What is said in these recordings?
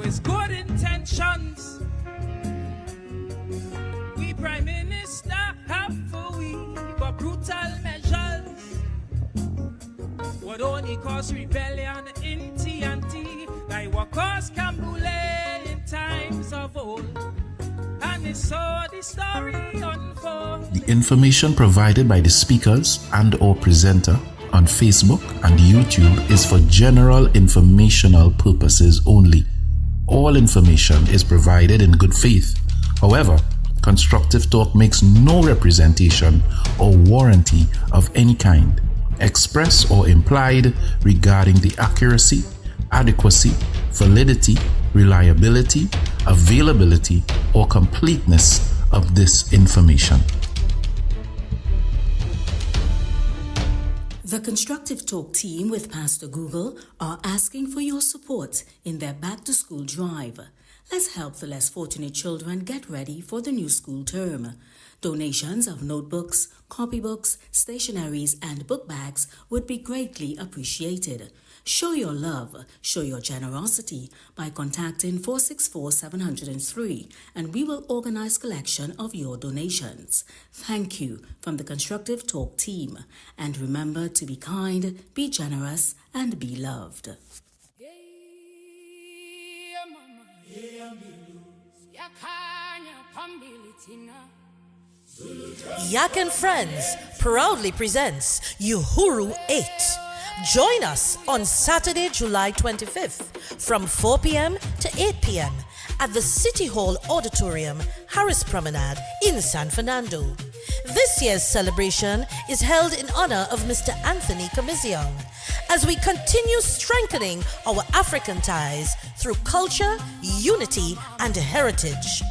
his good intentions. We Prime Minister have for we but brutal measures would only cause rebellion in TNT, like what caused Cambule in times of old. And it's so the story unfolds. The information provided by the speakers and or presenter on Facebook and YouTube is for general informational purposes only. All information is provided in good faith. However, Constructive Talk makes no representation or warranty of any kind, express or implied, regarding the accuracy, adequacy, validity, reliability, availability, or completeness of this information. The Constructive Talk team with Pastor Google are asking for your support in their back-to-school drive. Let's help the less fortunate children get ready for the new school term. Donations of notebooks, copybooks, stationeries, and book bags would be greatly appreciated. Show your love, show your generosity by contacting 464-703, and we will organize collection of your donations. Thank you from the Constructive Talk team. And remember to be kind, be generous, and be loved. Yak and Friends proudly presents Uhuru 8. Join us on Saturday, July 25th from 4 p.m. to 8 p.m. at the City Hall Auditorium, Harris Promenade in San Fernando. This year's celebration is held in honor of Mr. Anthony Kamiziong as we continue strengthening our African ties through culture, unity, and heritage.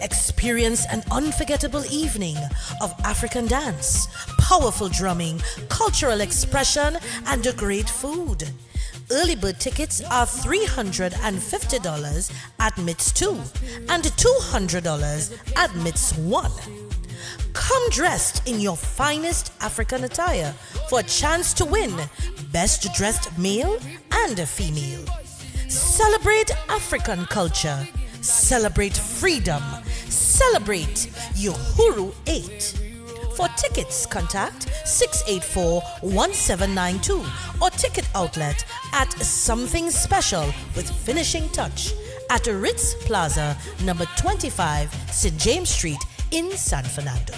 Experience an unforgettable evening of African dance, powerful drumming, cultural expression, and great food. Early bird tickets are $350 admits 2 and $200 admits 1. Come dressed in your finest African attire for a chance to win Best Dressed Male and Female. Celebrate African culture. Celebrate freedom. Celebrate Uhuru 8. For tickets, contact 684-1792 or ticket outlet at Something Special with Finishing Touch at Ritz Plaza, number 25, St. James Street in San Fernando.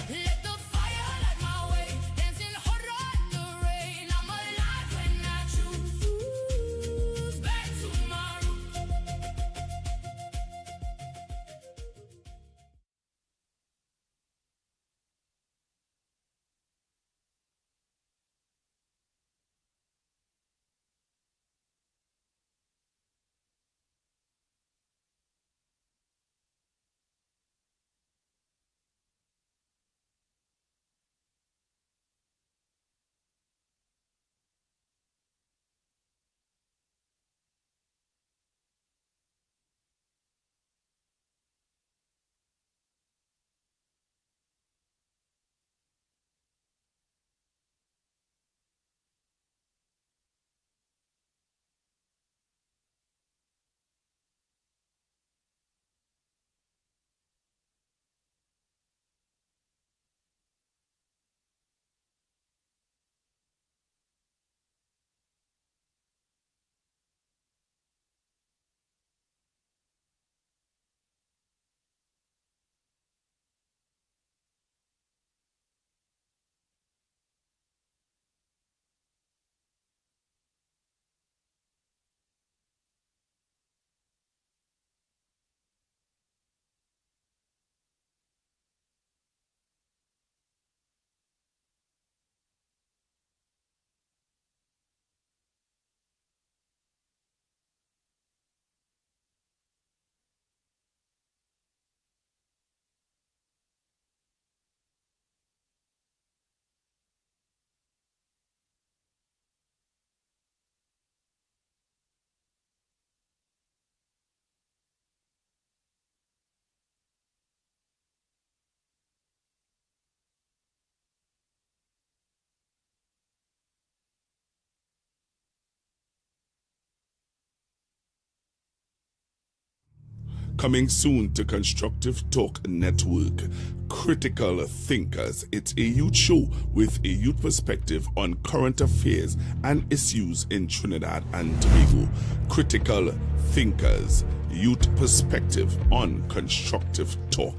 Coming soon to Constructive Talk Network, Critical Thinkers. It's a youth show with a youth perspective on current affairs and issues in Trinidad and Tobago. Critical Thinkers, youth perspective on Constructive Talk.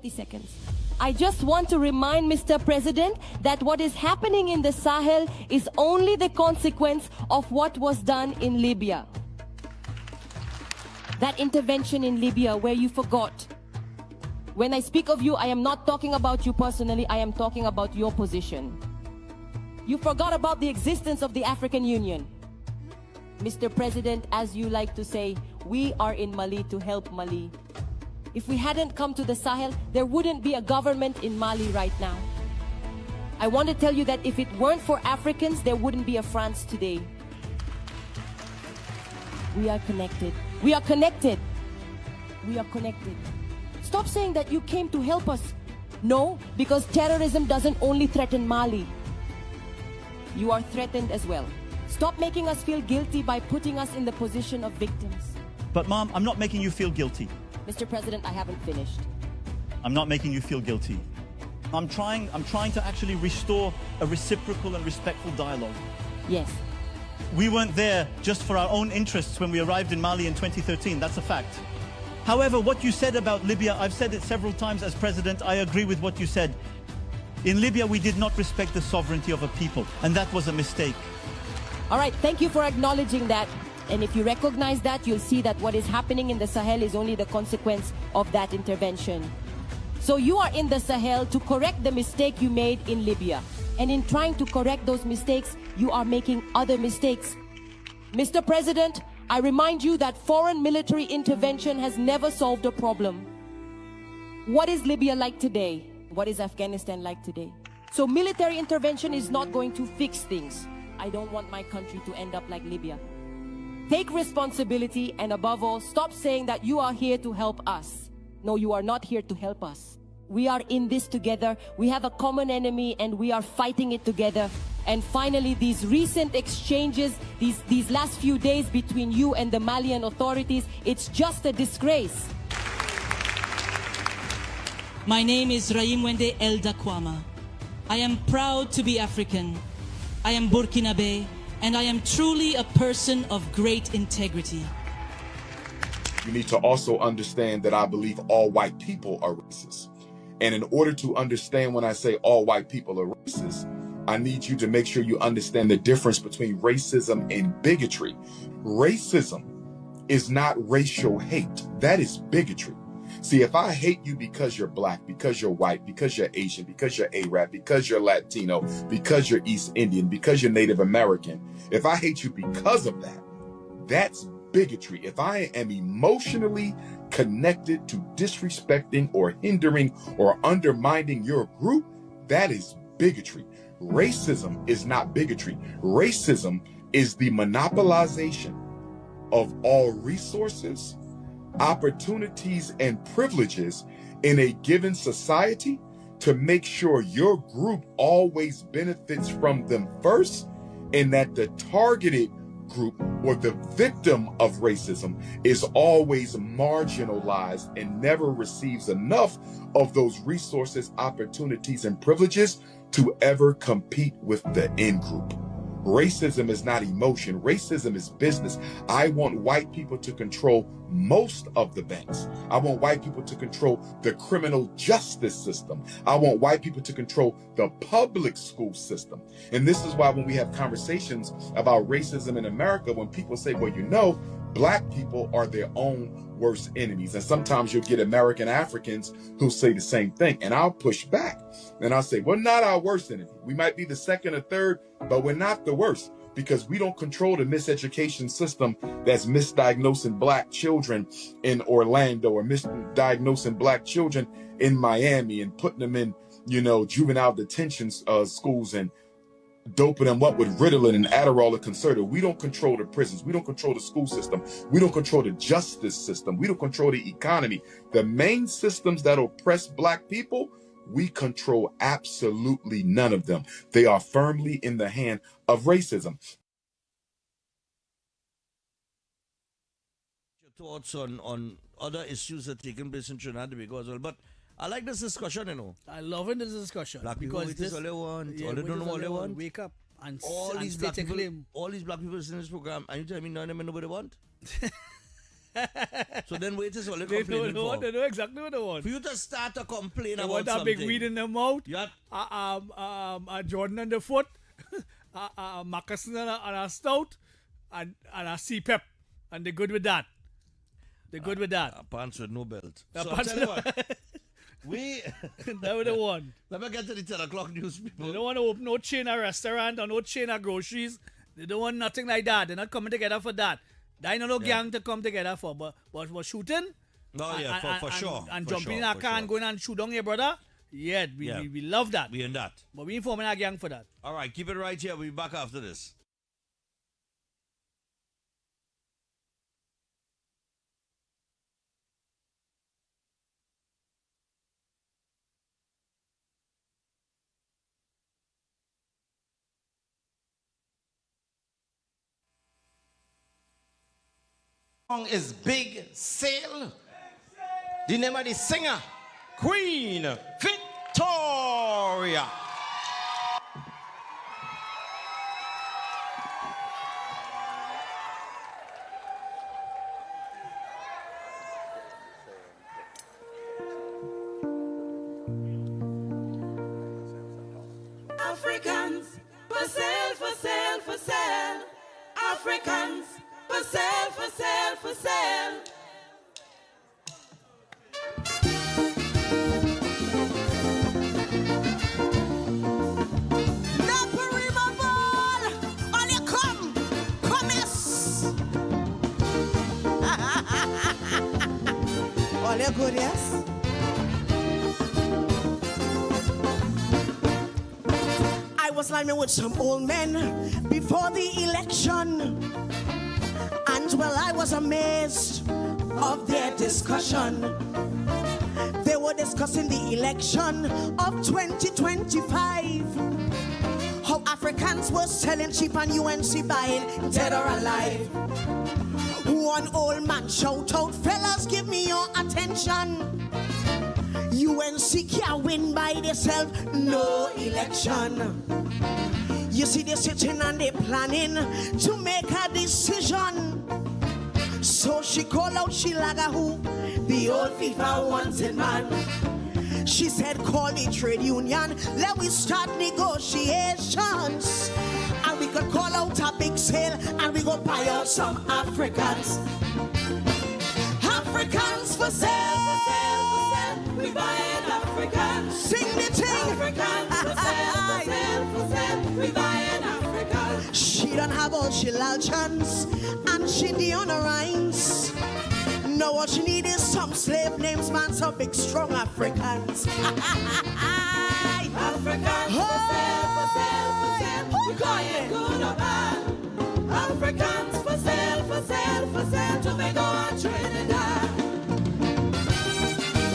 Seconds. I just want to remind Mr. President that what is happening in the Sahel is only the consequence of what was done in Libya. That intervention in Libya where you forgot. When I speak of you, I am not talking about you personally, I am talking about your position. You forgot about the existence of the African Union. Mr. President, as you like to say, we are in Mali to help Mali. If we hadn't come to the Sahel, there wouldn't be a government in Mali right now. I want to tell you that if it weren't for Africans, there wouldn't be a France today. We are connected. We are connected. We are connected. Stop saying that you came to help us. No, because terrorism doesn't only threaten Mali. You are threatened as well. Stop making us feel guilty by putting us in the position of victims. But Mom, I'm not making you feel guilty. Mr. President, I haven't finished. I'm not making you feel guilty. I'm trying to actually restore a reciprocal and respectful dialogue. Yes. We weren't there just for our own interests when we arrived in Mali in 2013. That's a fact. However, what you said about Libya, I've said it several times as president. I agree with what you said. In Libya, we did not respect the sovereignty of a people, and that was a mistake. All right, thank you for acknowledging that. And if you recognize that, you'll see that what is happening in the Sahel is only the consequence of that intervention. So you are in the Sahel to correct the mistake you made in Libya. And in trying to correct those mistakes, you are making other mistakes. Mr. President, I remind you that foreign military intervention has never solved a problem. What is Libya like today? What is Afghanistan like today? So military intervention is not going to fix things. I don't want my country to end up like Libya. Take responsibility, and above all, stop saying that you are here to help us. No, you are not here to help us. We are in this together. We have a common enemy and we are fighting it together. And finally, these recent exchanges, these last few days between you and the Malian authorities, it's just a disgrace. My name is Raimwende Elda Kwama. I am proud to be African. I am Burkinabe. And I am truly a person of great integrity. You need to also understand that I believe all white people are racist. And in order to understand when I say all white people are racist, I need you to make sure you understand the difference between racism and bigotry. Racism is not racial hate. That is bigotry. See, if I hate you because you're black, because you're white, because you're Asian, because you're Arab, because you're Latino, because you're East Indian, because you're Native American, if I hate you because of that, that's bigotry. If I am emotionally connected to disrespecting or hindering or undermining your group, that is bigotry. Racism is not bigotry. Racism is the monopolization of all resources, opportunities, and privileges in a given society to make sure your group always benefits from them first, and that the targeted group or the victim of racism is always marginalized and never receives enough of those resources, opportunities, and privileges to ever compete with the in group. Racism is not emotion. Racism is business. I want white people to control most of the banks. I want white people to control the criminal justice system. I want white people to control the public school system. And this is why when we have conversations about racism in America, when people say, well, you know, black people are their own worst enemies. And sometimes you'll get American Africans who say the same thing. And I'll push back and I'll say, we're not our worst enemy. We might be the second or third, but we're not the worst, because we don't control the miseducation system that's misdiagnosing black children in Orlando or misdiagnosing black children in Miami and putting them in, juvenile detention schools and doping them up with Ritalin and Adderall or Concerta. We don't control the prisons. We don't control the school system. We don't control the justice system. We don't control the economy. The main systems that oppress black people, We control absolutely none of them. They are firmly in the hand of racism. Your thoughts on other issues that are taking place in Trinidad and Tobago as well. But I like this discussion, you know. I love this discussion. Black people, because this is all they want. All they don't know what they want. Wake up and All these state black a people, claim. all these black people in this program, and you tell me none of them know what they want? So then wait is all they're complaining for. They know exactly what they want. For you to start to complain They about want that something. big weed in their mouth. Yeah. A Jordan on the foot. A moccasin and a stout. And a CPEP. And they're good with that. They're good with that. Pants with no belt. A So pants I'll tell you what. That's what they want. Let me get to the 10 o'clock news, people. They don't want to open no chain of restaurant or no chain of groceries. They don't want nothing like that. They're not coming together for that. They ain't no gang to come together for. But shooting. No, yeah, for sure. And for jumping sure, in a for car sure. and going and shoot down your brother. Yeah, we love that. We in that. But we ain't forming a gang for that. All right, keep it right here. We'll be back after this. Song is Big Sail. The name of the singer, Queen Victoria. Africans, for sale, for sale, for sale. Africans, for sale, for sale, for sale. All you good, yes? I was lying with some old men before the election, and well, I was amazed of their discussion. They were discussing the election of 2025. How Africans were selling cheap and UNC buying dead or alive. One old man shout out, fellas, give me your attention. UNC can't win by themselves, no election. You see, they're sitting and they're planning to make a decision. So she called out Shilaga, who the old FIFA wanted man. She said, call the trade union, let we start negotiations. And we could call out a big sale and we go buy out some Africans. Africans for sale, for sale, for sale. We buying Africans. Sing the thing. Africans for sale, for sale, for sale. We buying Africans. She don't have all she chance and she the honor rhymes. No, what she need is some slave names, man, some big strong Africans. Africans for sale, for sale, for sale. We buying good or bad. Africans for sale, for sale, for sale. Tobago and Trinidad.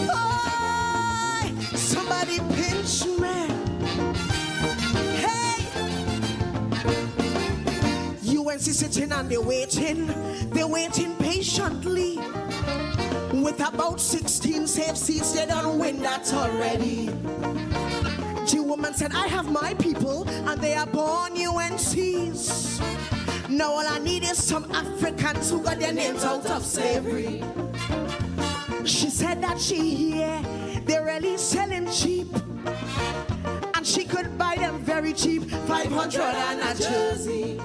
Oh, somebody pinch me. Hey, UNC sitting and they're waiting patiently. With about 16 safe seats, they don't win that already. The woman said, I have my people, and they are born UNCs. Now all I need is some Africans who got their names out of slavery. She said that she hear they're really selling cheap, and she could buy them very cheap, 500 and a jersey.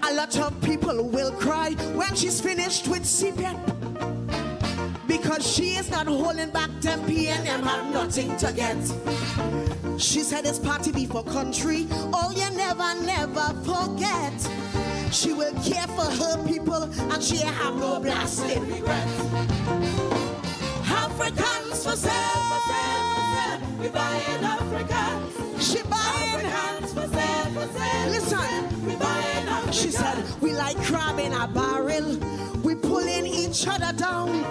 A lot of people will cry when she's finished with CPEP, because she is not holding back them P&M have nothing to get. She said it's party before country, oh you never forget. She will care for her people and she have no blasting regret. Africans for sale, for sale, for sale. We buying Africans. She buying Africans for sale, for sale. Listen, we buying Africans. She said we like crab in a barrel. We pulling each other down.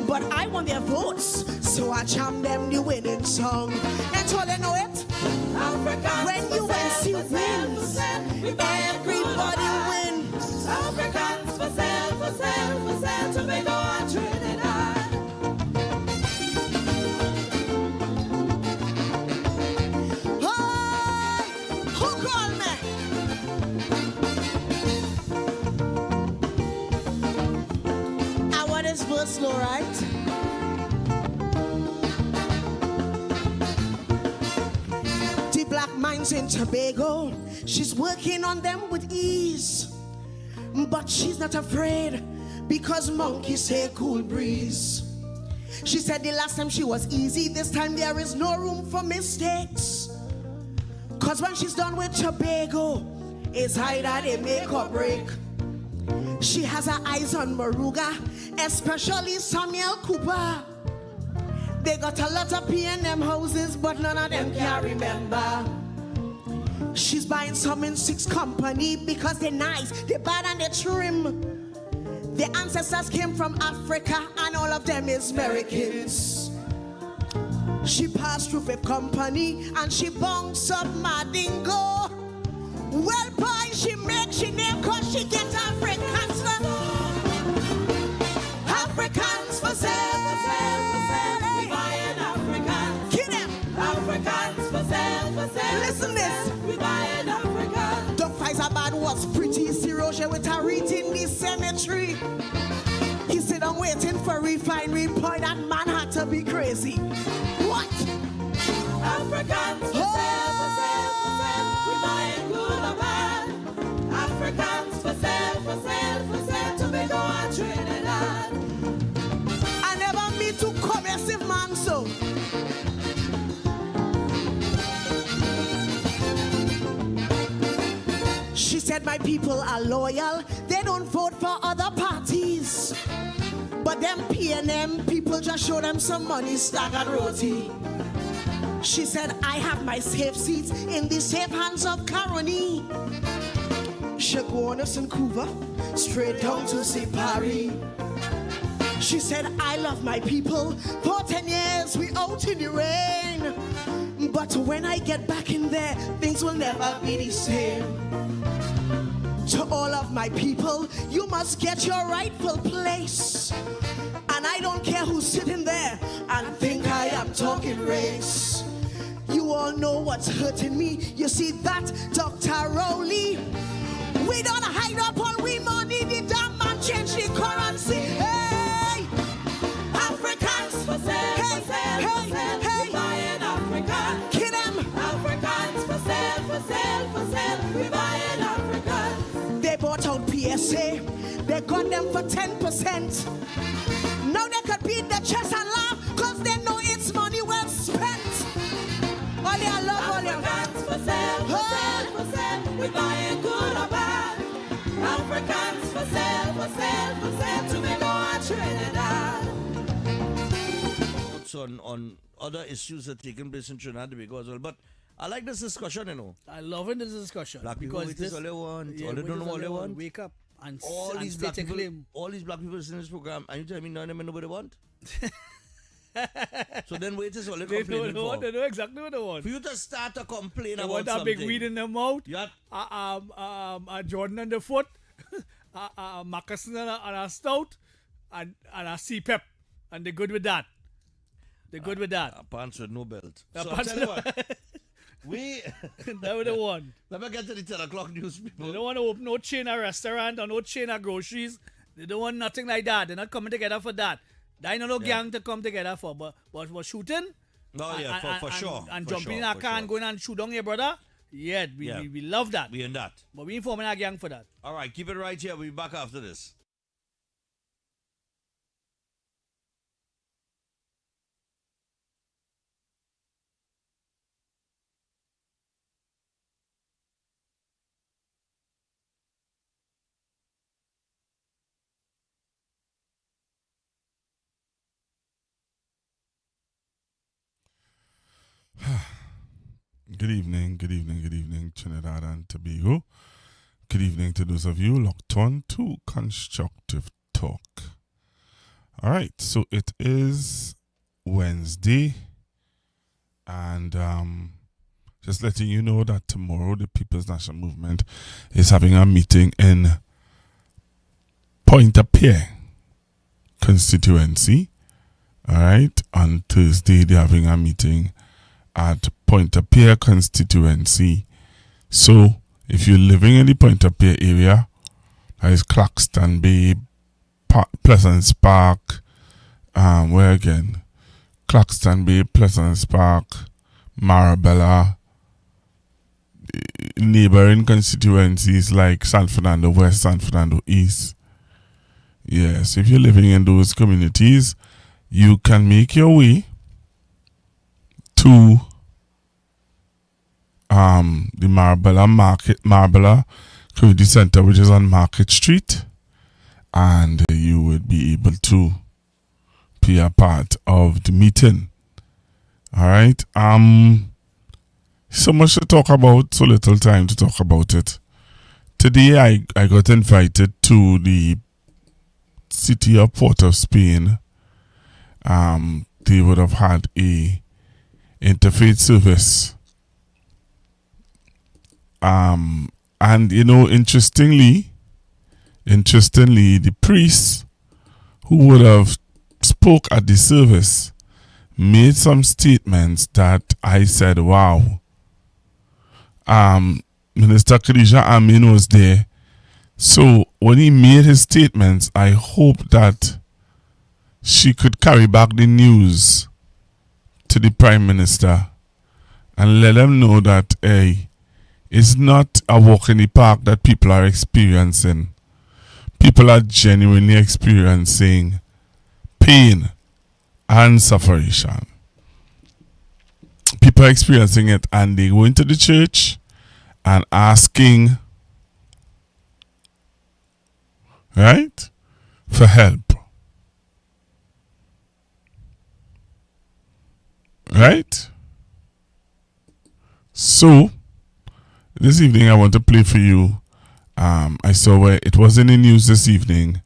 But I want their votes. So I jam them the winning song. And all they know it. Africans When you see wins, everybody wins. Africans for sale, Tobago and Trinidad. Hey, who call me? I want this verse slow, right? The black mines in Tobago, she's working on them with ease. But she's not afraid because monkeys say cool breeze. She said the last time she was easy, this time there is no room for mistakes. Cause when she's done with Tobago, it's either they make or break. She has her eyes on Maruga, especially Samuel Cooper. They got a lot of P&M houses, but none of them can remember. She's buying some in 6 company because they're nice, they're bad and they're trim. Their ancestors came from Africa and all of them is Americans. She passed through 5 company and she bounced up Madingo. Well, boy, she makes she name cause she get Africans for Africans for sale, We buying Africans. Kill them. Africans for sale, Listen this. We buying Africans. Doc Faisabad was pretty serious with her read in the cemetery. He said, I'm waiting for refinery point. That man had to be crazy. What? Africans for sale, We buying good or bad. Africans for sale, Tobago and Trinidad. I never meet too commercial man so. She said my people are loyal. They don't vote for other parties. But them P&M people just show them some money, staggered roti. She said I have my safe seats in the safe hands of Caroni. She go on to St. Couva, straight down to St. Paris. She said I love my people. For 10 years we out in the rain. But when I get back in there, things will never be the same. To all of my people, you must get your rightful place. And I don't care who's sitting there and think I am talking race. You all know what's hurting me. You see that, Dr. Rowley? We don't hide up all we money. The damn man change the currency. Hey! Africans for sale, We buying Africans. Kill them. Africans for sale, We buying Africans. They bought out PSA. They got them for 10%. Now they could beat the chest and laugh because they know it's money well spent. All their love, all their Africans for sale, We buying good or bad. Africans for sale, Tobago and Trinidad. On other issues that taking place in Trinidad and Tobago as well. But I like this discussion, you know. I love this discussion. Black people because this all they want. All they don't know all they want. Wake up and all and these state black a people, claim. all these black people listening to this program, and you tell me none of them know what they want. So then wait is all they complaining for. They know exactly what they want. For you to start to complain They about want that something. big weed in their mouth. Yeah. A Jordan underfoot, a moccasin and a stout, and a CPEP, and they're good with that. They're good with that. Pants with no belt. A So pants tell you what, That's what they want. Let me get to the 10 o'clock news, people. They don't want to open no chain of restaurant or no chain of groceries. They don't want nothing like that. They're not coming together for that. They ain't no gang to come together for. But for shooting, Oh, yeah, for sure. and for jumping sure, in a for car sure. and going and shoot down your brother. Yeah, we love that. We in that. But we ain't forming a gang for that. All right, keep it right here. We'll be back after this. Good evening, Trinidad and Tobago. Good evening to those of you locked on to Constructive Talk. All right, so it is Wednesday. And just letting you know that tomorrow the People's National Movement is having a meeting in Pointe-à-Pierre constituency. All right. On Thursday, they're having a meeting at Pointe-à-Pierre constituency. So if you're living in the Pointe-à-Pierre area, that is Claxton Bay, Pleasance Park, where again? Claxton Bay, Pleasance Park, Marabella, neighboring constituencies like San Fernando West, San Fernando East. Yes, if you're living in those communities, you can make your way to the Marabella Community Center, which is on Market Street, and you would be able to be a part of the meeting. All right. So much to talk about, so little time to talk about it. Today I got invited to the city of Port of Spain. They would have had a interfaith service. And you know, interestingly, the priest who would have spoke at the service made some statements that I said, wow. Minister Khadija Amin was there. So when he made his statements, I hope that she could carry back the news to the Prime Minister and let them know that, hey, it's not a walk in the park that people are experiencing. People are genuinely experiencing pain and suffering. People are experiencing it, and they go into the church and asking, right, for help. Right? So, this evening I want to play for you. I saw where it was in the news this evening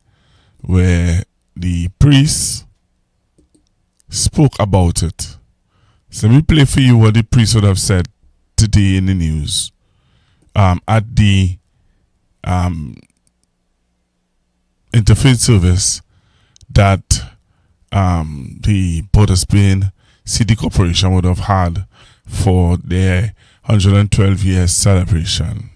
where the priest spoke about it. So let me play for you what the priest would have said today in the news at the interfaith service that the Port of Spain City Corporation would have had for their 112 years celebration.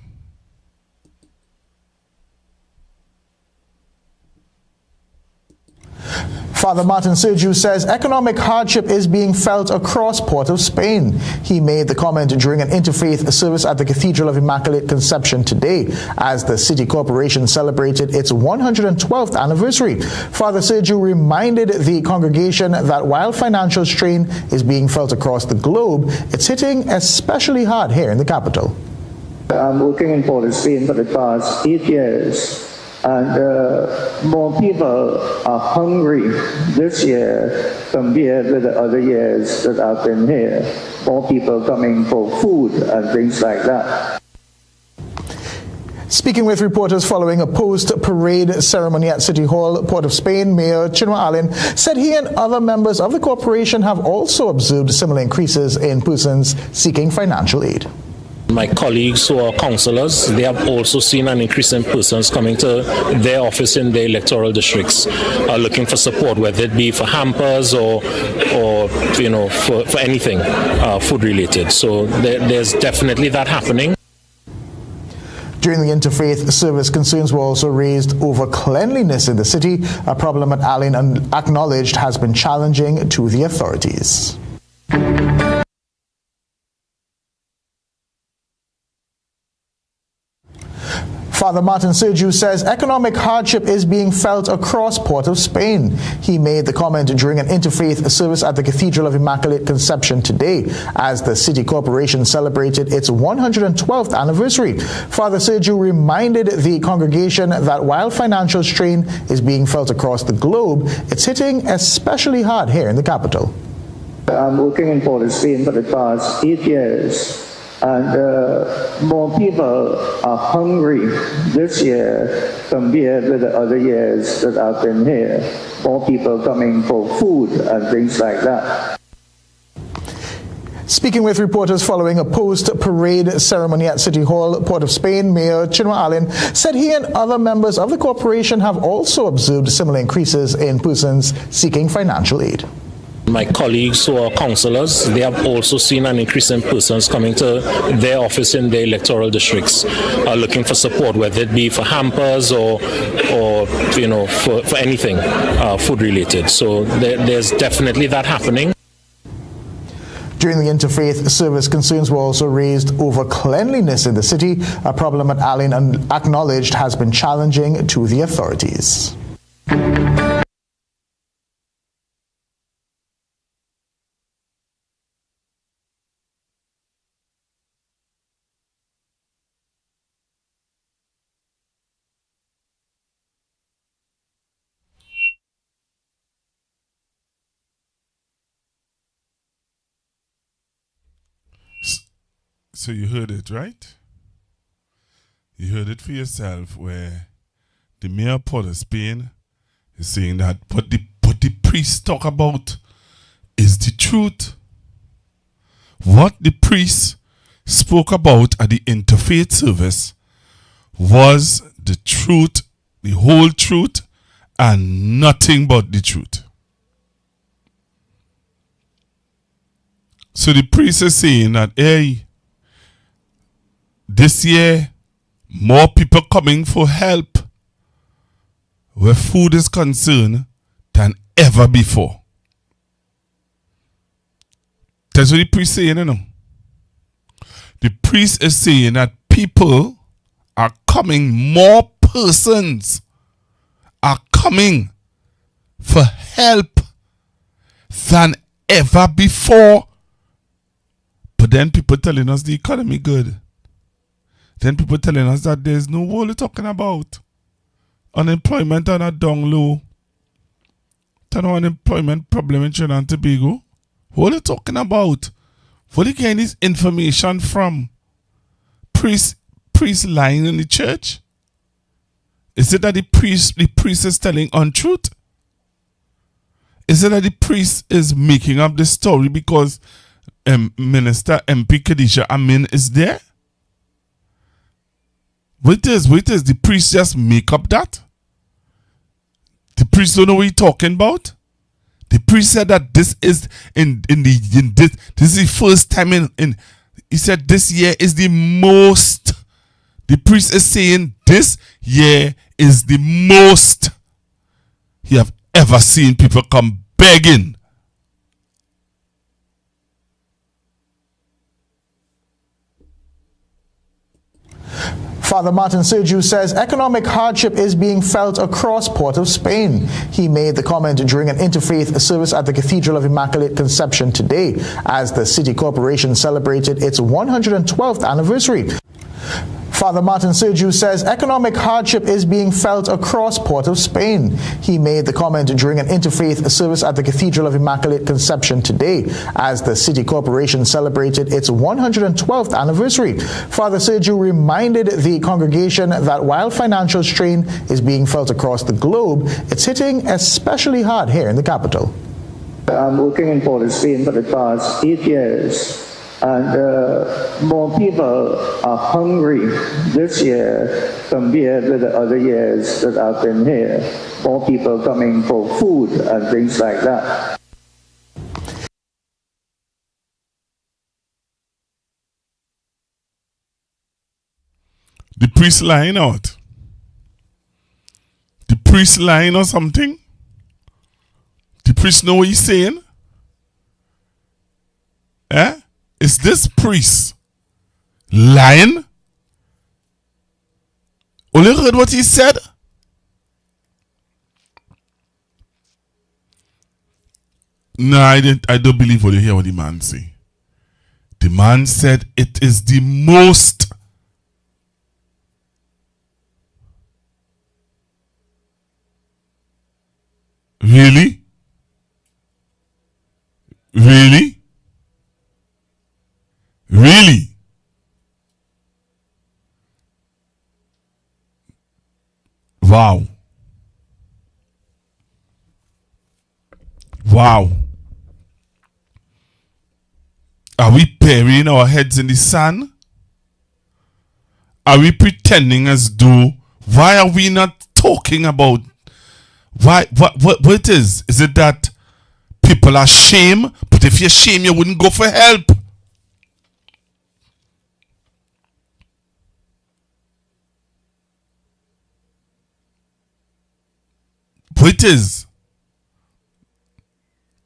Father Martin Sergiu says economic hardship is being felt across Port of Spain. He made the comment during an interfaith service at the Cathedral of Immaculate Conception today as the City Corporation celebrated its 112th anniversary. Father Sergiu reminded the congregation that while financial strain is being felt across the globe, it's hitting especially hard here in the capital. I'm working in Port of Spain for the past 8 years. And more people are hungry this year compared with the other years that I've been here. More people coming for food and things like that. Speaking with reporters following a post-parade ceremony at City Hall, Port of Spain, Mayor Chinua Allen said he and other members of the corporation have also observed similar increases in persons seeking financial aid. My colleagues who are councillors, they have also seen an increase in persons coming to their office in their electoral districts, looking for support, whether it be for hampers or you know, for anything food related. So there's definitely that happening. During the interfaith service, concerns were also raised over cleanliness in the city, a problem that Allen acknowledged has been challenging to the authorities. Father Martin Sergiu says economic hardship is being felt across Port of Spain. He made the comment during an interfaith service at the Cathedral of Immaculate Conception today as the City Corporation celebrated its 112th anniversary. Father Sergiu reminded the congregation that while financial strain is being felt across the globe, it's hitting especially hard here in the capital. I'm working in Port of Spain for the past 8 years. and more people are hungry this year compared with the other years that I've been here. More people coming for food and things like that. Speaking with reporters following a post-parade ceremony at City Hall, Port of Spain, Mayor Chinua Allen said he and other members of the corporation have also observed similar increases in persons seeking financial aid. My colleagues who are councillors, they have also seen an increase in persons coming to their office in their electoral districts, looking for support, whether it be for hampers or you know, for anything food related. So there's definitely that happening. During the interfaith service, concerns were also raised over cleanliness in the city, a problem that Allen acknowledged has been challenging to the authorities. So you heard it, right? You heard it for yourself, where the mayor of Port of Spain is saying that what the priests talk about is the truth. What the priests spoke about at the interfaith service was the truth, the whole truth, and nothing but the truth. So the priest is saying that, hey, this year, more people coming for help where food is concerned than ever before. That's what the priest is saying, you know. The priest is saying that people are coming, more persons are coming for help than ever before. But then people telling us the economy good. Then people telling us that there's no what we're talking about. Unemployment on a down low. There's no unemployment problem in Trinidad and Tobago. What are you talking about? Where are you getting this information from? Priest lying in the church? Is it that the priest is telling untruth? Is it that the priest is making up the story because Minister MP Khadija Amin is there? Wait, the priest just make up that? The priest don't know what he's talking about? The priest said that this is this is the first time he said this year is the most. The priest is saying this year is the most he have ever seen people come begging. Father Martin Sergiu says economic hardship is being felt across Port of Spain. He made the comment during an interfaith service at the Cathedral of Immaculate Conception today as the City Corporation celebrated its 112th anniversary. Father Martin Sergiu says economic hardship is being felt across Port of Spain. He made the comment during an interfaith service at the Cathedral of Immaculate Conception today as the City Corporation celebrated its 112th anniversary. Father Sergiu reminded the congregation that while financial strain is being felt across the globe, it's hitting especially hard here in the capital. I'm working in Port of Spain for the past 8 years. And more people are hungry this year compared with the other years that I've been here. More people coming for food and things like that. The priest lying out. The priest lying or something. The priest know what he's saying. Eh? Is this priest lying? Only heard what he said? No, I don't believe what you hear what the man say. The man said it is the most. Really? Really? Really? Wow. Wow. Are we burying our heads in the sand? Are we pretending as though, why are we not talking about what it is? Is it that people are ashamed? But if you're ashamed, you wouldn't go for help. What it is?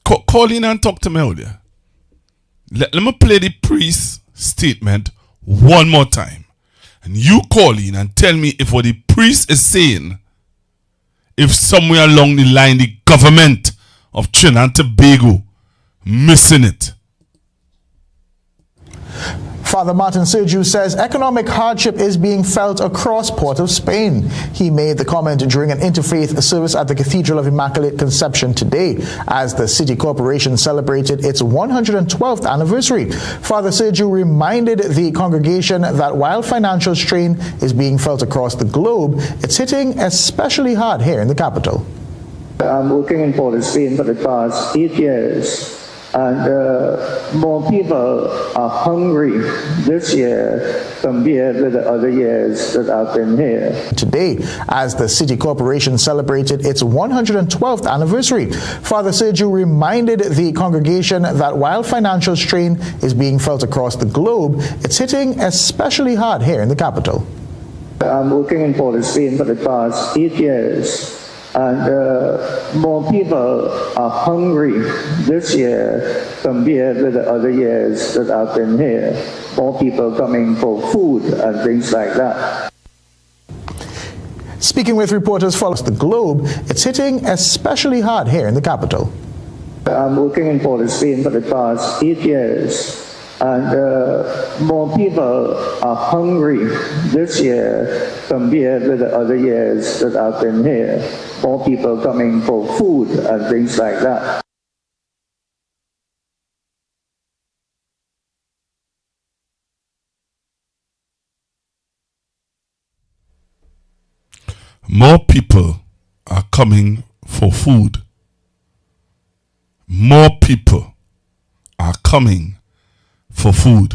Call in and talk to me earlier. Let me play the priest statement one more time. And you call in and tell me if what the priest is saying, if somewhere along the line the government of Trinidad and Tobago missing it. Father Martin Sergiu says economic hardship is being felt across Port of Spain. He made the comment during an interfaith service at the Cathedral of Immaculate Conception today as the city corporation celebrated its 112th anniversary. Father Sergiu reminded the congregation that while financial strain is being felt across the globe, it's hitting especially hard here in the capital. I'm working in Port of Spain for the past 8 years. And more people are hungry this year compared with the other years that I've been here. Today, as the city corporation celebrated its 112th anniversary, Father Sergiu reminded the congregation that while financial strain is being felt across the globe, it's hitting especially hard here in the capital. I'm working in Port of Spain for the past 8 years. And more people are hungry this year compared with the other years that I've been here. More people coming for food and things like that. Speaking with reporters across the globe, it's hitting especially hard here in the capital. I'm working in Port of Spain for the past 8 years. And more people are hungry this year compared with the other years that I've been here. More people coming for food and things like that. More people are coming for food. More people are coming for food.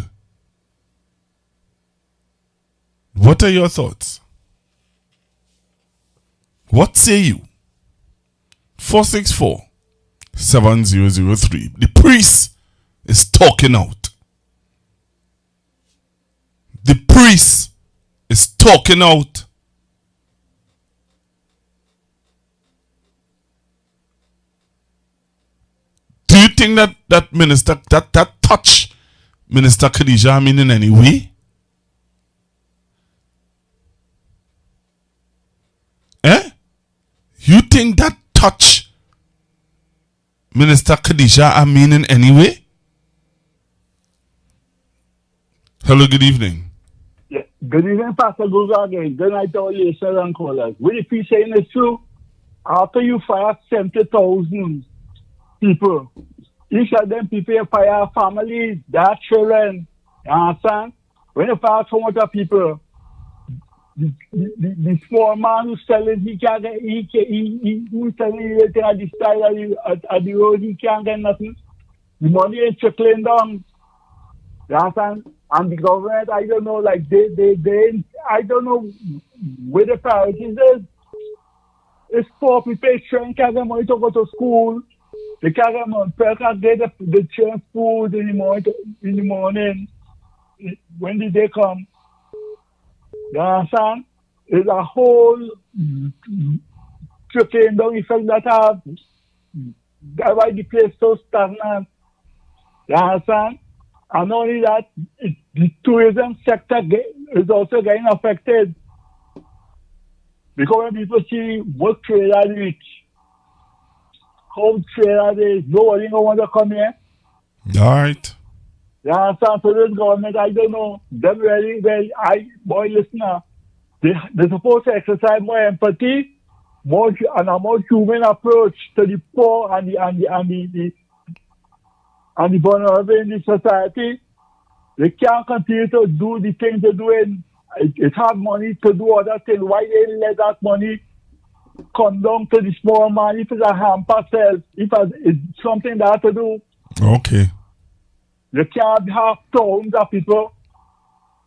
What are your thoughts? What say you? 464-7003. The priest is talking out. The priest is talking out. Do you think that minister, that touch Minister Khadija Amin in any way? You think that touch Minister Khadija Amin in any way? Hello, good evening. Yeah. Good evening, Pastor Google again. Good night to all listeners and callers. What if he's saying is true? After you fire 70,000 people, each of them people fire families, their children, you understand? When you fire so much of people, the small man who's selling, who's selling everything at the side at the road, he can't get nothing. The money is trickling down. You understand? And the government, I don't know, like they I don't know where the priorities is. It's poor people trying to get money to go to school. They can't get money. People can't get the children food in the morning. When the day come, you understand? There's a whole trickling down effect that have. That's why the place so stagnant. You understand? And not only that, the tourism sector is also getting affected. Because when people see what Trinidad reach, how Trinidad is, nobody don't want to come here. All right. You understand? So this government, I don't know, them really, boy, listener, they're supposed to exercise more empathy, and a more human approach to the poor and the vulnerable in the society. They can't continue to do the things they're doing. It have money to do other things. Why they let that money come down to the small man if it's a hamper sell, if it's something that to do. Okay. You can't have thousands of people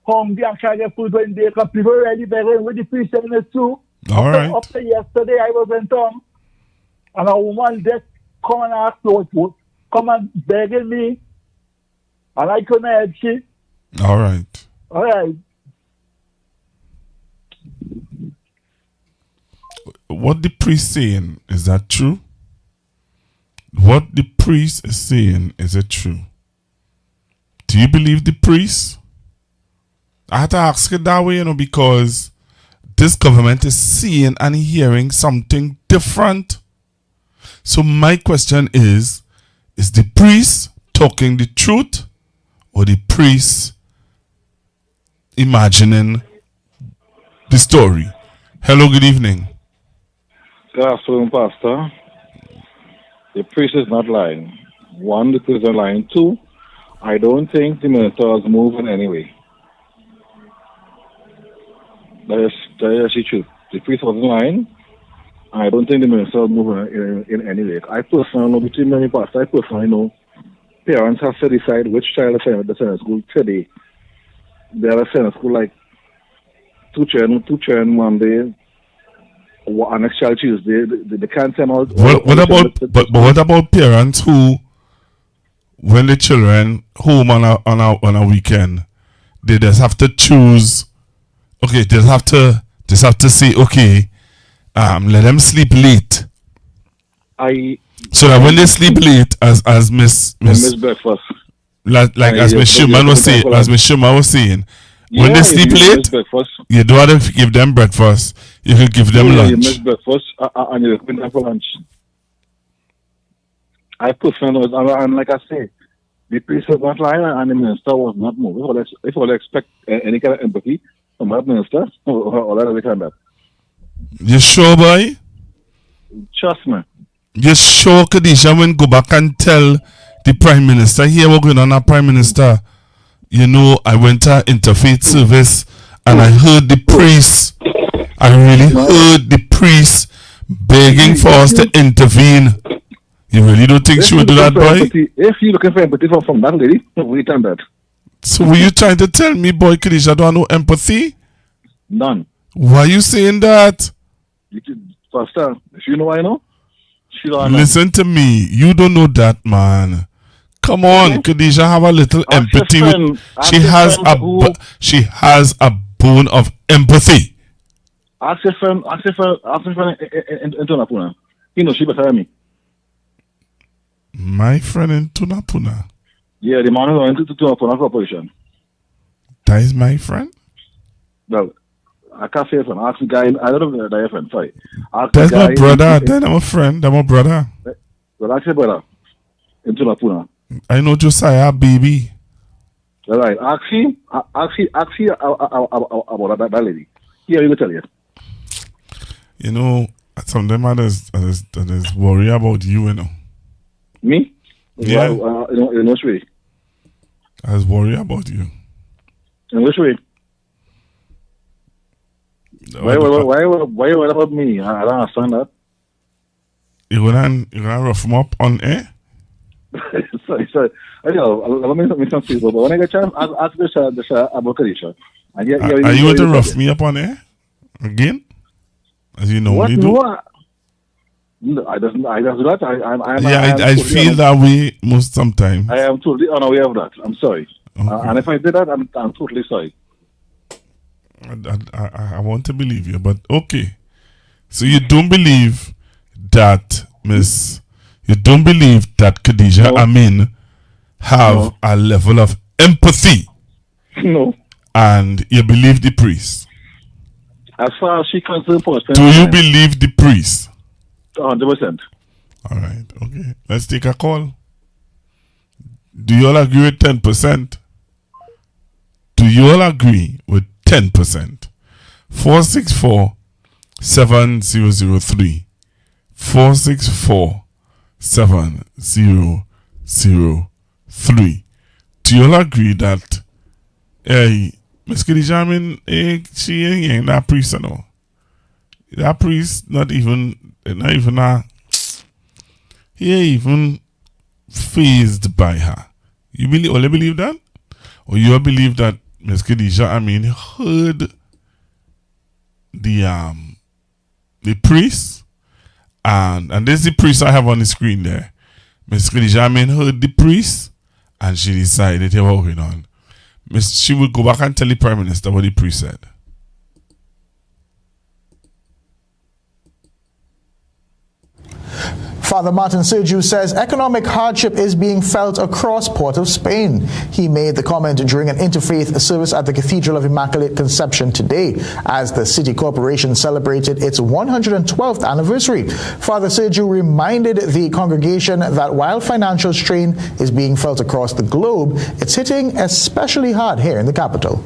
hungry and can't get food when they come. People really begging with the priest in it too. Up to yesterday, I was in town, and a woman just come and ask food, come and begging me, and I couldn't help she. All right. All right. What the priest saying, is that true? What the priest is saying, is it true? Do you believe the priest? I had to ask it that way, you know, because this government is seeing and hearing something different. So my question is the priest talking the truth or the priest imagining the story? Hello, good evening. Good afternoon, Pastor. The priest is not lying. One, the priest is not lying. Two, I don't think the minister was moving anyway. That is the truth. The priest wasn't lying. I don't think the minister was moving in any way. I personally know, between many pastors, I personally know parents have to decide which child to send to the school today. They are sending school like two children one day, and next child Tuesday. They can't send out. What about parents who, when the children home on a weekend, they just have to choose? Okay, they have to say, okay, let them sleep late. So that when they sleep late, as Miss Breakfast, like as Miss Schumann was saying, when they sleep late, you don't have to give them breakfast. You can give them lunch. You miss breakfast and you bring them for lunch. I personally know, and like I say, the priest was not lying and the minister was not moving. If I expect any kind of empathy from that minister, or that kind of that. You sure, boy? Trust me. You sure, Khadijah, when go back and tell the Prime Minister, here we're going on our Prime Minister, you know, I went to interfaith service and I heard the priest, I really heard the priest begging for us to intervene. You really don't think she would do that, boy? If you're looking for empathy from that lady, wait on that. So were you trying to tell me, boy, Khadijah, don't have no empathy? None. Why are you saying that? Pastor, if you know why I know, she don't know. Listen to me. You don't know that, man. Come on, Khadijah, have a little empathy. She has a bone of empathy. Ask your friend in Tunapuna. He knows she better than me. My friend in Tunapuna? Yeah, the man who went to Tunapuna Corporation. That is my friend? Well, I can't say a friend. Ask the guy. I don't know if they're a friend. Sorry. That's my brother. Then I'm a friend. I'm a brother. Well, ask your brother in Tunapuna. I know Josiah, baby. All right. Ask him about that lady. Yeah, he will tell you. You know, some of them others worry about you, you know. Me? Yeah. In which way? I was worried about you. In which way? Why worried about me? I don't understand that. You gonna rough him up on air? sorry. I know. Let me some people, but when I get a chance, ask this about Kadisha. Are you going to rough me up on air again? As you normally do? No, I just do that. I feel that way most sometimes. I am totally unaware of that. I'm sorry. Okay. And if I did that, I'm totally sorry. I want to believe you, but okay. So you don't believe that you don't believe that Khadijah Amin have a level of empathy? No. And you believe the priest? As far as she concerned, do you believe the priest? 100%. All right, okay. Let's take a call. Do you all agree with 10%? Do you all agree with 10%? 464-7003. 464-7003. Do you all agree that Miss Khadijah Amin, she ain't that priest, no? That priest not even he ain't even fazed by her. You only believe that? Or you believe that Miss Khadija heard the priest, and this is the priest I have on the screen there. Miss Khadija heard the priest, and she decided to walk it on. She would go back and tell the Prime Minister what the priest said. Father Martin Sergiu says economic hardship is being felt across Port of Spain. He made the comment during an interfaith service at the Cathedral of Immaculate Conception today as the city corporation celebrated its 112th anniversary. Father Sergiu reminded the congregation that while financial strain is being felt across the globe, it's hitting especially hard here in the capital.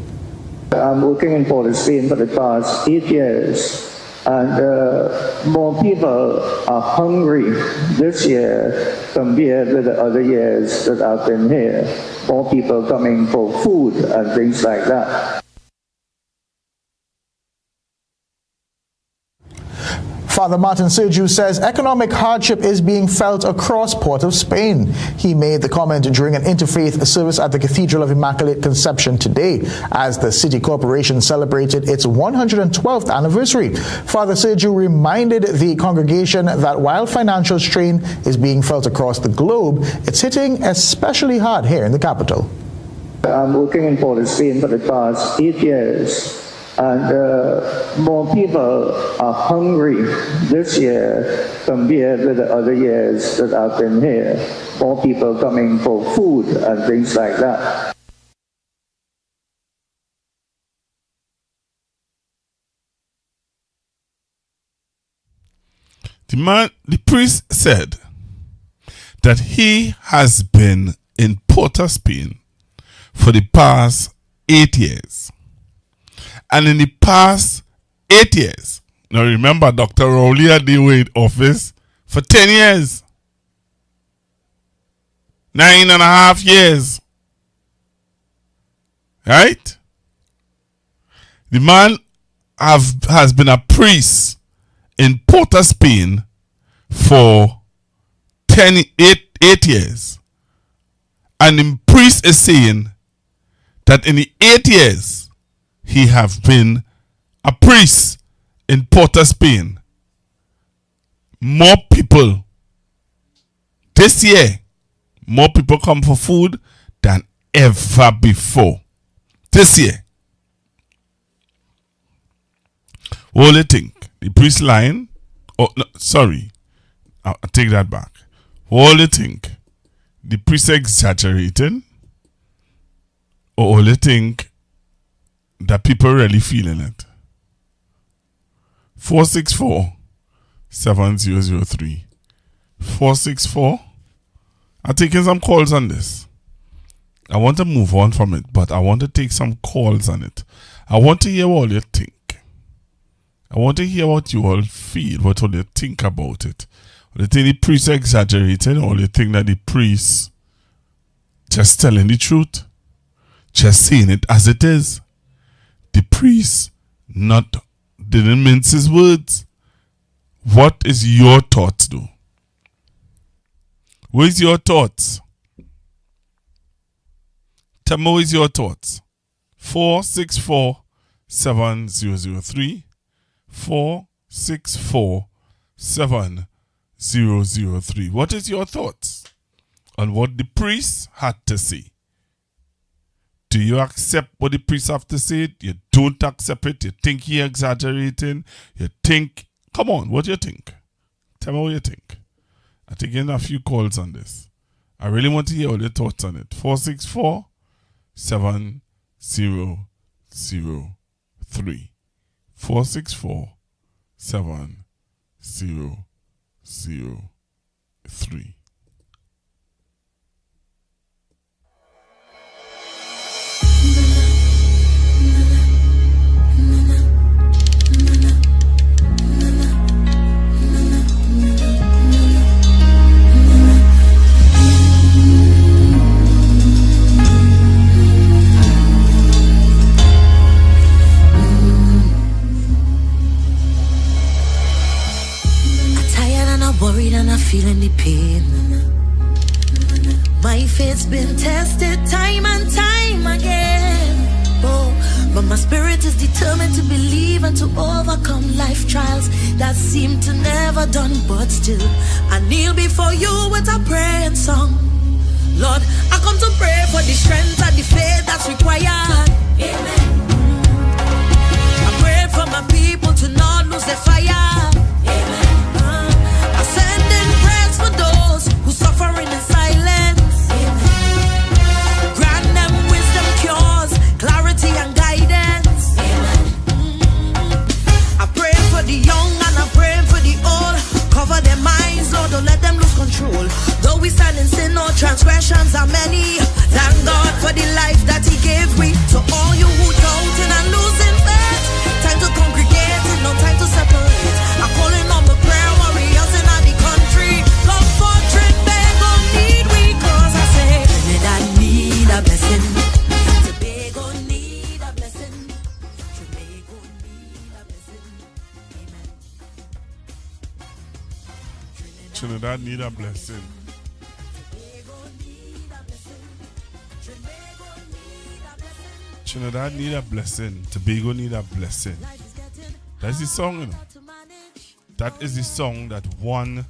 I'm working in Port of Spain for the past 8 years. And more people are hungry this year compared with the other years that I've been here. More people coming for food and things like that. Father Martin Sergiu says economic hardship is being felt across Port of Spain. He made the comment during an interfaith service at the Cathedral of Immaculate Conception today as the city corporation celebrated its 112th anniversary. Father Sergiu reminded the congregation that while financial strain is being felt across the globe, it's hitting especially hard here in the capital. I'm working in Port of Spain for the past 8 years. And more people are hungry this year compared with the other years that I've been here. More people coming for food and things like that. The priest said that he has been in Port of Spain for the past 8 years. And in the past 8 years, now remember Dr. Rowley had been in office for 10 years. 9.5 years. Right? The man has been a priest in Port of Spain for 8 years. And the priest is saying that in the 8 years, he have been a priest in Port of Spain. More people this year, more people come for food than ever before. This year. What do you think? The priest lying? Oh, no, sorry. I'll take that back. What do you think? The priest exaggerating? Or all you think that people really feeling it? 464-7003. 464. I'm taking some calls on this. I want to move on from it, but I want to take some calls on it. I want to hear what you think. I want to hear what you all feel, what all you think about it. Do you think the priest exaggerating, or do you think that the priest just telling the truth? Just saying it as it is? The priest didn't mince his words. What is your thoughts, though? What is your thoughts? Tell me what is your thoughts. 464-7003. 464-7003. What is your thoughts on what the priest had to say? Do you accept what the priest have to say? You don't accept it? You think he exaggerating? You think... Come on, what do you think? Tell me what you think. I'm taking a few calls on this. I really want to hear all your thoughts on it. 464-7003. 464-7003. feeling the pain. My faith's been tested time and time again. Oh, but my spirit is determined to believe and to overcome life trials that seem to never done. But still, I kneel before you with a praying song. Lord, I come to pray for the strength and the faith that's required. Amen. I pray for my people to not lose their fire. Amen. I send in prayers for those who suffering in silence. Amen. Grant them wisdom, cures, clarity and guidance. Amen. I pray for the young and I pray for the old. Cover their minds, Lord, don't let them lose control. Though we stand in sin, no transgressions are many. Thank God for the life that He gave me. To all you who doubting and losing faith, time to congregate, no time to separate. I'm calling on the prayer warriors in the country. Come for Trinidad, need we, cause I say Trinidad need a blessing. Tobago need a blessing. Tobago need a blessing. Trinidad need a blessing. Trinidad need a blessing. Tobago need a blessing. That's the song, you know. That is the song that won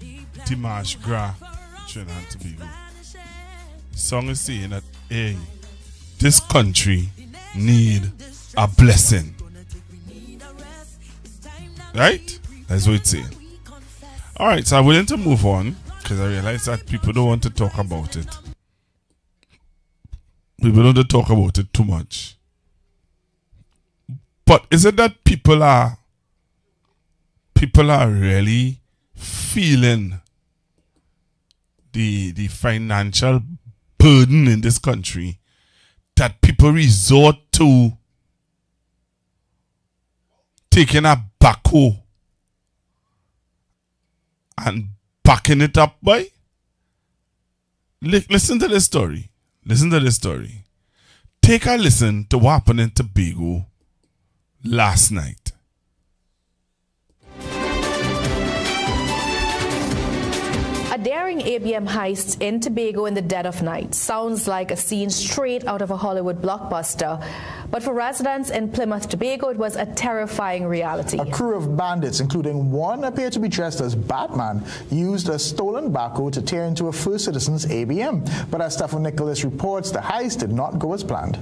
the March Gras Trinidad and Tobago. The song is saying that, hey, this country need a blessing. Right? That's what it's saying. Alright, so I'm willing to move on because I realize that people don't want to talk about it. People don't want to talk about it too much. But is it that people are really feeling the financial burden in this country that people resort to taking a backhoe and backing it up by? Listen to this story. Listen to this story. Take a listen to what happened in Tobago last night. A daring ABM heist in Tobago in the dead of night sounds like a scene straight out of a Hollywood blockbuster. But for residents in Plymouth, Tobago, it was a terrifying reality. A crew of bandits, including one appeared to be dressed as Batman, used a stolen backhoe to tear into a First Citizens ABM. But as Stephen Nicholas reports, the heist did not go as planned.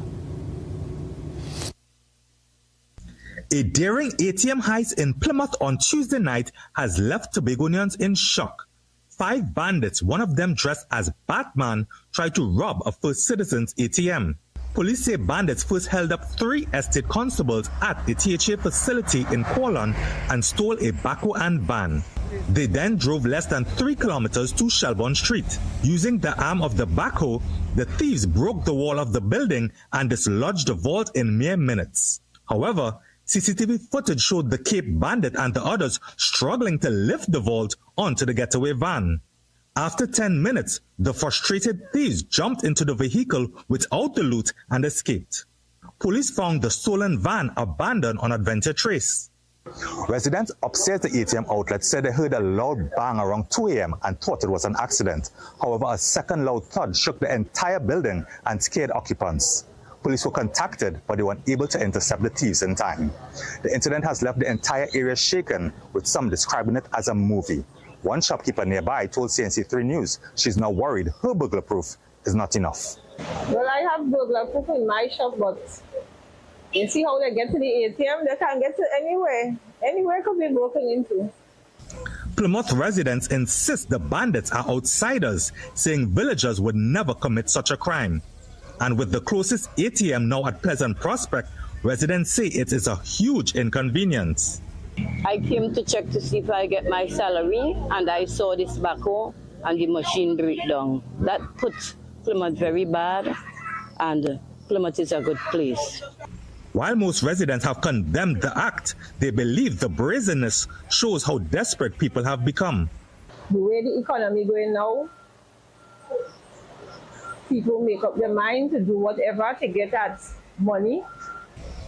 A daring ATM heist in Plymouth on Tuesday night has left Tobagonians in shock. 5 bandits, one of them dressed as Batman, tried to rob a First Citizens ATM. Police say bandits first held up 3 estate constables at the THA facility in Quorlon and stole a backhoe and van. They then drove less than 3 kilometers to Shelbourne Street. Using the arm of the backhoe, the thieves broke the wall of the building and dislodged the vault in mere minutes. However, CCTV footage showed the Cape bandit and the others struggling to lift the vault onto the getaway van. After 10 minutes, the frustrated thieves jumped into the vehicle without the loot and escaped. Police found the stolen van abandoned on Adventure Trace. Residents upstairs the ATM outlet said they heard a loud bang around 2 a.m. and thought it was an accident. However, a second loud thud shook the entire building and scared occupants. Police were contacted, but they weren't able to intercept the thieves in time. The incident has left the entire area shaken, with some describing it as a movie. One shopkeeper nearby told CNC3 News she's now worried her burglar proof is not enough. Well, I have burglar proof in my shop, but you see how they get to the ATM? They can't get to anywhere. Anywhere could be broken into. Plymouth residents insist the bandits are outsiders, saying villagers would never commit such a crime. And with the closest ATM now at Pleasant Prospect, residents say it is a huge inconvenience. I came to check to see if I get my salary, and I saw this backhoe and the machine break down. That put Plymouth very bad, and Plymouth is a good place. While most residents have condemned the act, they believe the brazenness shows how desperate people have become. The way the economy going now, people make up their mind to do whatever to get that money.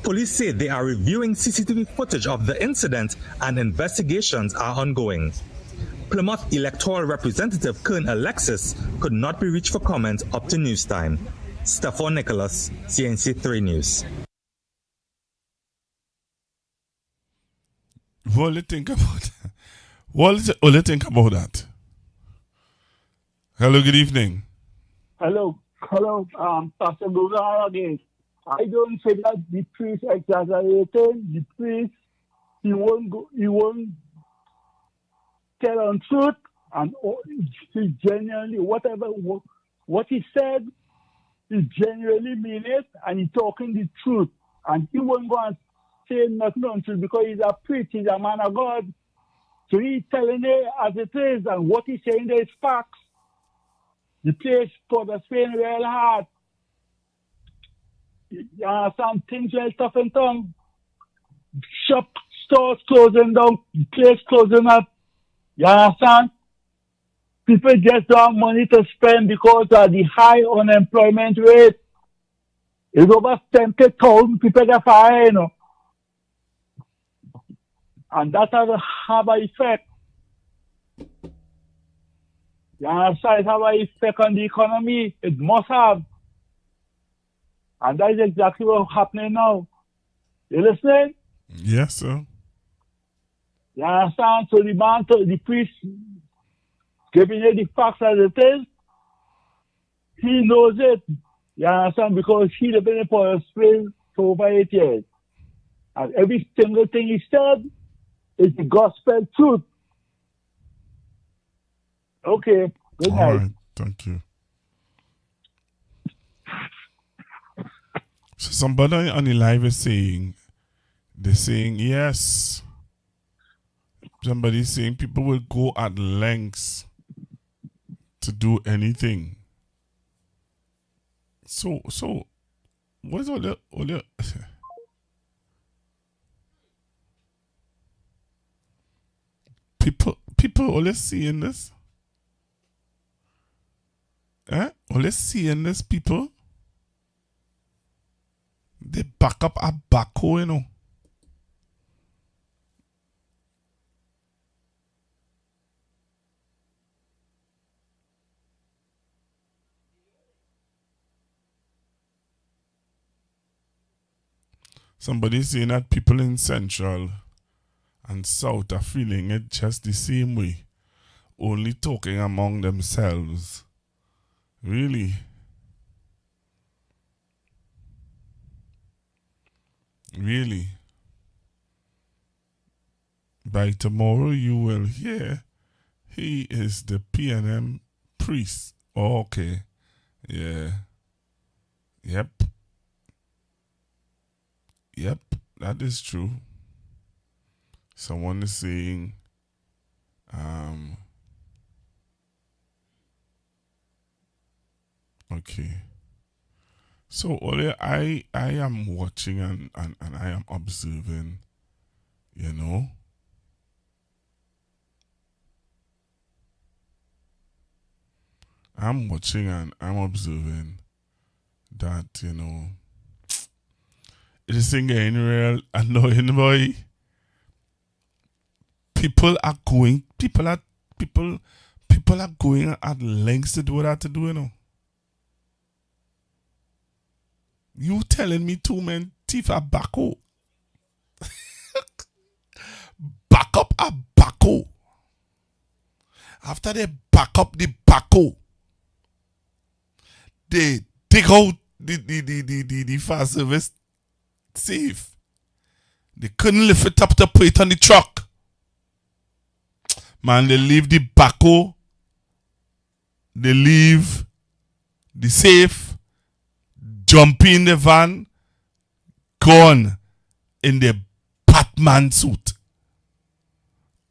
Police say they are reviewing CCTV footage of the incident and investigations are ongoing. Plymouth electoral representative Kern Alexis could not be reached for comment up to news time. Stefan Nicholas, CNC3 News. What do you think about that? What do you think about that? Hello, good evening. Hello, Pastor Google again. I don't say that the priest exaggerating. The priest, he won't tell on truth, and he genuinely, what he said, he genuinely mean it, and he talking the truth, and he won't go and say nothing on truth because he's a priest, he's a man of God. So he's telling it as it is, and what he's saying there is facts. The place for the Spain real hard. Some things well tough and tongue. Shop stores closing down, place closing up. You understand? People just don't have money to spend because of the high unemployment rate. It's over 70,000 people get fired, you know. And that has have an effect. You understand? It has an effect on the economy. It must have. And that is exactly what's happening now. You listening? Yes, sir. You understand? So the priest giving you the facts as it is, he knows it. You understand? Because he lived in Port Spring for over 8 years. And every single thing he said is the gospel truth. Okay. Good night. All right. Thank you. So somebody on the live is saying, they're saying yes. Somebody's saying people will go at lengths to do anything. So what's all the people always seeing this? Always seeing this, people? They back up a backhoe, you know. Somebody's saying that people in Central and South are feeling it just the same way, only talking among themselves. Really? Really? By tomorrow you will hear he is the PNM priest. Oh, okay. Yeah. Yep. Yep, that is true. Someone is saying, okay. So, Ole, I am watching and I am observing, you know. I'm watching and I'm observing that, you know, it is getting real annoying, boy. People are going at lengths to do what I have to do, you know. You telling me two men thief a backhoe? Back up a backhoe. After they back up the backhoe, they take out the fire service safe. They couldn't lift it up to put it on the truck. Man, they leave the backhoe. They leave the safe. Jump in the van. Gone in the Batman suit.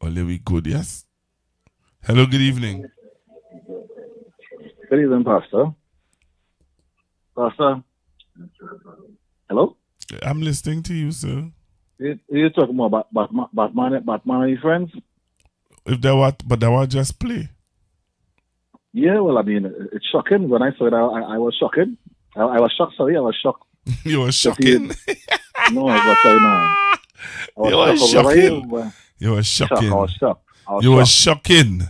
Ole, we good, yes? Hello, good evening. Good evening, Pastor. Pastor? Hello? I'm listening to you, sir. You're talking more about Batman and your friends? If they were, but they were just play. Yeah, well, I mean, it's shocking. When I saw it, I was shocked. I was shocked, sorry. I was shocked. You were shocking? No, I was sorry, man. You were shocking. You were shocking. I was shocked. You were shocking.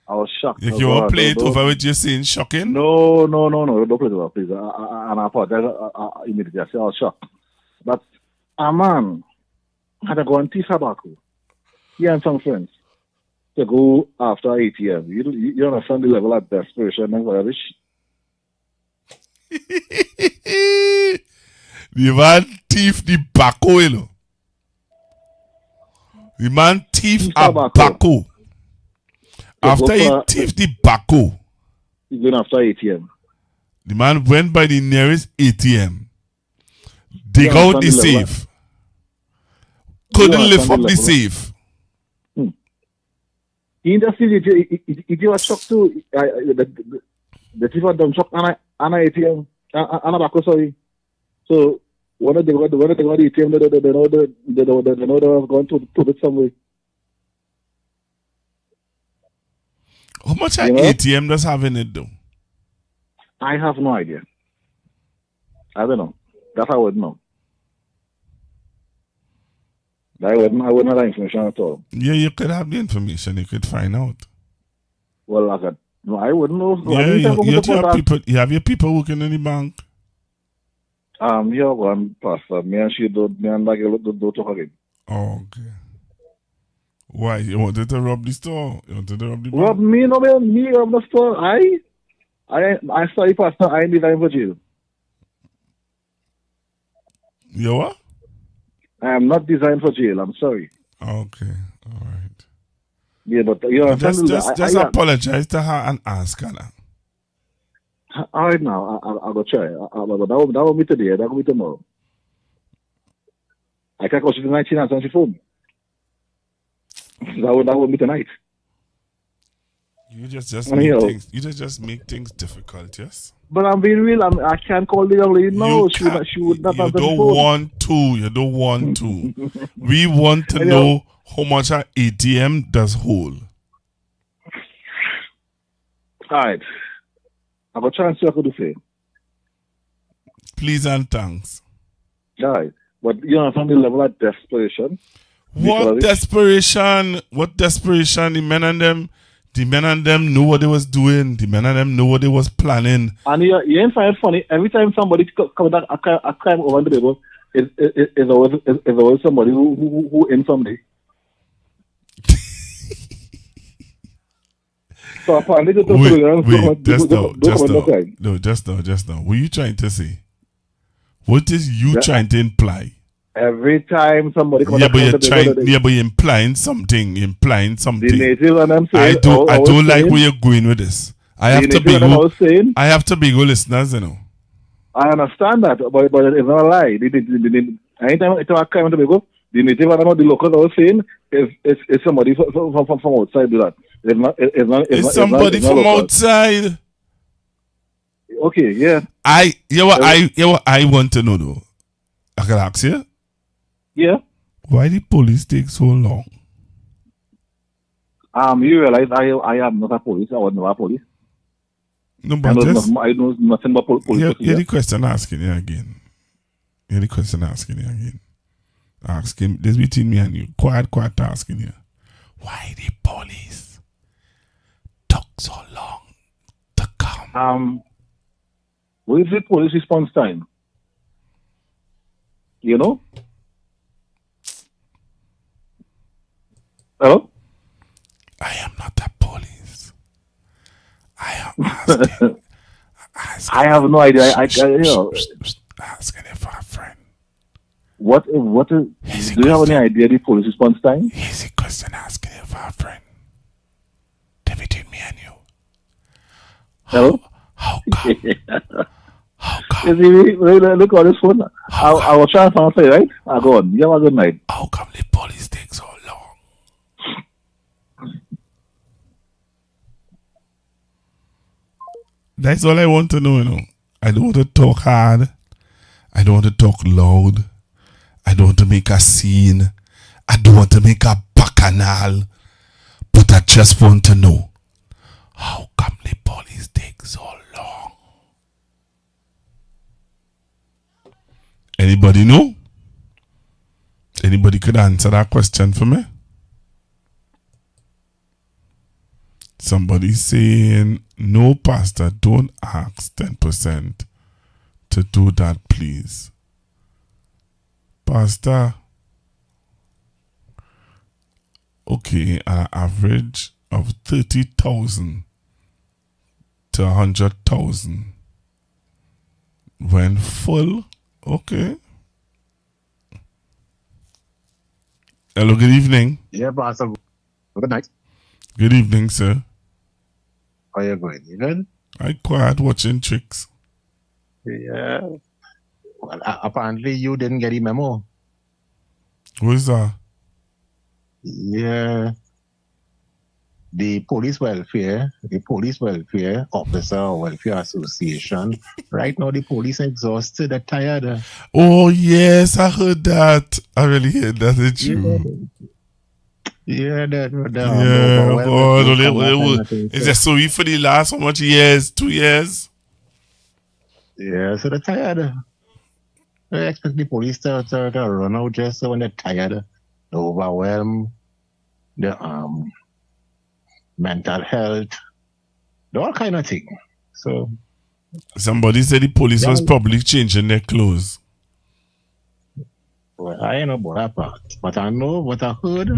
I was shocked. If you want to play it over with you saying shocking? No. Don't play it over, please. And I apologize immediately. I said I was shocked. But a man had to go and teach tobacco. He and some friends to go after ATM. You understand the level of desperation and whatever. The man thief the tobacco, you know. The man thief a tobacco. After he thief the tobacco, he went after ATM. The man went by the nearest ATM, dig out the safe, couldn't lift up the safe. He was shocked too. The thief had done shock on an ATM, on a tobacco, sorry. So when they got the ATM, they know they have gone to it some way. How much an ATM does have in it though? I have no idea. I don't know. That I wouldn't know. I wouldn't have that information at all. Yeah, you could have the information. You could find out. Well, I wouldn't know. Yeah, you have your people working in the bank. Yeah, one pastor. Me and she don't talk again. Oh, okay. Why? You wanted to rob the store? You wanted to rob the bank? Rob me? No, me rob the store. I sorry, pastor. I ain't designed for jail. You what? I am not designed for jail. I'm sorry. Okay. All right. Yeah, but you know, just apologize to her and ask her now. All right, now I'll go try. That will be today. That will be tomorrow. I can't go to the 19 hours and she phone me. That will be tonight. You just make things. You just make things difficult, yes. But I'm being real. I can't call the young lady. No, she would not answer the phone. You don't want to. We want to know how much our ATM does hold. All right. I've got a chance to do say. Please and thanks. All right. But you know, from the level of desperation. What desperation? What desperation? The men and them knew what they was doing. The men and them knew what they was planning. And you ain't find it funny. Every time somebody comes back a crime over the table, it's always somebody who in someday. So apparently, just now. What are you trying to say? What is you trying to imply? Every time somebody comes but you're implying something. The native and them say, I don't like where you're going with this. I have to be good listeners, you know. I understand that, but it's not a lie. Anytime it's a crime in Tobago, the native and the locals are saying is somebody from outside do that. It's somebody from outside. Okay, yeah. I want to know though. I can ask you. Yeah. Why the police take so long? You realize I am not a police. I was never a police. No, but I know nothing about police. Hear the question asking you again. Ask him. This between me and you. Quiet asking you. Why the police took so long to come? What is the police response time? You know? Hello? I am not a police. I am asking. I have no idea. Asking it for a friend. What is? Do you have any idea the police response time? Here's a question asking it for a friend. Between me and you. Hello? How come? Look on this phone. I will try and answer you, right? I'll go on. You have a good night. How come the police take so long? That's all I want to know, you know. I don't want to talk hard. I don't want to talk loud. I don't want to make a scene. I don't want to make a bacchanal. But I just want to know, how come the police take so long? Anybody know? Anybody could answer that question for me? Somebody saying, no, Pastor, don't ask 10% to do that, please. Pastor, okay, an average of 30,000 to 100,000 when full. Okay. Hello, good evening. Yeah, Pastor. Good night. Good evening, sir. How you going? You good? I quiet watching tricks. Yeah. Well, apparently you didn't get the memo. Who is that? Yeah. The Police Welfare Officer Welfare Association. Right now, the police exhausted, they're tired. Oh, yes, I heard that. I really heard that. It's true. Yeah, Yeah, God. Is that so for the last how much years? 2 years? Yeah, so they're tired. They expect the police to run out just when they're tired, they're overwhelmed, the mental health, all kind of thing. So somebody said the police was probably changing their clothes. Well, I don't know about that part, but I know what I heard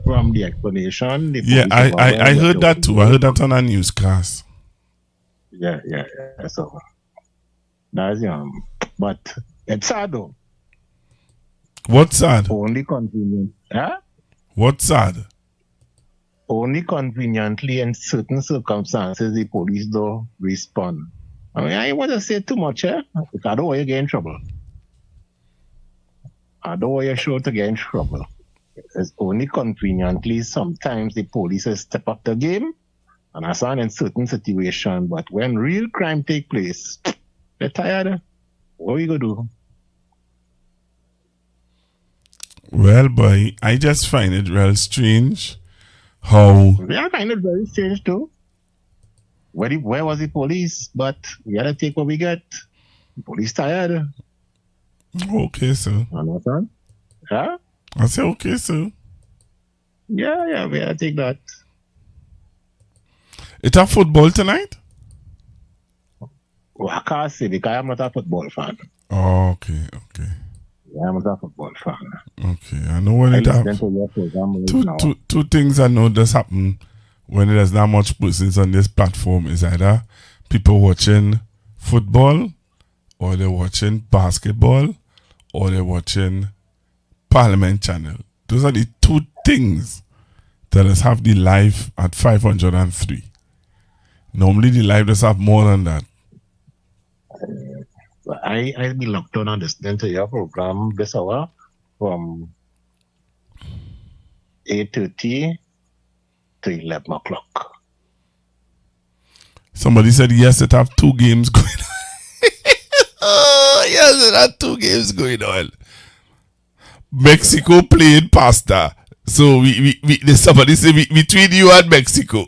from the explanation. Yeah, I heard that too. I heard that on a newscast. Yeah. So that's but it's sad though. What's sad? Only convenient. Huh? What's sad? Only conveniently in certain circumstances the police don't respond. I mean, I don't want to say too much, because I don't want you to get in trouble. I don't want your show to get in trouble. It's only conveniently sometimes the police step up the game, and I saw in certain situations, but when real crime take place, they're tired. What are you going to do? Well, boy, I just find it real strange how... Yeah, I find it very strange too. Where was the police? But we got to take what we get. The police tired. Okay, sir. Understand? Huh? I say okay, sir. Yeah, we got to take that. It's a football tonight? Well, I can't say because I'm not a football fan. Oh, okay. Yeah, I'm not a football fan. Okay, I know when it happens. Two things I know does happen when there's not much persons on this platform is either people watching football, or they're watching basketball, or they're watching Parliament Channel. Those are the two things that us have the live at 503. Normally the live does have more than that. I'll be locked on listening to your program this hour from 8:30 to 11 o'clock. Somebody said yes, it have 2 games going on. Oh, yes, it have 2 games going on. Mexico played Pasta. So somebody said between you and Mexico.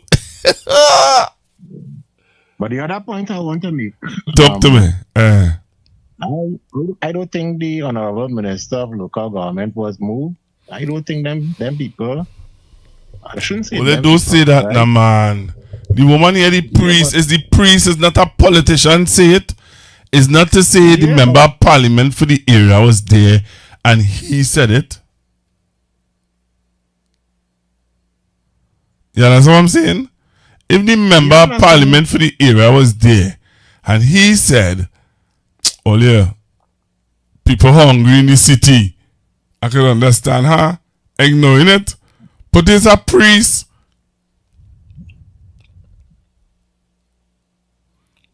But the other point I want to make. Talk to me. I don't think the Honorable Minister of Local Government was moved. I don't think them people. I shouldn't say. Well, they don't say that, right? Nah, man. The woman here, the priest, is not a politician. Say it. It's not to say the member of parliament for the area was there and he said it. You understand what I'm saying? If the member of parliament for the area was there and he said, oh yeah, people hungry in the city, I can understand her ignoring it. But there's a priest.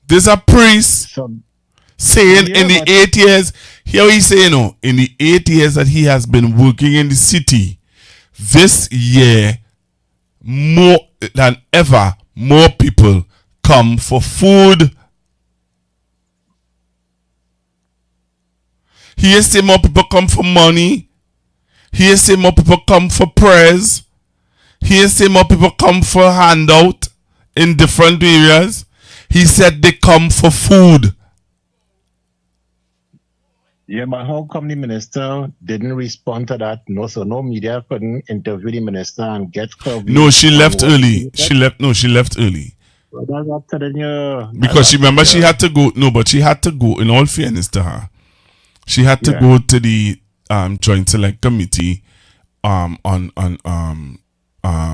There's a priest saying in the 8 years, here he's saying, in the 8 years that he has been working in the city, this year, more than ever, more people come for food. He is saying more people come for money. He is saying more people come for prayers. He is saying more people come for handout in different areas. He said they come for food. Yeah, but how come the minister didn't respond to that? No, so no media couldn't interview the minister and get coverage. No, she on left what early. he said? She left. No, she left early. Well, that's what I'm telling you. Because she remember she had to go. No, but she had to go. In all fairness to her, she had to go to the Joint Select Committee on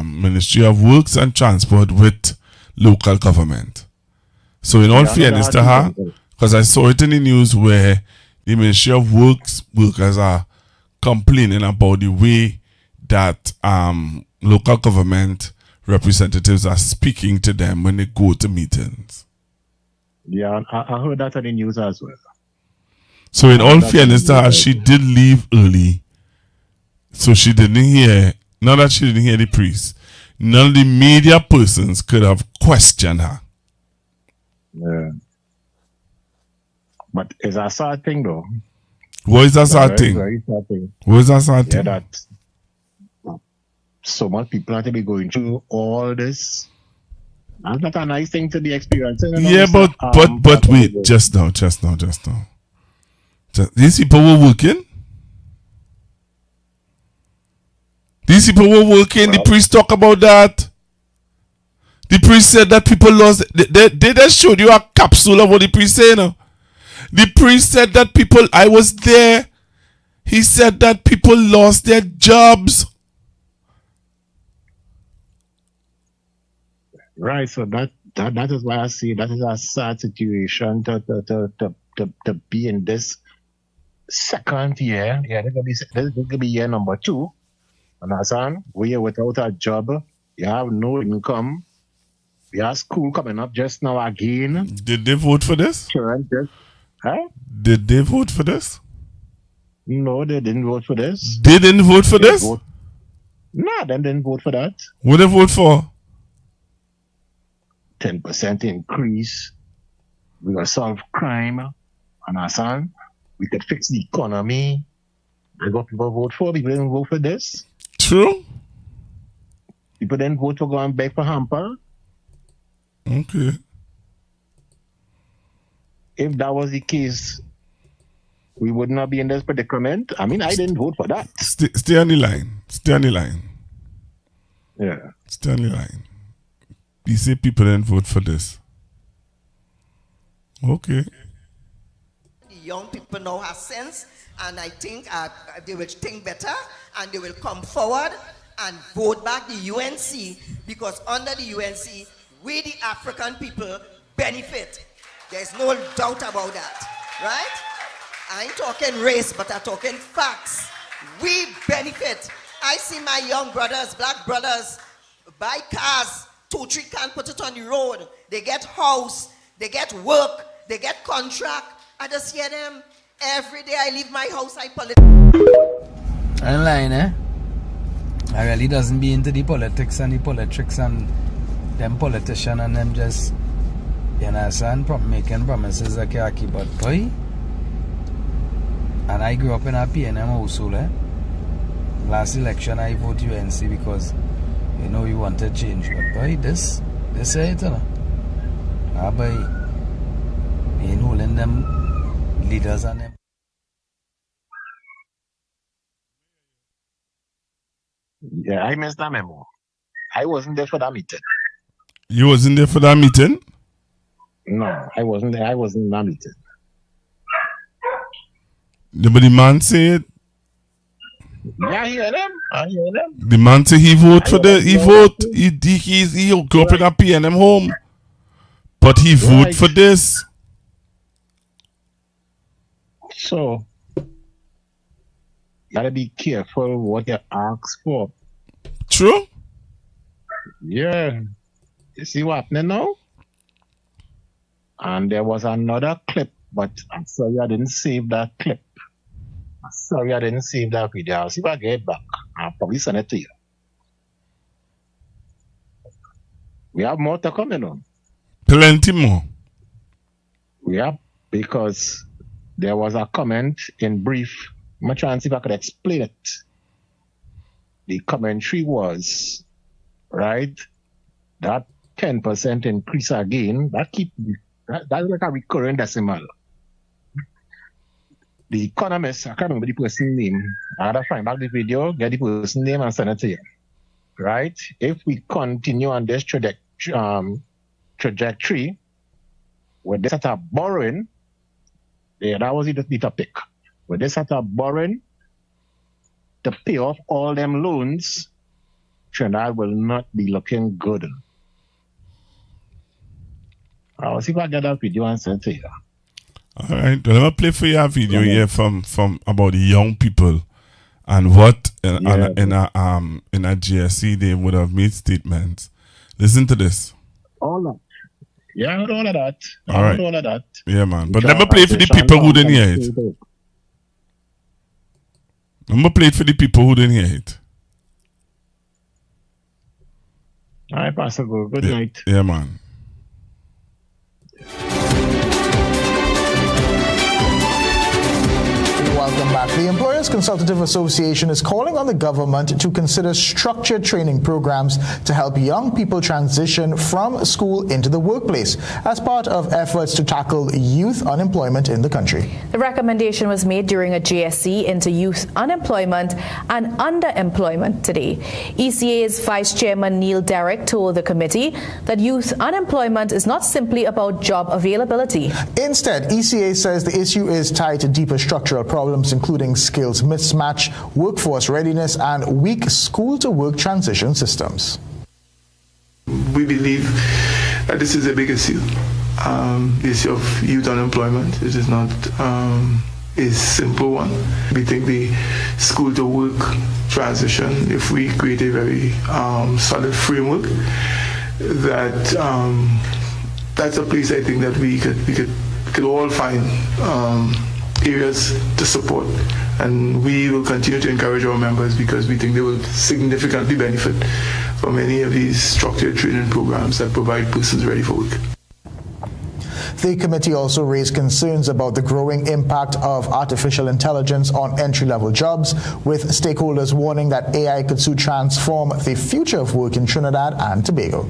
Ministry of Works and Transport with local government. So in all fairness to her, because I saw it in the news where the Ministry of workers are complaining about the way that local government representatives are speaking to them when they go to meetings. Yeah, I heard that on the news as well. So in all fairness to her, she did leave early. So she didn't hear, not that she didn't hear the priest, none of the media persons could have questioned her. Yeah. But it's a sad thing though. What is that sad thing? Very sad thing. What is that sad thing? That so much people have to be going through all this. That's not a nice thing to be experiencing. Yeah, but wait, just now. These people were working. The priest talk about that. The priest said that people lost. They just showed you a capsule of what the priest said. The priest said that people. I was there. He said that people lost their jobs. Right, so that is why I see that is a sad situation to be in this second year. Yeah, this could be year number 2. Understand? Where you're without a job, you have no income. You have school coming up just now again. Did they vote for this? Huh? Did they vote for this? No, they didn't vote for this. They didn't vote for this? No, they didn't vote for that. What they vote for? 10% increase. We will solve crime. Understand? We could fix the economy. That's what people vote for. People didn't vote for this. True. People didn't vote for going back for hamper. Okay. If that was the case, we would not be in this predicament. I mean, I didn't vote for that. Stay on the line. Yeah. Stay on the line. You say people didn't vote for this. Okay. The young people now have sense, and I think they will think better, and they will come forward and vote back the UNC, because under the UNC, we the African people benefit. There's no doubt about that, right? I ain't talking race, but I'm talking facts. We benefit. I see my young brothers, black brothers, buy cars, 2-3 can't put it on the road. They get house, they get work, they get contract. I just hear them every day. I leave my house, I I'm lying, eh? I really doesn't be into the politics and the politics and them politicians and them just, you understand, making promises like I keep, but boy. And I grew up in a PNM household, eh? Last election I voted UNC because you know you wanted change, but boy, this say it, you know. Ah, boy, ain't holding them leaders and them. Yeah, I missed that memo. I wasn't there for that meeting. You wasn't there for that meeting? No, I wasn't there. I wasn't in that meeting. But the man said. Yeah, I hear them. The man said he vote for the. He vote. He grew up in a PNM home, but he vote for this. So, you gotta be careful what you ask for. True. Yeah. You see what happening now? And there was another clip, but I'm sorry I didn't save that clip. I'm sorry I didn't save that video. I'll see if I get it back. I'll probably send it to you. We have more to come on. Plenty more. Yeah, because there was a comment in brief. I'm trying to see if I could explain it. The commentary was, right, that 10% increase again, that's like a recurring decimal. The Economist, I can't remember the person's name. I gotta find back the video, get the person's name and send it to you. Right? If we continue on this trajectory, with this sort of borrowing, that was the topic. With this sort of borrowing, to pay off all them loans, Trinidad will not be looking good. I'll see if I get that video and send it to you. All right, well, I'm gonna play for you a video here from about the young people and what in a GSC they would have made statements. Listen to this. All that. Yeah, I heard all of that. All right. All of that. Yeah, man. But let me play for the people who didn't hear it. I'm gonna play it for the people who didn't hear it. All right, Pastor. Good night. Yeah, man. Welcome back. The Employers Consultative Association is calling on the government to consider structured training programs to help young people transition from school into the workplace as part of efforts to tackle youth unemployment in the country. The recommendation was made during a GSC into youth unemployment and underemployment today. ECA's Vice Chairman Neil Derrick told the committee that youth unemployment is not simply about job availability. Instead, ECA says the issue is tied to deeper structural problems including skills mismatch, workforce readiness, and weak school-to-work transition systems. We believe that this is a big issue. The issue of youth unemployment. It is not a simple one. We think the school-to-work transition, if we create a very solid framework, that's a place I think that we could all find areas to support, and we will continue to encourage our members because we think they will significantly benefit from any of these structured training programs that provide persons ready for work. The committee also raised concerns about the growing impact of artificial intelligence on entry-level jobs, with stakeholders warning that AI could soon transform the future of work in Trinidad and Tobago.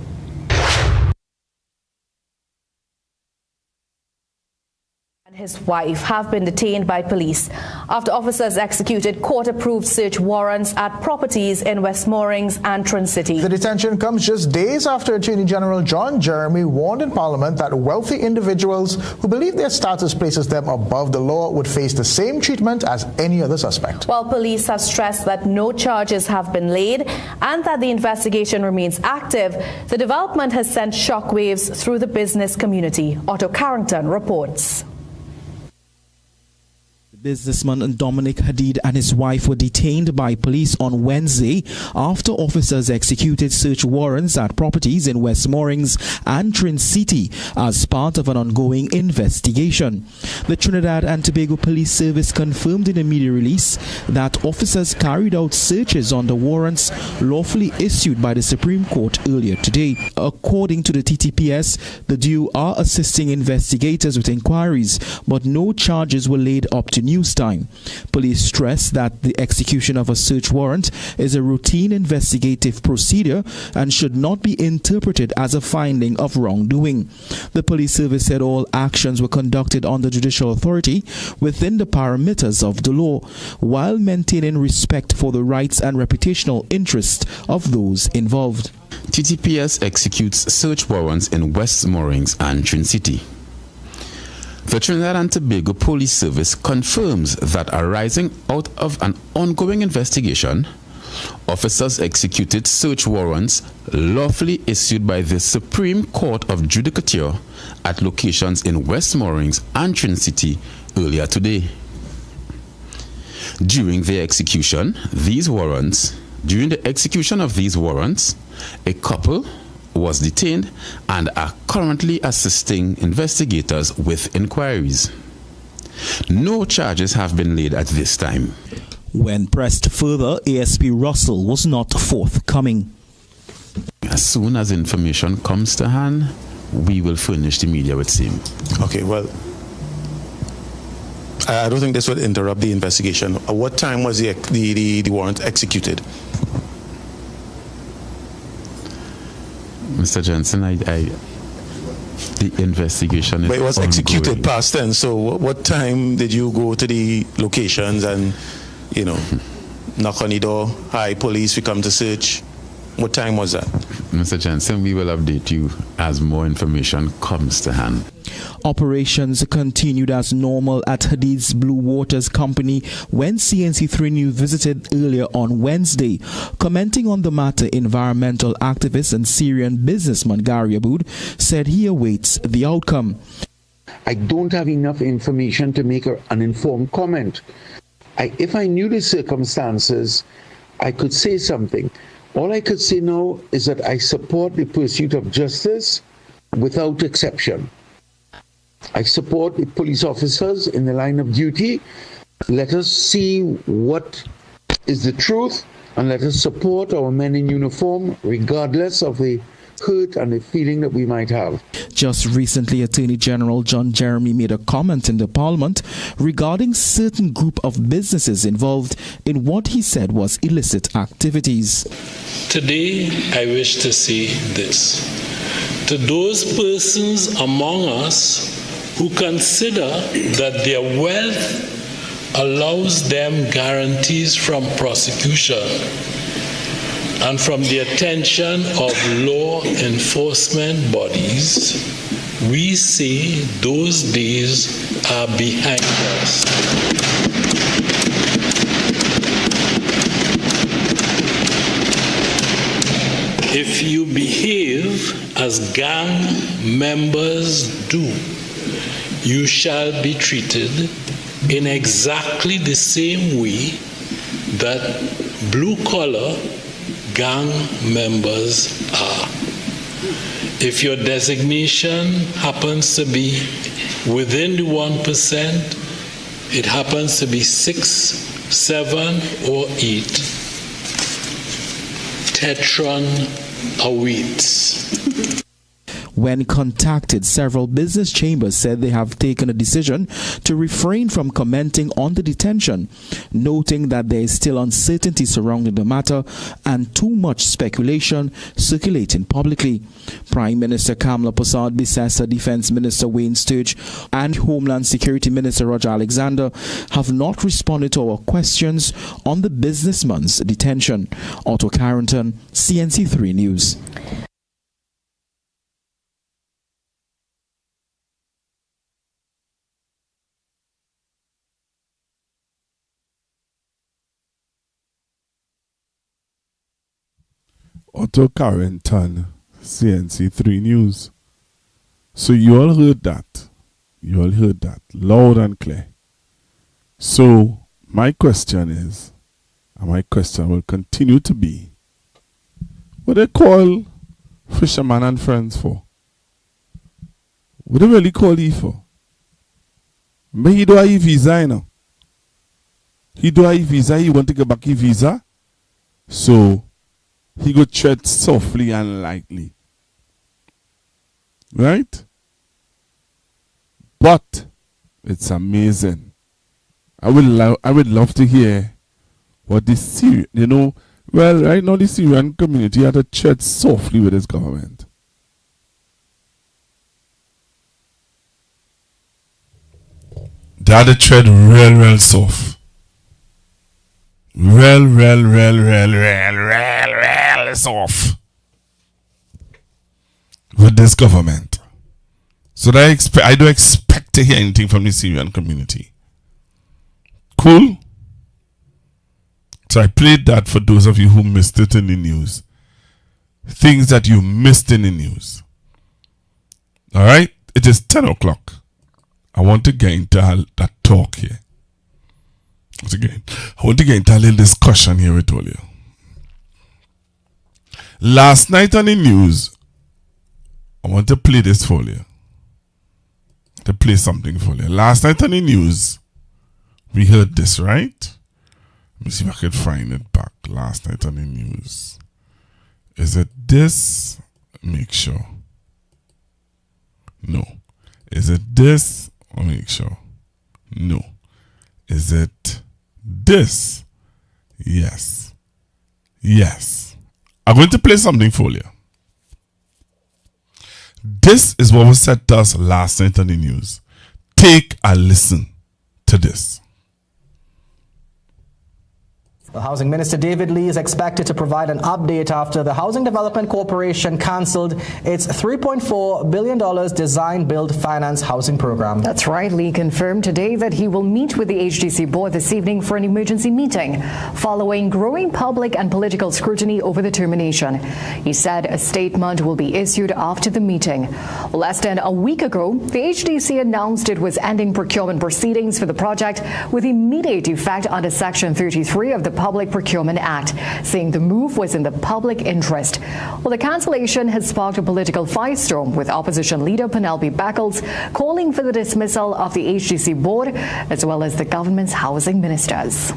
His wife have been detained by police after officers executed court-approved search warrants at properties in West Moorings and Trin-City. The detention comes just days after Attorney General John Jeremy warned in Parliament that wealthy individuals who believe their status places them above the law would face the same treatment as any other suspect. While police have stressed that no charges have been laid and that the investigation remains active, the development has sent shockwaves through the business community. Otto Carrington reports. Businessman Dominic Hadid and his wife were detained by police on Wednesday after officers executed search warrants at properties in West Moorings and Trin-City as part of an ongoing investigation. The Trinidad and Tobago Police Service confirmed in a media release that officers carried out searches on the warrants lawfully issued by the Supreme Court earlier today. According to the TTPS, the duo are assisting investigators with inquiries, but no charges were laid up to news time. Police stress that the execution of a search warrant is a routine investigative procedure and should not be interpreted as a finding of wrongdoing. The police service said all actions were conducted under judicial authority within the parameters of the law, while maintaining respect for the rights and reputational interests of those involved. TTPS executes search warrants in West Moorings and Trin-City. The Trinidad and Tobago Police Service confirms that arising out of an ongoing investigation, officers executed search warrants lawfully issued by the Supreme Court of Judicature at locations in West Moorings and Trin-City earlier today. During the execution of these warrants, a couple was detained and are currently assisting investigators with inquiries. No charges have been laid at this time. When pressed further, ASP Russell was not forthcoming. As soon as information comes to hand, we will furnish the media with same. Okay, well, I don't think this would interrupt the investigation. At what time was the warrant executed? Mr. Johnson, The investigation is But it was ongoing. executed past tense. So what time did you go to the locations and, knock on the door? Hi, police, we come to search. What time was that? Mr. Jensen, we will update you as more information comes to hand. Operations continued as normal at Hadid's Blue Waters Company when CNC3 News visited earlier on Wednesday. Commenting on the matter, environmental activist and Syrian businessman Gary Aboud said he awaits the outcome. I don't have enough information to make an informed comment. If I knew the circumstances, I could say something. All I could say now is that I support the pursuit of justice without exception. I support the police officers in the line of duty. Let us see what is the truth, and let us support our men in uniform regardless of the hurt and the feeling that we might have. Just recently, Attorney General John Jeremy made a comment in the Parliament regarding certain group of businesses involved in what he said was illicit activities. Today, I wish to say this. To those persons among us who consider that their wealth allows them guarantees from prosecution and from the attention of law enforcement bodies, we say those days are behind us. If you behave as gang members do, you shall be treated in exactly the same way that blue-collar gang members are. If your designation happens to be within the 1%, it happens to be 6, 7, or 8, Tetron awaits. When contacted, several business chambers said they have taken a decision to refrain from commenting on the detention, noting that there is still uncertainty surrounding the matter and too much speculation circulating publicly. Prime Minister Kamla Persad-Bissessar, Defense Minister Wayne Sturge, and Homeland Security Minister Roger Alexander have not responded to our questions on the businessman's detention. Otto Carrington, CNC3 News. Otto Carrington, CNC3 News. So you all heard that. You all heard that loud and clear. So my question is, and my question will continue to be, what they call Fisherman and Friends for? What they really call he for? But he do have a visa, you know. He do have a visa, he want to get back his visa. So he go tread softly and lightly. Right? But it's amazing. I would love to hear what the Syrian, right now the Syrian community had to tread softly with his government. They had to tread real soft. Real soft with this government. So that I don't expect to hear anything from the Syrian community. Cool? So I played that for those of you who missed it in the news. Things that you missed in the news. Alright? It is 10 o'clock. I want to get into that talk here. Once again, I want to get into a little discussion here with all you. Last night on the news, I want to play this for you. To play something for you. Last night on the news, we heard this, right? Let me see if I can find it back. Last night on the news. Is it this? Make sure. No. Is it this? I'll make sure. No. Is it this? Yes. Yes. I'm going to play something for you. This is what was said to us last night on the news. Take a listen to this. The Housing Minister David Lee is expected to provide an update after the Housing Development Corporation cancelled its $3.4 billion Design Build Finance housing program. That's right. Lee confirmed today that he will meet with the HDC board this evening for an emergency meeting following growing public and political scrutiny over the termination. He said a statement will be issued after the meeting. Less than a week ago, the HDC announced it was ending procurement proceedings for the project with immediate effect under Section 33 of the Public Procurement Act, saying the move was in the public interest. Well, the cancellation has sparked a political firestorm, with opposition leader Penelope Beckles calling for the dismissal of the HDC board as well as the government's housing ministers.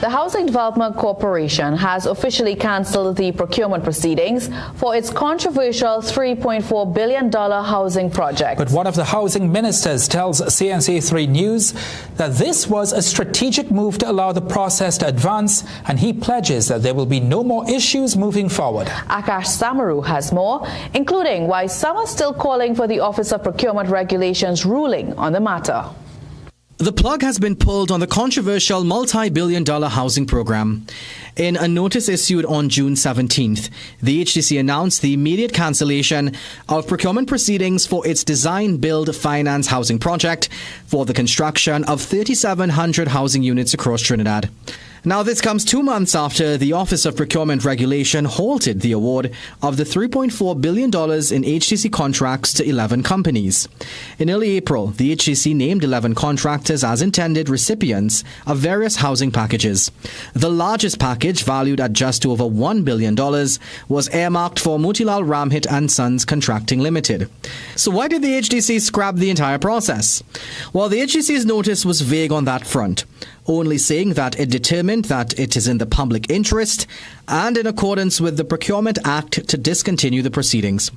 The Housing Development Corporation has officially cancelled the procurement proceedings for its controversial $3.4 billion housing project. But one of the housing ministers tells CNC3 News that this was a strategic move to allow the process to advance, and he pledges that there will be no more issues moving forward. Akash Samaru has more, including why some are still calling for the Office of Procurement Regulations ruling on the matter. The plug has been pulled on the controversial multi-billion-dollar housing program. In a notice issued on June 17th, the HDC announced the immediate cancellation of procurement proceedings for its Design Build Finance housing project for the construction of 3,700 housing units across Trinidad. Now, this comes 2 months after the Office of Procurement Regulation halted the award of the $3.4 billion in HDC contracts to 11 companies. In early April, the HDC named 11 contractors as intended recipients of various housing packages. The largest package, valued at just over $1 billion, was earmarked for Motilal Ramhit and Sons Contracting Limited. So why did the HDC scrap the entire process? Well, the HDC's notice was vague on that front, only saying that it determined that it is in the public interest and in accordance with the Procurement Act to discontinue the proceedings.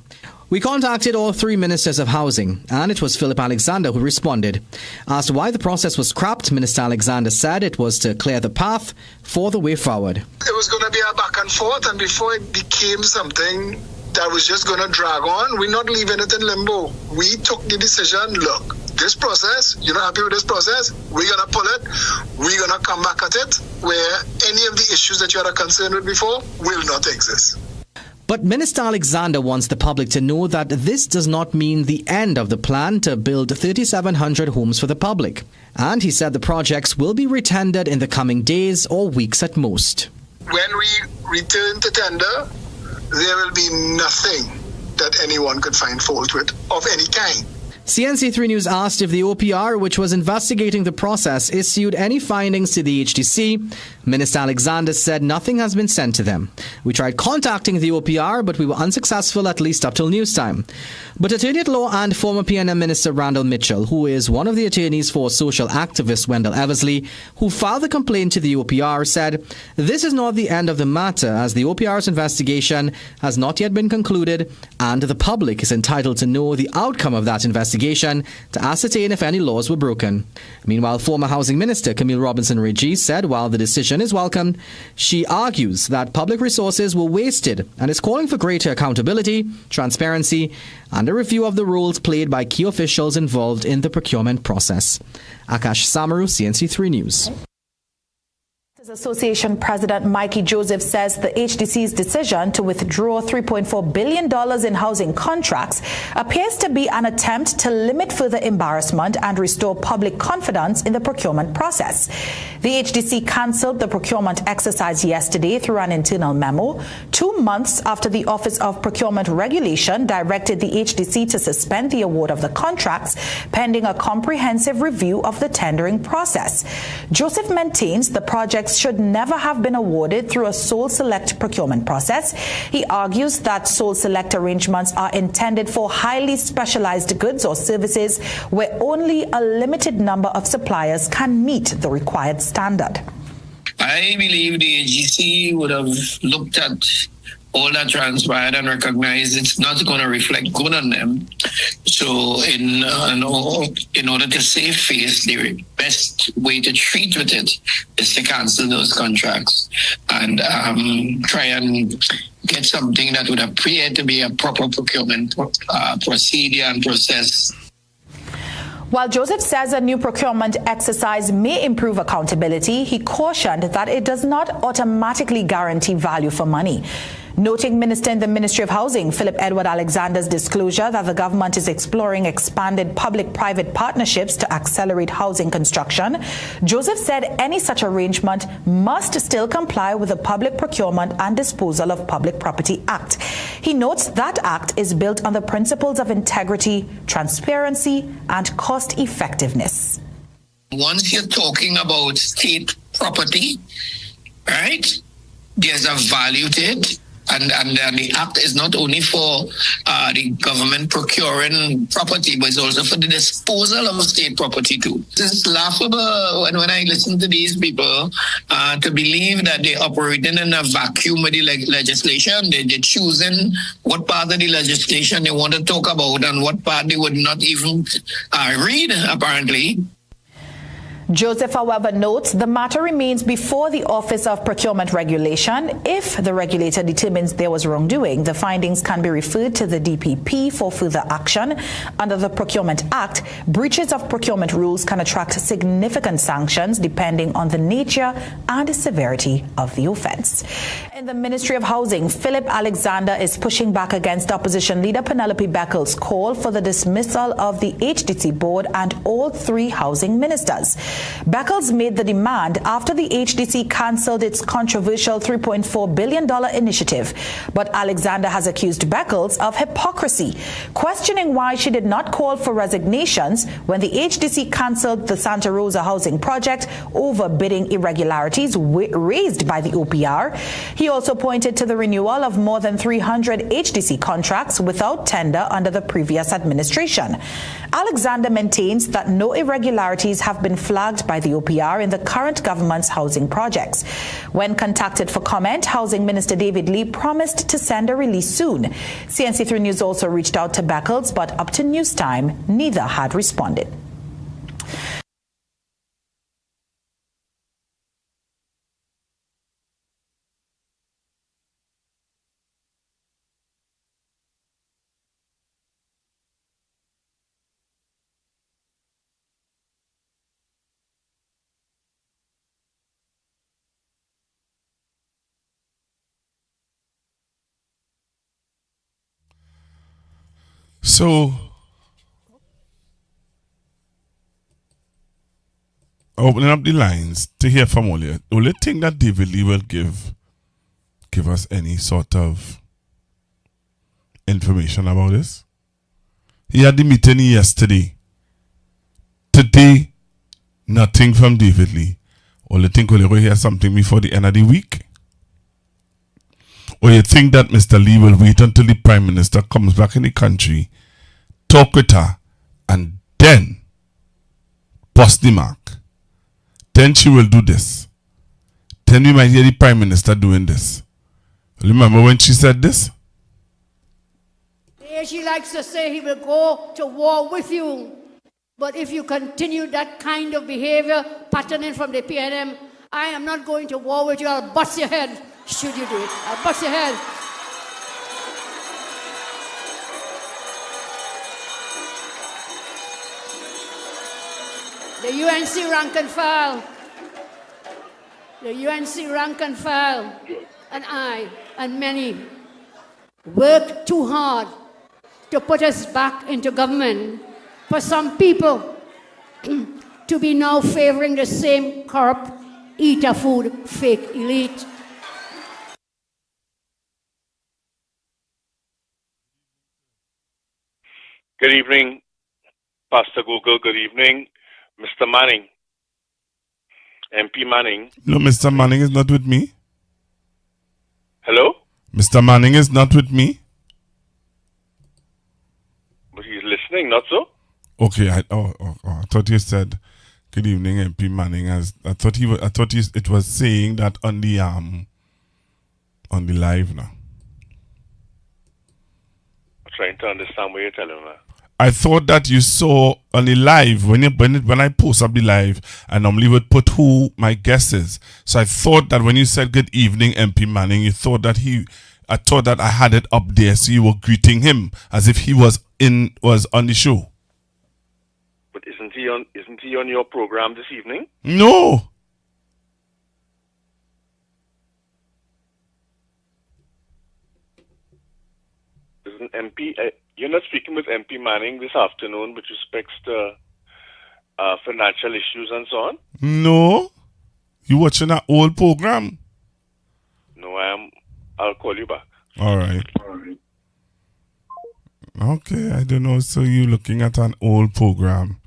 We contacted all three ministers of housing, and it was Philip Alexander who responded. Asked why the process was scrapped, Minister Alexander said it was to clear the path for the way forward. It was going to be a back and forth, and before it became something that was just going to drag on, we're not leaving it in limbo. We took the decision, look, this process, you're not happy with this process, we're going to pull it, we're going to come back at it, where any of the issues that you had a concern with before will not exist. But Minister Alexander wants the public to know that this does not mean the end of the plan to build 3,700 homes for the public. And he said the projects will be retendered in the coming days or weeks at most. When we return to tender, there will be nothing that anyone could find fault with of any kind. CNC3 News asked if the OPR, which was investigating the process, issued any findings to the HDC. Minister Alexander said nothing has been sent to them. We tried contacting the OPR, but we were unsuccessful, at least up till news time. But Attorney at Law and former PNM Minister Randall Mitchell, who is one of the attorneys for social activist Wendell Eversley, who filed the complaint to the OPR, said this is not the end of the matter, as the OPR's investigation has not yet been concluded, and the public is entitled to know the outcome of that investigation to ascertain if any laws were broken. Meanwhile, former Housing Minister Camille Robinson-Regis said while the decision is welcome, she argues that public resources were wasted and is calling for greater accountability, transparency, and a review of the roles played by key officials involved in the procurement process. Akash Samaru, CNC3 News. Association President Mikey Joseph says the HDC's decision to withdraw $3.4 billion in housing contracts appears to be an attempt to limit further embarrassment and restore public confidence in the procurement process. The HDC cancelled the procurement exercise yesterday through an internal memo, 2 months after the Office of Procurement Regulation directed the HDC to suspend the award of the contracts pending a comprehensive review of the tendering process. Joseph maintains the projects should never have been awarded through a sole select procurement process. He argues that sole select arrangements are intended for highly specialized goods or services where only a limited number of suppliers can meet the required standard. I believe the AGC would have looked at all that transpired and recognized it's not going to reflect good on them. So in order to save face, the best way to treat with it is to cancel those contracts and try and get something that would appear to be a proper procurement procedure and process. While Joseph says a new procurement exercise may improve accountability, he cautioned that it does not automatically guarantee value for money. Noting Minister in the Ministry of Housing, Philip Edward Alexander's disclosure that the government is exploring expanded public-private partnerships to accelerate housing construction, Joseph said any such arrangement must still comply with the Public Procurement and Disposal of Public Property Act. He notes that act is built on the principles of integrity, transparency, and cost-effectiveness. Once you're talking about state property, right, there's a value to it. And the act is not only for the government procuring property, but it's also for the disposal of state property too. It's laughable when I listen to these people to believe that they're operating in a vacuum with the legislation. They're choosing what part of the legislation they want to talk about and what part they would not even read, apparently. Joseph, however, notes the matter remains before the Office of Procurement Regulation. If the regulator determines there was wrongdoing, the findings can be referred to the DPP for further action. Under the Procurement Act, breaches of procurement rules can attract significant sanctions depending on the nature and severity of the offense. In the Ministry of Housing, Philip Alexander is pushing back against opposition leader Penelope Beckles' call for the dismissal of the HDC board and all three housing ministers. Beckles made the demand after the HDC cancelled its controversial $3.4 billion initiative. But Alexander has accused Beckles of hypocrisy, questioning why she did not call for resignations when the HDC cancelled the Santa Rosa housing project over bidding irregularities raised by the OPR. He also pointed to the renewal of more than 300 HDC contracts without tender under the previous administration. Alexander maintains that no irregularities have been flagged by the OPR in the current government's housing projects. When contacted for comment, Housing Minister David Lee promised to send a release soon. CNC3 News also reached out to Beckles, but up to news time, neither had responded. So, opening up the lines to hear from all you. The only thing that David Lee will give us any sort of information about this. He had the meeting yesterday. Today, nothing from David Lee. Only think we'll hear something before the end of the week. Or you think that Mr. Lee will wait until the Prime Minister comes back in the country, talk with her, and then bust the mark. Then she will do this. Then we might hear the Prime Minister doing this. Remember when she said this? She likes to say he will go to war with you. But if you continue that kind of behavior, patterning from the PNM, I am not going to war with you. I'll bust your head. Should you do it? I'll bust your head. The UNC rank and file. The UNC rank and file. And I and many worked too hard to put us back into government. For some people to be now favoring the same corrupt, eater food, fake elite. Good evening, Pastor Google. Good evening, Mr. Manning. MP Manning. No, Mr. Manning is not with me. Hello? Mr. Manning is not with me. But he's listening, not so? Okay, I thought you said good evening, MP Manning. I thought it was saying that on the live now. I'm trying to understand what you're telling me. I thought that you saw on the live when I post up the live, I normally would put who my guest is. So I thought that when you said good evening, MP Manning, you thought that I thought that I had it up there, so you were greeting him as if he was on the show. But isn't he on your program this evening? No. Isn't MP? You're not speaking with MP Manning this afternoon with respects to financial issues and so on? No. You watching that old program? No, I am. I'll call you back. All right. Okay, I don't know. So you looking at an old program?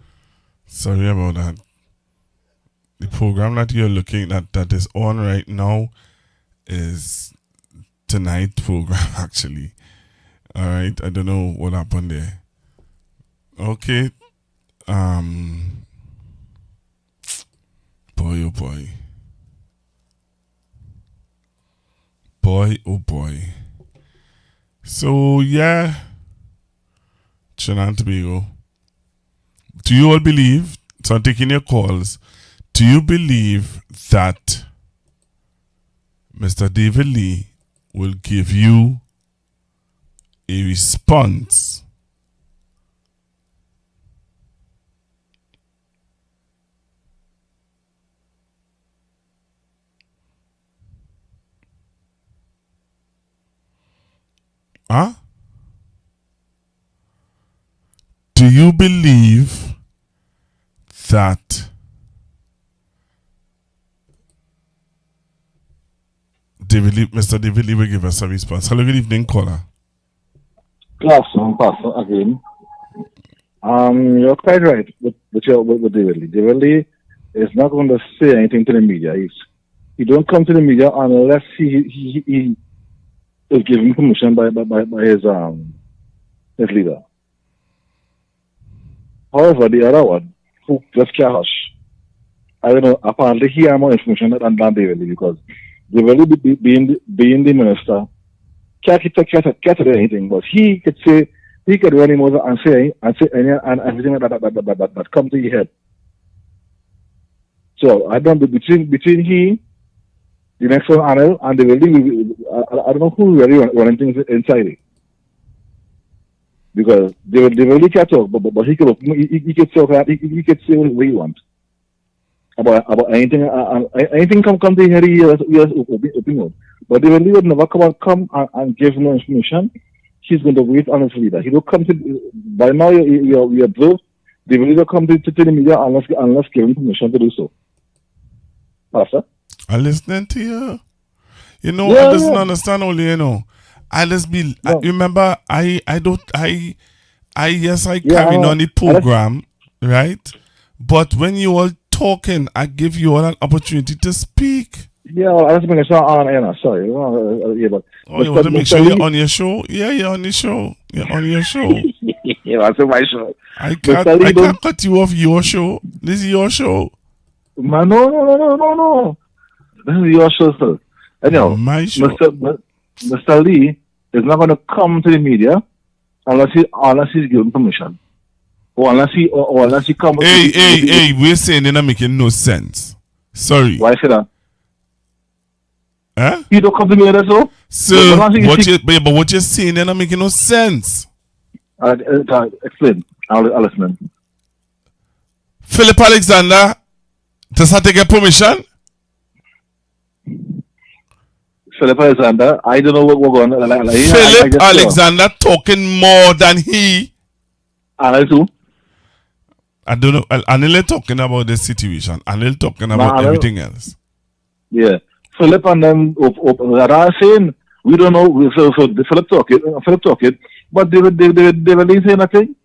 Sorry about that. The program that you're looking at that is on right now is tonight's program actually. All right, I don't know what happened there. Okay. Boy, oh boy. Boy, oh boy. So, yeah. Trinidad and Tobago. Do you all believe, so I'm taking your calls, do you believe that Mr. David Lee will give you a response Do you believe that Mr. David Lee will give us a response? Hello, good evening, caller. Pastor, again. You're quite right with David Lee. David Lee is not going to say anything to the media. He don't come to the media unless he is given permission by his leader. However, the other one, who just can't hush, I don't know, apparently he has more information than David Lee, because David Lee being the minister, can't do anything, but he could do any more and say everything that come to your head. So I don't know, between he, the next one, Anil, and David Lee, I don't know who really running things inside it. Because David Lee can't talk, but he could talk, he could say what he wants about anything. Anything come to here, he has opinion. But David Lee would never come and give no information. He's going to wait on his leader. He don't come to, by now we observe, David Lee don't come to the media unless given permission to do so. Pastor? I'm listening to you. You know, I just don't understand only, you know. I just be, remember, I carry on the program, right? But when you all talking, I give you all an opportunity to speak. Yeah, I just make sure I'm on, sorry. You want to make sure you're on your show? Yeah, you're on the show. You're on your show. Yeah, that's my show. I can't cut you off your show. This is your show. Man, no. This is your show, sir. Anyhow, my show. Mr. Lee is not going to come to the media unless he's given permission, or unless he comes. Hey! We're saying they're not making no sense. Sorry. Why say that? Huh? You don't come to me with that, so? Sir, but what you're saying, they're not making no sense. Explain. I'll listen. Philip Alexander, does that take permission? Philip Alexander, I don't know what we're going on. Philip Alexander talking more than he. Anil too? I don't know. Anil talking about the situation. Anil talking about everything else. Yeah. Philip and them are saying, we don't know. So Philip talking, but they will say nothing.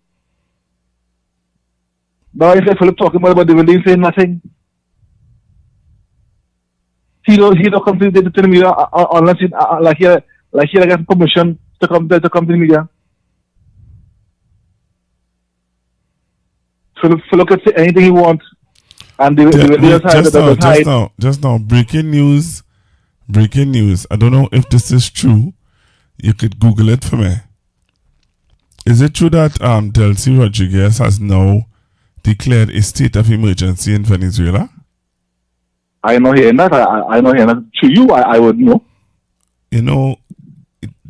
Now I say Philip talking, but they will say nothing. He don't come to the media unless he gets permission to come to the media. Philip can say anything he wants, and just now, breaking news. I don't know if this is true. You could Google it for me. Is it true that Delcy Rodriguez has now declared a state of emergency in Venezuela? I know hearing that. I know hearing that. To you, I would know. You know,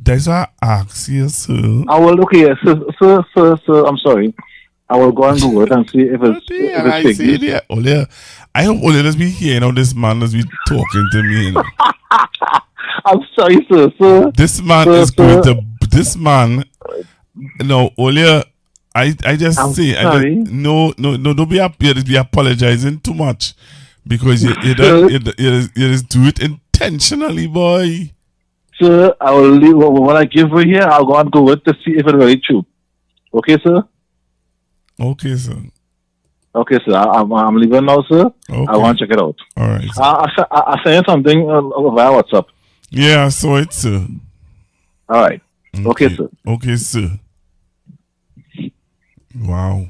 That's why I asked you, sir. I will, okay, sir, I'm sorry. I will go and Google it and see if it's fake news. Ole, I hope Ole does be hearing how this man does be talking to me. You know. I'm sorry, sir. This man is going to. This man. No, Ole. I just I'm say. sorry. No. Don't be apologizing too much, because you just do it intentionally, boy. Sir, I will leave. When I give her here, I'll go and Google it to see if it's really true. Okay, sir. Okay, sir. Okay, sir. I'm leaving now, sir. Okay. I want to check it out. All right. I sent you something via WhatsApp. Yeah, I saw it, sir. All right. Okay, sir. Okay, sir. Wow.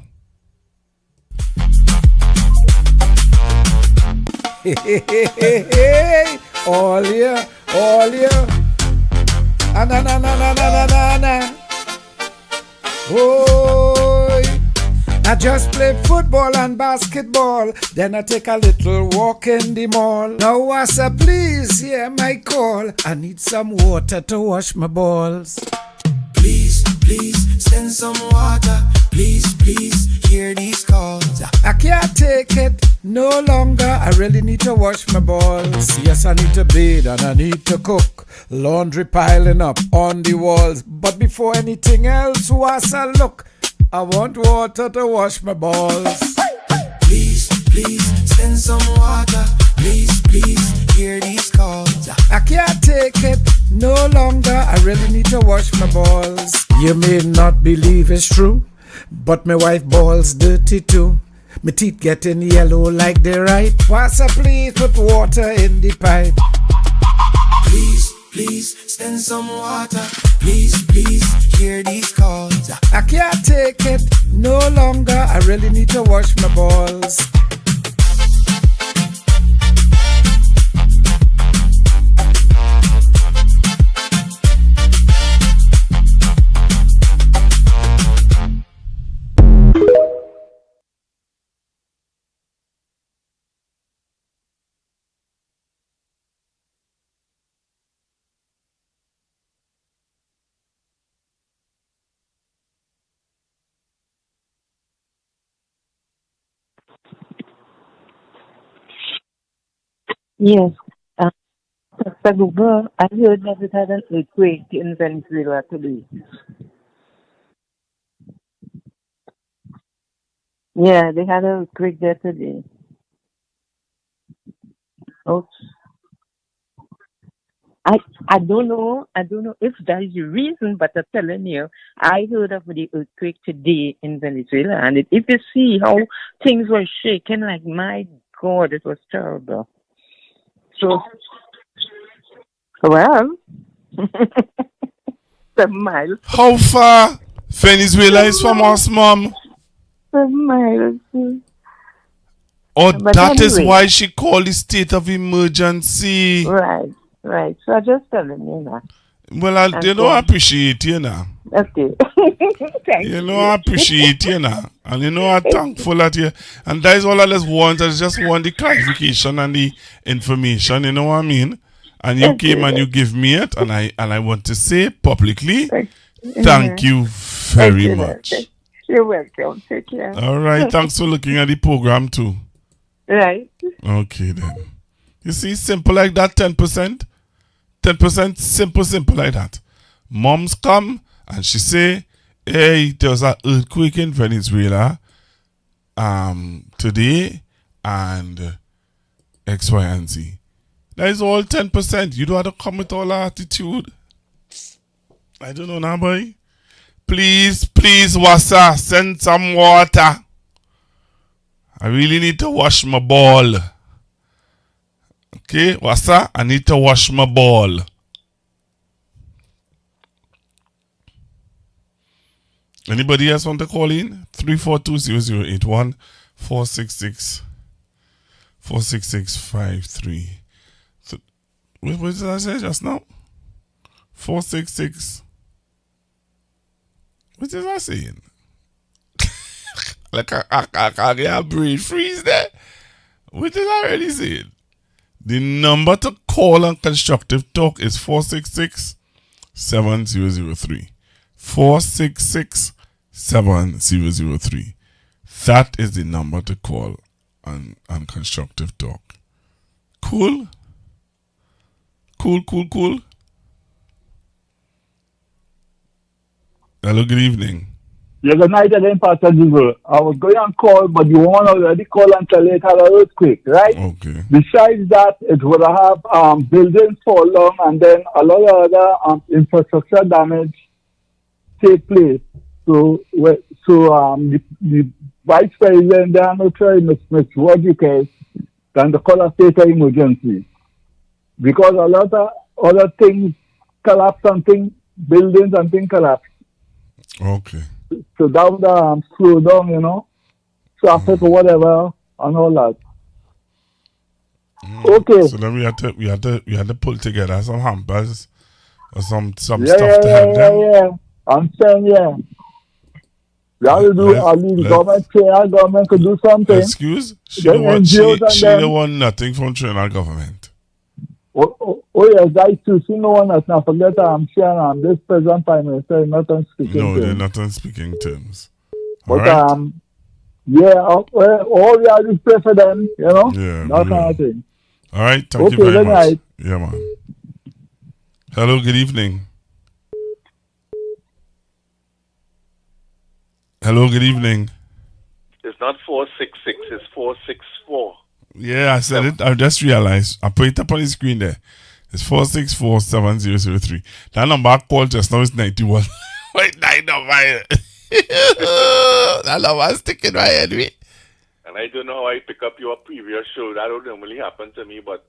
Hey, all here. Na. Oh, I just played football and basketball, then I take a little walk in the mall. Now, Wassa, please hear my call. I need some water to wash my balls. Please, send some water. Please, hear these calls. I can't take it no longer. I really need to wash my balls. Yes, I need to bathe and I need to cook. Laundry piling up on the walls. But before anything else, Wassa, look, I want water to wash my balls. Please, send some water. Please, hear these calls. I can't take it no longer. I really need to wash my balls. You may not believe it's true, but my wife balls dirty too. My teeth getting yellow like they ripe. Wassa, please put water in the pipe. Please, send some water. Please, hear these calls. I can't take it no longer. I really need to wash my balls. Yes. Mr. Google, I heard that it had an earthquake in Venezuela today. Yeah, they had an earthquake there today. Oh, I don't know if that is the reason, but I'm telling you, I heard of the earthquake today in Venezuela, and if you see how things were shaking, like, my God, it was terrible. So, well, 7 miles. How far Venezuela is from us, Mom? 7 miles. Oh, But that is anyway. why she called the state of emergency. Right. So I just telling you now. Well, I appreciate you now. Okay. Thank you. I appreciate you now. And I'm thankful that you. And that is all I just want. I just want the clarification and the information, you know what I mean? And you came and you give me it, and I want to say publicly, thank you very much. You're welcome. Take care. All right. Thanks for looking at the program too. Right. Okay then. You see, simple like that, 10%. 10% simple like that. Moms come and she say, hey, there's an earthquake in Venezuela today and X, Y, and Z. That is all 10%. You don't have to come with all that attitude. I don't know now, boy. Please, Wassa, send some water. I really need to wash my ball. Okay, Wassa, I need to wash my ball. Anybody else want to call in? 342-0081 466-53. What did I say just now? 466. What is I saying? Like I can't get a brain freeze there. What is I already saying? The number to call on Constructive Talk is 466 7003. 466 7003. That is the number to call on Constructive Talk. Cool? Cool. Hello, good evening. Yeah, good night again, Pastor Google. I was going on call, but you want already call and tell it had an earthquake, right? Okay. Besides that, it would have buildings fall down and then a lot of other infrastructure damage take place. So the Vice President, Mr. Rodriguez, can call a state of emergency. Because a lot of other things collapse and things, buildings and things collapse. Okay. So that would slow down, traffic or whatever and all that. Okay. So then we had to pull together some hampers or some stuff to help them. Yeah. I'm saying, We have to do the government could do something. Excuse? She don't want nothing from Trinidad government. Oh yes, that too. She no one that's not forget I'm sharing this present Prime Minister is not on speaking terms. No, they're not on speaking terms. But all we have to pray for them, Yeah, that kind of thing. All right, thank you very much. Night. Yeah, man. Hello, good evening. Hello, good evening. It's not 466, it's 464. Yeah, I said it. I just realized. I put it up on the screen there. It's 464-7003. That number I called just now is 91. Wait, 9 number. That number is sticking right head me. And I don't know how I pick up your previous show. That don't normally happen to me, but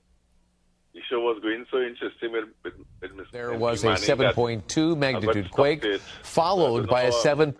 the show was going so interesting with Mr. There was a 7.2 magnitude quake, followed by a 7.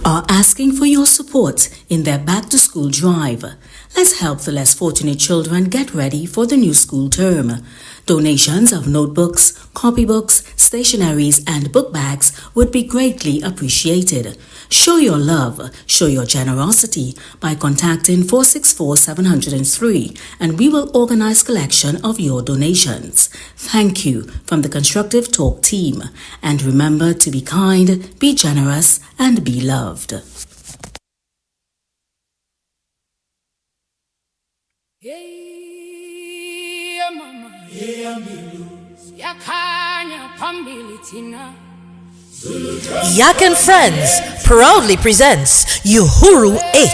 are asking for your support in their back-to-school drive. Let's help the less fortunate children get ready for the new school term. Donations of notebooks, copybooks, stationeries, and book bags would be greatly appreciated. Show your love, show your generosity by contacting 464-703 and we will organize collection of your donations. Thank you from the Constructive Talk team. And remember to be kind, be generous, and be loved. Yak and Friends proudly presents Uhuru 8.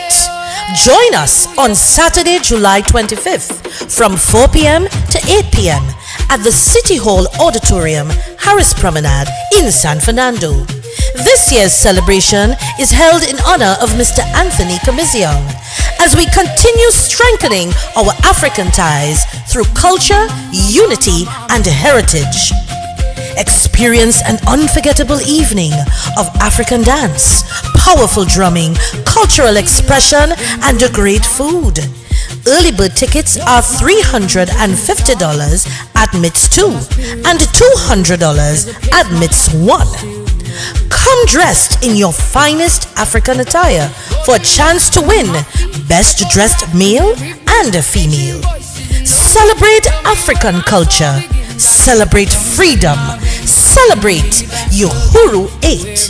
Join us on Saturday, July 25th from 4 p.m. to 8 p.m. at the City Hall Auditorium, Harris Promenade in San Fernando. This year's celebration is held in honor of Mr. Anthony Kamiziong as we continue strengthening our African ties through culture, unity, and heritage. Experience an unforgettable evening of African dance, powerful drumming, cultural expression, and great food. Early bird tickets are $350 admits 2 and $200 admits 1. Come dressed in your finest African attire for a chance to win Best Dressed Male and Female. Celebrate African culture. Celebrate freedom. Celebrate Uhuru 8.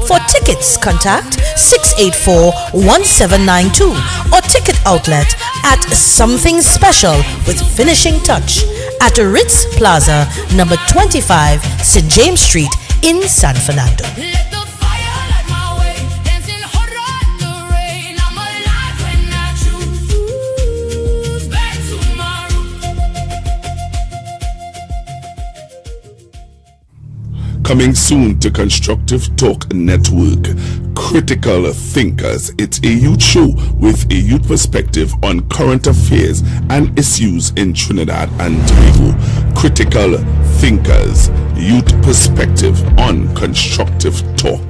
For tickets, contact 684-1792 or ticket outlet at Something Special with Finishing Touch at Ritz Plaza, number 25, St. James Street in San Fernando. Coming soon to Constructive Talk Network, Critical Thinkers. It's a youth show with a youth perspective on current affairs and issues in Trinidad and Tobago. Critical Thinkers, youth perspective on Constructive Talk.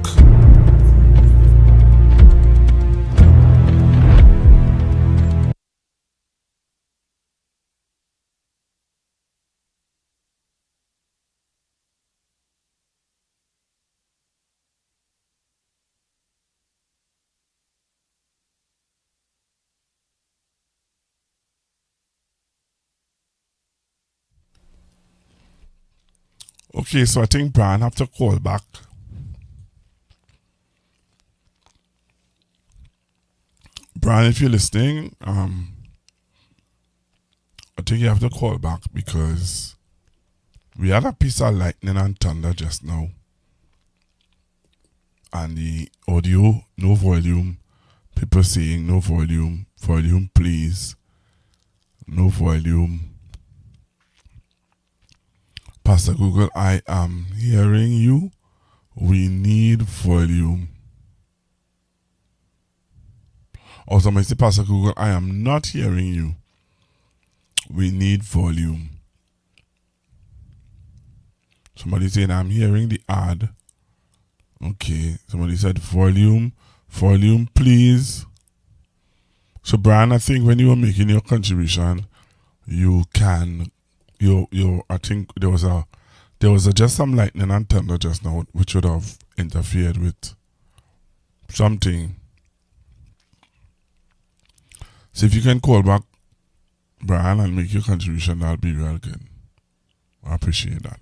Okay, so I think Brian have to call back. Brian, if you're listening, I think you have to call back because we had a piece of lightning and thunder just now. And the audio, no volume. People saying no volume. Volume, please. No volume. Pastor Google, I am hearing you. We need volume. Or somebody say, Pastor Google, I am not hearing you. We need volume. Somebody saying, I'm hearing the ad. Okay. Somebody said, volume. Volume, please. So, Brian, I think when you were making your contribution, you can... I think there was just some lightning and thunder just now which would have interfered with something. So if you can call back, Brian, and make your contribution, that'll be real good. I appreciate that.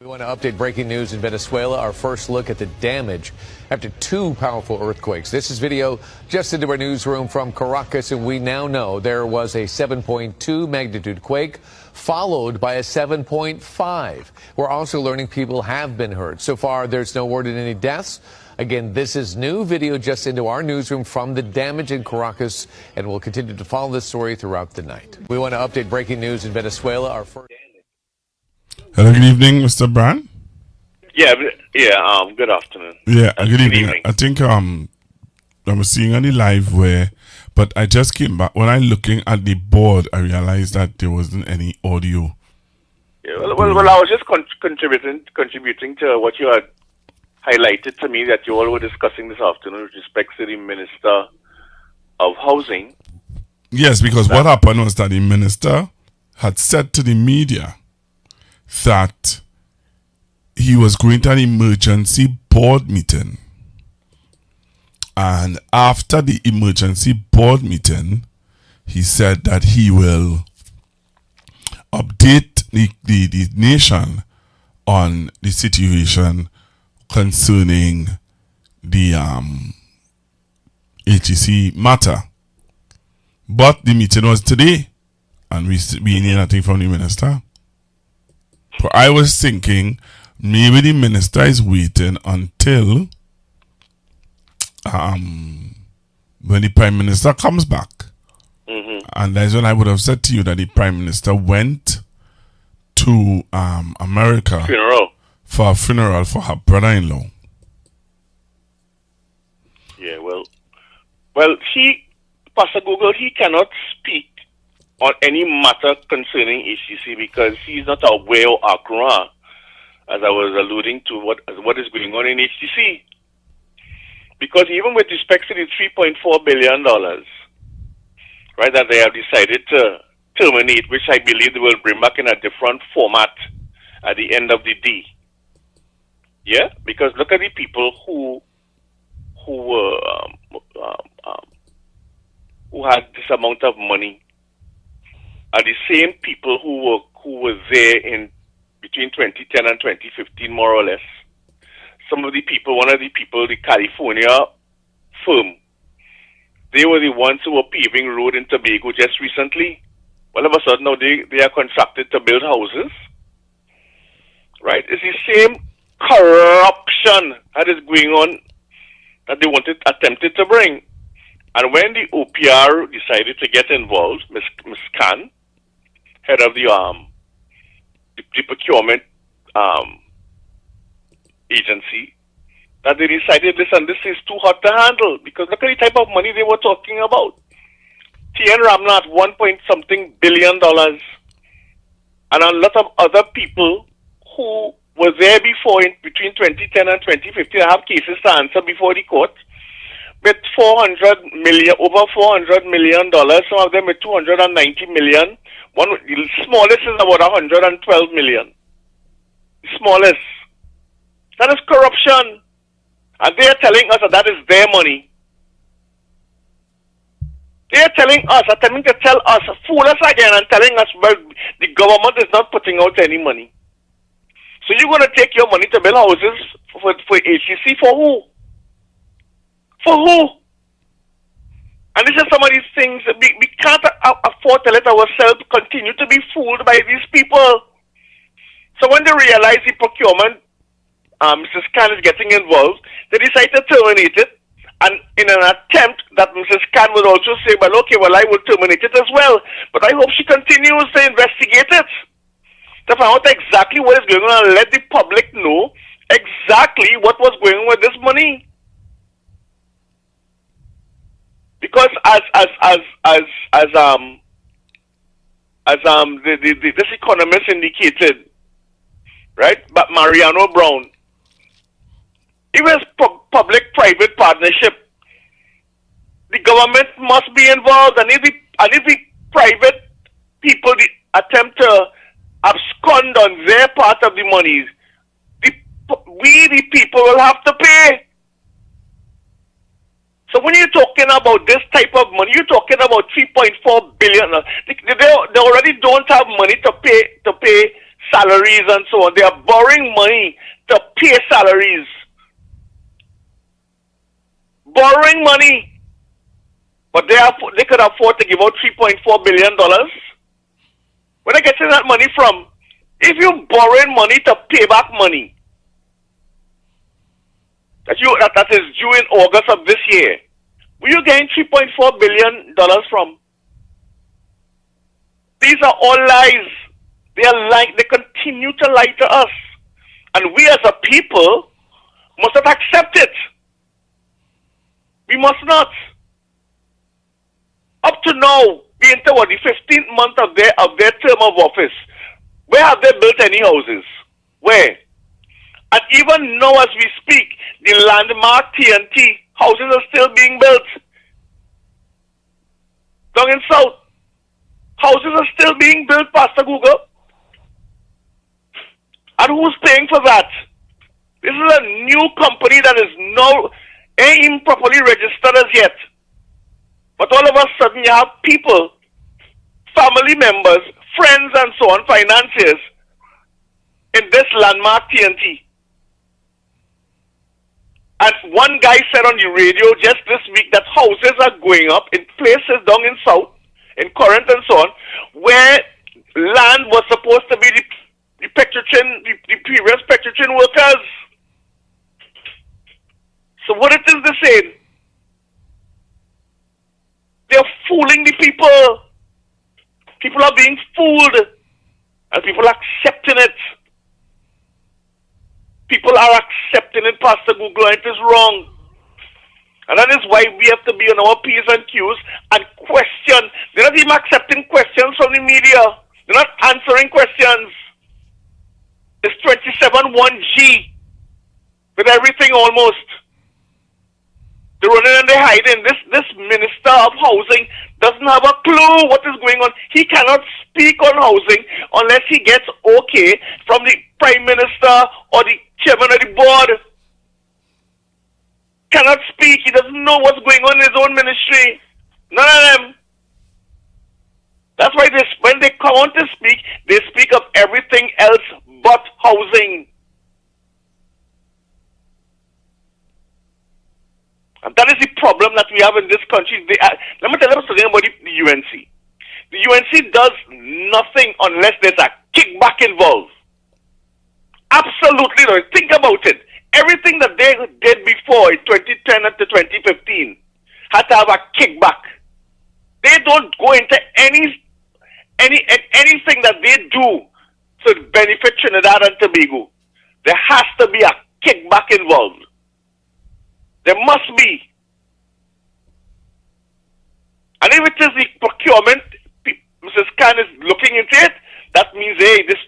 We want to update breaking news in Venezuela. Our first look at the damage after two powerful earthquakes. This is video just into our newsroom from Caracas, and we now know there was a 7.2 magnitude quake followed by a 7.5. We're also learning people have been hurt. So far, there's no word in any deaths. Again, this is new video just into our newsroom from the damage in Caracas, and we'll continue to follow this story throughout the night. We want to update breaking news in Venezuela. Our first... Hello, good evening, Mr. Brand. Yeah, good afternoon. Yeah, good evening. I think I was seeing on the live where But I just came back. When I'm looking at the board, I realized that there wasn't any audio. Yeah, well, I was just contributing to what you had highlighted to me that you all were discussing this afternoon with respect to the Minister of Housing. Yes, because what happened was that the minister had said to the media that he was going to an emergency board meeting. And after the emergency board meeting, he said that he will update the nation on the situation concerning the HEC matter. But the meeting was today, and we didn't hear nothing from the minister. But I was thinking maybe the minister is waiting until when the Prime Minister comes back. And that's when I would have said to you that the Prime Minister went to America for a funeral for her brother-in-law. Yeah, well, Pastor Google, he cannot speak on any matter concerning HCC because he's not aware of Accra, as I was alluding to what is going on in HCC. Because even with respect to the $3.4 billion, right, that they have decided to terminate, which I believe they will bring back in a different format at the end of the day. Yeah, because look at the people who had this amount of money are the same people who were there in between 2010 and 2015, more or less. One of the people, the California firm, they were the ones who were paving road in Tobago just recently. All of a sudden now they are contracted to build houses. Right? It's the same corruption that is going on that they attempted to bring. And when the OPR decided to get involved, Ms. Khan, head of the procurement agency, that they decided this is too hot to handle because look at the type of money they were talking about. TN Ramnath, $1.something billion, and a lot of other people who were there before in between 2010 and 2015 have cases to answer before the court with over $400 million, some of them with $290 million. The smallest is about $112 million. The smallest. That is corruption. And they are telling us that is their money. They are attempting to tell us, fool us again and telling us, well, the government is not putting out any money. So you're going to take your money to build houses for HCC for who? For who? And this is some of these things, we can't afford to let ourselves continue to be fooled by these people. So when they realize the procurement, Mrs. Khan is getting involved, they decide to terminate it. And in an attempt that Mrs. Khan would also say, well, okay, well, I will terminate it as well. But I hope she continues to investigate it. To find out exactly what is going on and let the public know exactly what was going on with this money. Because as this economist indicated, right, but Mariano Brown, it was public-private partnership. The government must be involved, and if the private people attempt to abscond on their part of the money, we the people will have to pay. So when you're talking about this type of money, you're talking about $3.4 billion. They already don't have money to pay salaries and so on. They are borrowing money to pay salaries. Borrowing money. But they could afford to give out $3.4 billion. Where are they getting that money from? If you're borrowing money to pay back money, that is due in August of this year, where you getting $3.4 billion from? These are all lies. They continue to lie to us. And we as a people must not accept it. We must not. Up to now, we enter the 15th month of their term of office. Where have they built any houses? Where? And even now as we speak, the landmark TNT houses are still being built. Down in South, houses are still being built, Pastor Google. And who's paying for that? This is a new company that is now ain't even properly registered as yet. But all of a sudden you have people, family members, friends and so on, financiers, in this landmark TNT. And one guy said on the radio just this week that houses are going up in places down in South, in Corinth and so on, where land was supposed to be the previous Petrotrin workers. So what it is they saying? They're fooling the people. People are being fooled. And people are accepting it. People are accepting it, Pastor Google, and it is wrong. And that is why we have to be on our P's and Q's and question. They're not even accepting questions from the media. They're not answering questions. It's 27-1G with everything almost. They're running and they're hiding. This minister of housing doesn't have a clue what is going on. He cannot speak on housing unless he gets okay from the prime minister or the chairman of the board. Cannot speak. He doesn't know what's going on in his own ministry. None of them. That's why when they come on to speak, they speak of everything else but housing. And that is the problem that we have in this country. Let me tell you something about the UNC. The UNC does nothing unless there's a kickback involved. Absolutely not. Think about it. Everything that they did before in 2010 to 2015 had to have a kickback. They don't go into anything that they do to benefit Trinidad and Tobago. There has to be a kickback involved. There must be. And if it is the procurement, Mrs. Khan is looking into it, that means, hey, this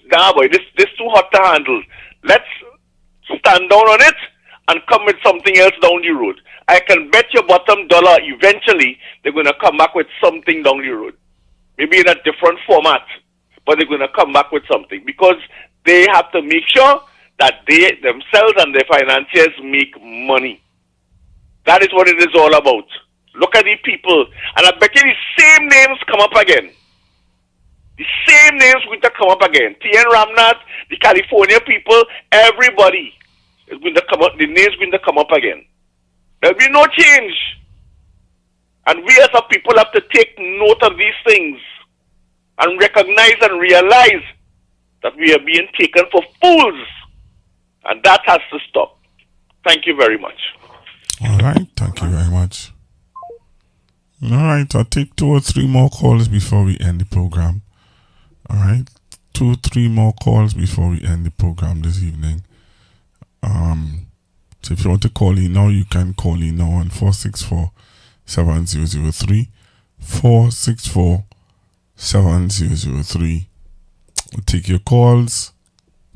too hot to handle. Let's stand down on it and come with something else down the road. I can bet your bottom dollar eventually they're going to come back with something down the road. Maybe in a different format, but they're going to come back with something because they have to make sure that they themselves and their financiers make money. That is what it is all about. Look at the people. And I bet you the same names come up again. The same names going to come up again. T.N. Ramnath, the California people, everybody is going to come up. The names going to come up again. There will be no change. And we as a people have to take note of these things and recognize and realize that we are being taken for fools. And that has to stop. Thank you very much. All right, thank you very much. All right, I'll take 2 or 3 more calls before we end the program. All right, 2 or 3 more calls before we end the program this evening. So if you want to call in now, you can call in now on 464-7003. 464-7003. We'll take your calls,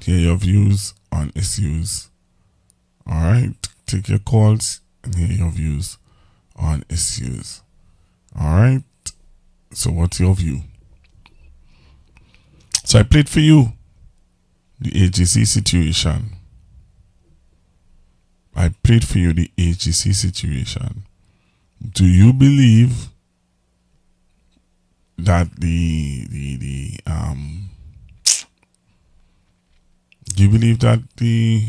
hear your views on issues. All right, take your calls and hear your views on issues. All right. So what's your view? So I played for you the AGC situation. I played for you the AGC situation. Do you believe that do you believe that the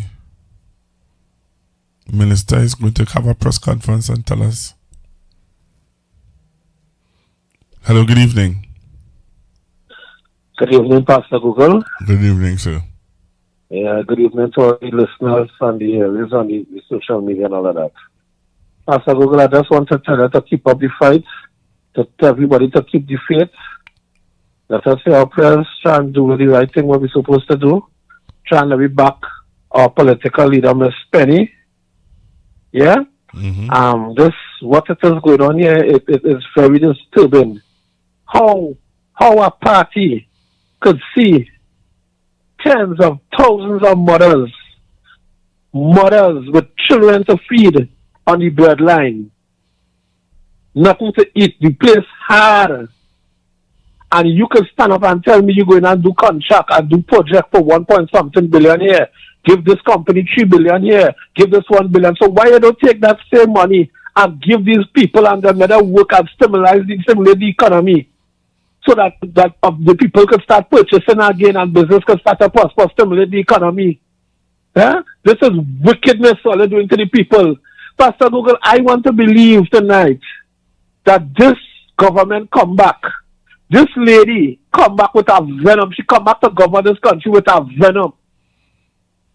minister is going to have a press conference and tell us? Hello, good evening. Good evening, Pastor Google. Good evening, sir. Yeah, good evening to all the listeners and the hearers on the social media and all of that. Pastor Google, I just want to tell you to keep up the fight, to tell everybody to keep the faith. Let us say our prayers, try and do the right thing, what we're supposed to do. Trying to be back our political leader, Miss Penny. Yeah? Mm-hmm. This what it is going on here, it is very disturbing. How a party could see tens of thousands of mothers with children to feed on the breadline, nothing to eat, the place hard, and you can stand up and tell me you're going to do contract and do project for 1.something billion here, give this company 3 billion here, give this 1 billion. So why you don't take that same money and give these people and their work and stimulate the economy, so that the people could start purchasing again and business could start to prosper, stimulate the economy? Yeah? This is wickedness all they're doing to the people. Pastor Google, I want to believe tonight that this government come back. This lady come back with a venom. She come back to govern this country with a venom.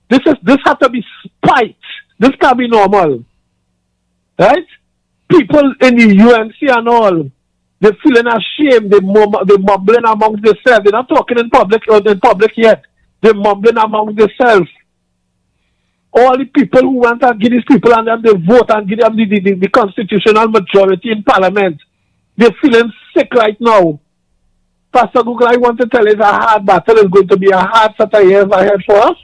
This has to be spite. This can't be normal. Right? People in the UNC and all, they're feeling ashamed. They're mumbling amongst themselves. They're not talking in public yet. They're mumbling amongst themselves. All the people who want to give these people and them the vote and give them the constitutional majority in parliament, they're feeling sick right now. Pastor Google, I want to tell you it's a hard battle. It's going to be a hard set of years ahead for us.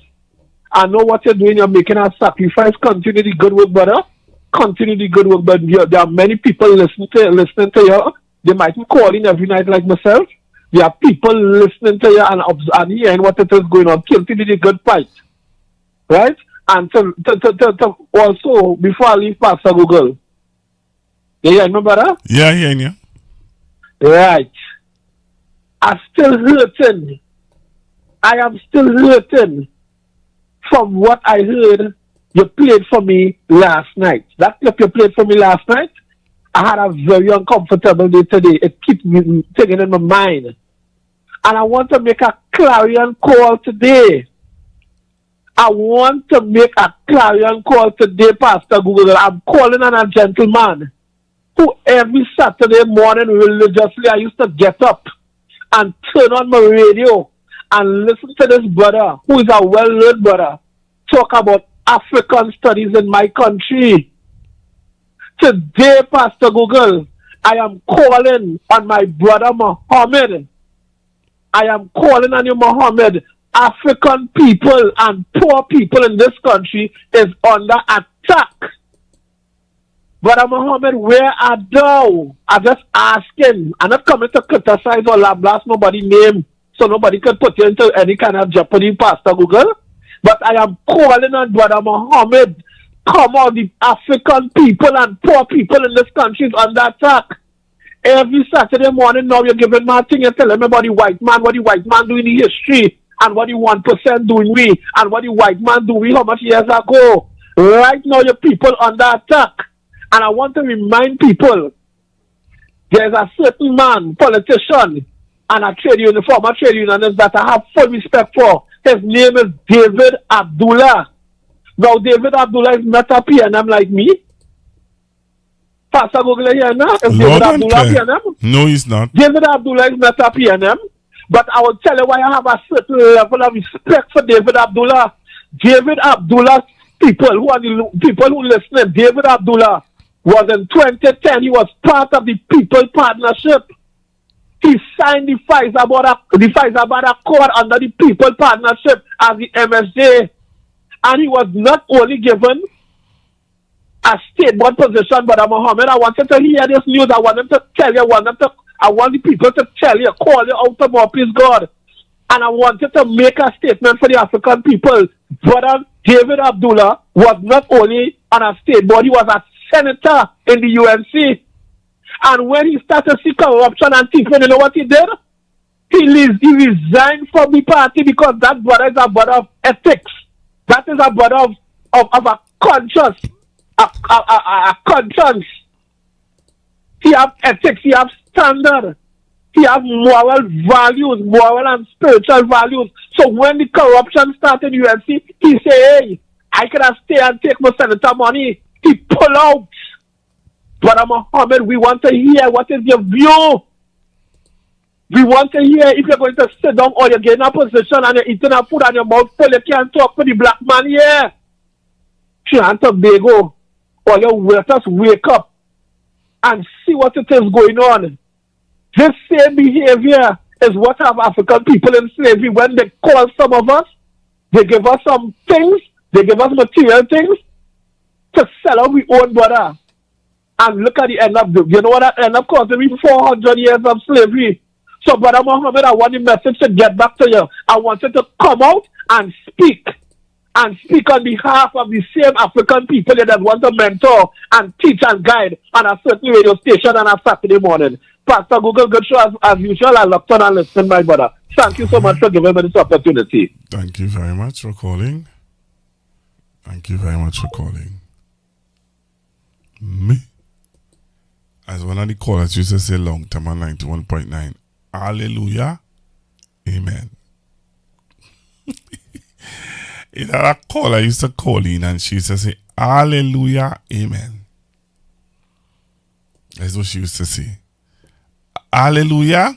I know what you're doing. You're making a sacrifice. Continue the good work, brother. Continue the good work. But there are many people listening to you. They might be calling every night like myself. There are people listening to you and hearing what it is going on. Continue the good fight. Right? And to also, before I leave Pastor Google, you hear me, brother? Yeah, yeah. Right. I'm still hurting. I am still hurting from what I heard you played for me last night. That clip you played for me last night, I had a very uncomfortable day today. It keeps me thinking in my mind. And I want to make a clarion call today. I want to make a clarion call today, Pastor Google. I'm calling on a gentleman who every Saturday morning religiously I used to get up and turn on my radio and listen to this brother, who is a well-learned brother, talk about African studies in my country. Today, Pastor Google, I am calling on my brother Muhammad. I am calling on you, Muhammad. African people and poor people in this country is under attack. Brother Muhammad, where are thou? I'm just asking. I'm not coming to criticize or blast nobody's name so nobody can put you into any kind of jeopardy, Pastor Google. But I am calling on Brother Muhammad. Come on, the African people and poor people in this country is under attack. Every Saturday morning now you're giving my thing and telling me about the white man, what the white man doing in history, and what the 1% doing we, and what the white man do we how much years ago. Right now your people under attack. And I want to remind people, there's a certain man, politician, and a former trade unionist that I have full respect for. His name is David Abdullah. Now, David Abdullah is not a PNM like me. Pastor Google here now. Is David Abdullah PNM? No, he's not. David Abdullah is not a PNM. But I will tell you why I have a certain level of respect for David Abdullah. David Abdullah, people who listen, David Abdullah was in 2010, he was part of the People Partnership. He signed the Pfizer Accord under the People Partnership as the MSJ. And he was not only given a state board position, but Muhammad, I wanted to hear this news. I want them to tell you, I want the people to tell you, call you out to more, please God. And I wanted to make a statement for the African people. Brother David Abdullah was not only on a state board, he was a senator in the UNC. And when he started to see corruption and things, you know what he did? He resigned from the party because that brother is a brother of ethics. That is a brother of a conscience. A conscience. He have ethics, he have standard. He have moral values, moral and spiritual values. So when the corruption started in UNC, he said, hey, I cannot stay and take my senator money. He pull out. Brother Muhammad, we want to hear what is your view. We want to hear if you're going to sit down or you're getting a position and you're eating a food and your mouth full, you can't talk for the black man here. Trinidad and Tobago, or your waiters wake up and see what it is going on. This same behavior is what have African people in slavery. When they call some of us, they give us some things, they give us material things to sell our own brother. And look at the end of you know what that end up causing me 400 years of slavery. So, Brother Muhammad, I want the message to get back to you. I want you to come out and speak on behalf of the same African people that want to mentor and teach and guide on a certain radio station on a Saturday morning. Pastor Google, good show as usual. I looked on and listened, my brother. Thank you so much for giving me this opportunity. Thank you very much for calling. Thank you very much for calling. Me? As one of the callers used to say long time on 91.9. Hallelujah. Amen. You know, that caller used to call in and she used to say, Hallelujah. Amen. That's what she used to say. Hallelujah.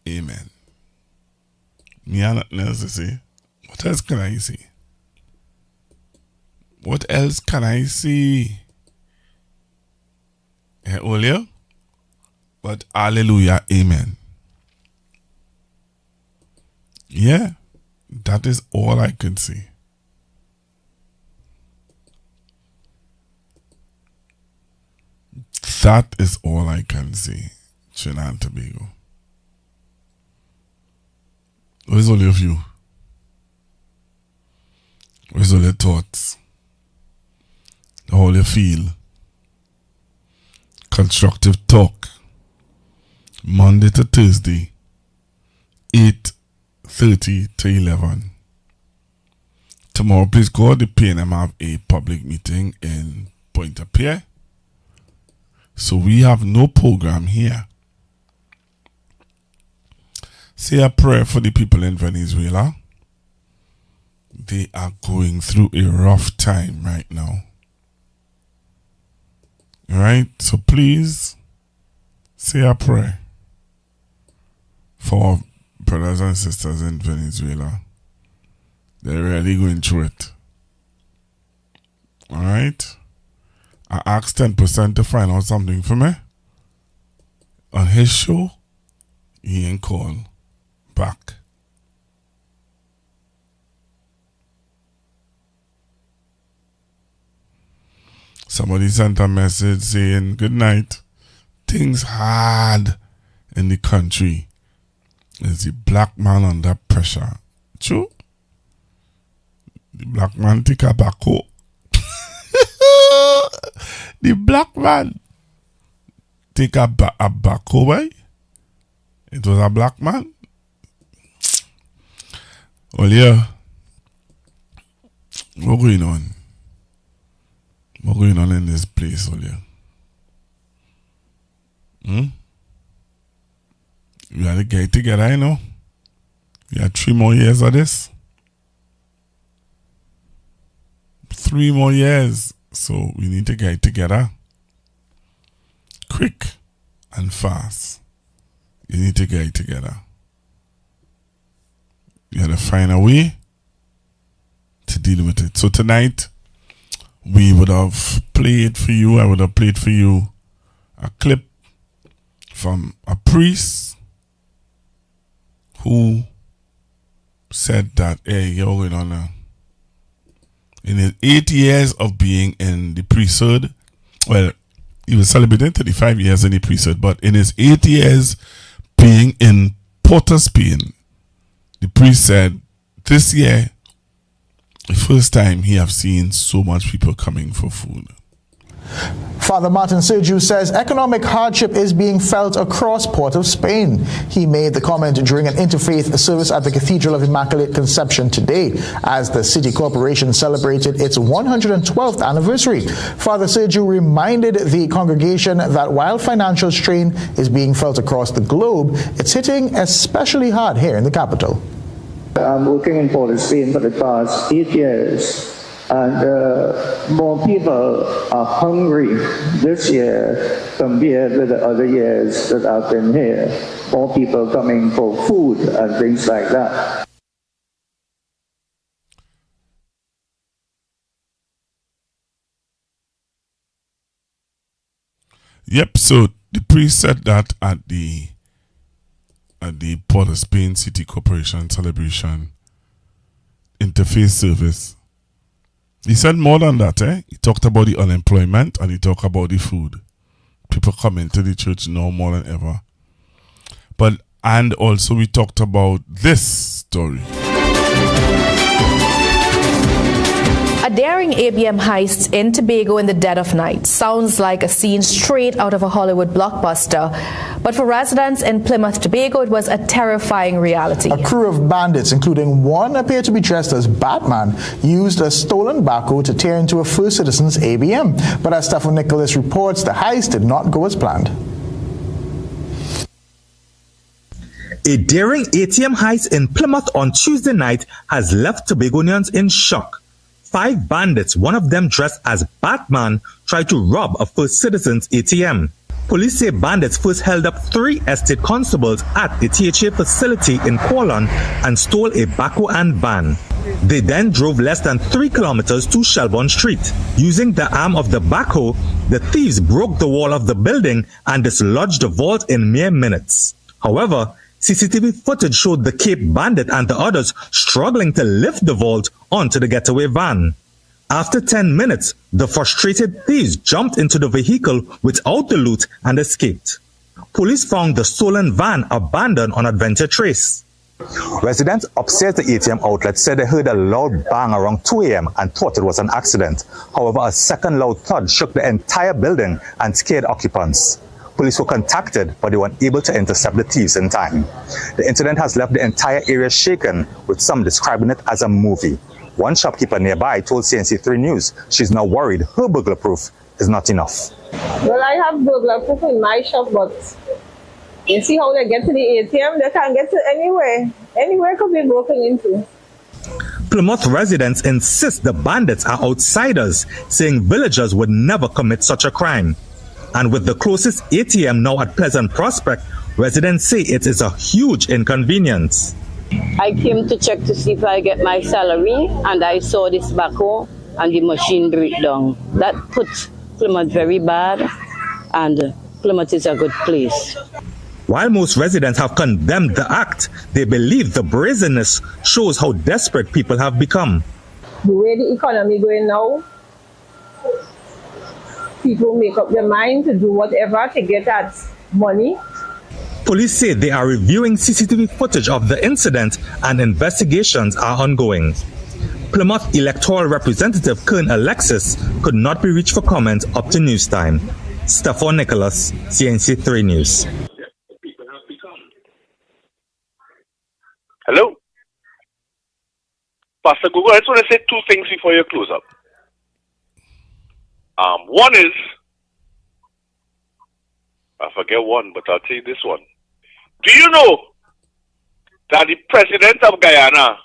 Amen. Me and nothing else to say. What else can I say? What else can I say? Earlier? But hallelujah, amen. Yeah, that is all I can say. That is all I can say. Trinidad and Tobago. Where's all of you? Where's all your thoughts? How you feel? Constructive Talk. Monday to Thursday, 8:30 to 11. Tomorrow, please God, the PNM have a public meeting in Pointe-à-Pierre. So we have no program here. Say a prayer for the people in Venezuela. They are going through a rough time right now. Alright, so please say a prayer for our brothers and sisters in Venezuela. They're really going through it. Alright? I asked 10% to find out something for me. On his show, he ain't call back. Somebody sent a message saying, good night. Things hard in the country. Is the black man under pressure? True. The black man take a backo. The black man take a backo, boy. It was a black man. Well, yeah. What's going on? What's going on in this place, Olia? We had to get together, you know. We had 3 more years of this. 3 more years. So we need to get together. Quick and fast. You need to get together. You had to find a way to deal with it. So tonight, we would have played for you, I would have played for you a clip from a priest who said that, hey, you're going on in his 8 years of being in the priesthood, well, he was celebrating 35 years in the priesthood, but in his 8 years being in Port of Spain, the priest said, this year, the first time he have seen so much people coming for food. Father Martin Sergiu says economic hardship is being felt across Port of Spain. He made the comment during an interfaith service at the Cathedral of Immaculate Conception today as the city corporation celebrated its 112th anniversary. Father Sergiu reminded the congregation that while financial strain is being felt across the globe, it's hitting especially hard here in the capital. I'm working in Port of Spain for the past 8 years. And more people are hungry this year compared with the other years that I've been here. More people coming for food and things like that. Yep, so the priest said that at the Port of Spain City Corporation celebration interfaith service. He said more than that, He talked about the unemployment and he talked about the food. People coming to the church now more than ever. And also we talked about this story. A daring ABM heist in Tobago in the dead of night sounds like a scene straight out of a Hollywood blockbuster. But for residents in Plymouth, Tobago, it was a terrifying reality. A crew of bandits, including one appeared to be dressed as Batman, used a stolen backhoe to tear into a First Citizens ABM. But as Stephen Nicholas reports, the heist did not go as planned. A daring ATM heist in Plymouth on Tuesday night has left Tobagonians in shock. 5 bandits, one of them dressed as Batman, tried to rob a First Citizens ATM. Police say bandits first held up 3 estate constables at a THA facility in Quorlon and stole a backhoe and van. They then drove less than 3 kilometers to Shelbourne Street. Using the arm of the backhoe, the thieves broke the wall of the building and dislodged the vault in mere minutes. However, CCTV footage showed the Cape bandit and the others struggling to lift the vault onto the getaway van. After 10 minutes, the frustrated thieves jumped into the vehicle without the loot and escaped. Police found the stolen van abandoned on Adventure Trace. Residents upstairs the ATM outlet said they heard a loud bang around 2 a.m. and thought it was an accident. However, a second loud thud shook the entire building and scared occupants. Police were contacted, but they weren't able to intercept the thieves in time. The incident has left the entire area shaken, with some describing it as a movie. One shopkeeper nearby told CNC3 News she's now worried her burglar proof is not enough. Well, I have burglar proof in my shop, but you see how they get to the ATM? They can't get to anywhere. Anywhere could be broken into. Plymouth residents insist the bandits are outsiders, saying villagers would never commit such a crime. And with the closest ATM now at Pleasant Prospect, residents say it is a huge inconvenience. I came to check to see if I get my salary, and I saw this backhoe and the machine break down. That put Plymouth very bad, and Plymouth is a good place. While most residents have condemned the act, they believe the brazenness shows how desperate people have become. The way the economy going now, people make up their mind to do whatever to get that money. Police say they are reviewing CCTV footage of the incident and investigations are ongoing. Plymouth electoral representative Kern Alexis could not be reached for comment up to news time. Stefan Nicholas, CNC3 News. Hello? Pastor Google, I just want to say 2 things before you close up. One is, I forget one, but I'll tell you this one. Do you know that the president of Guyana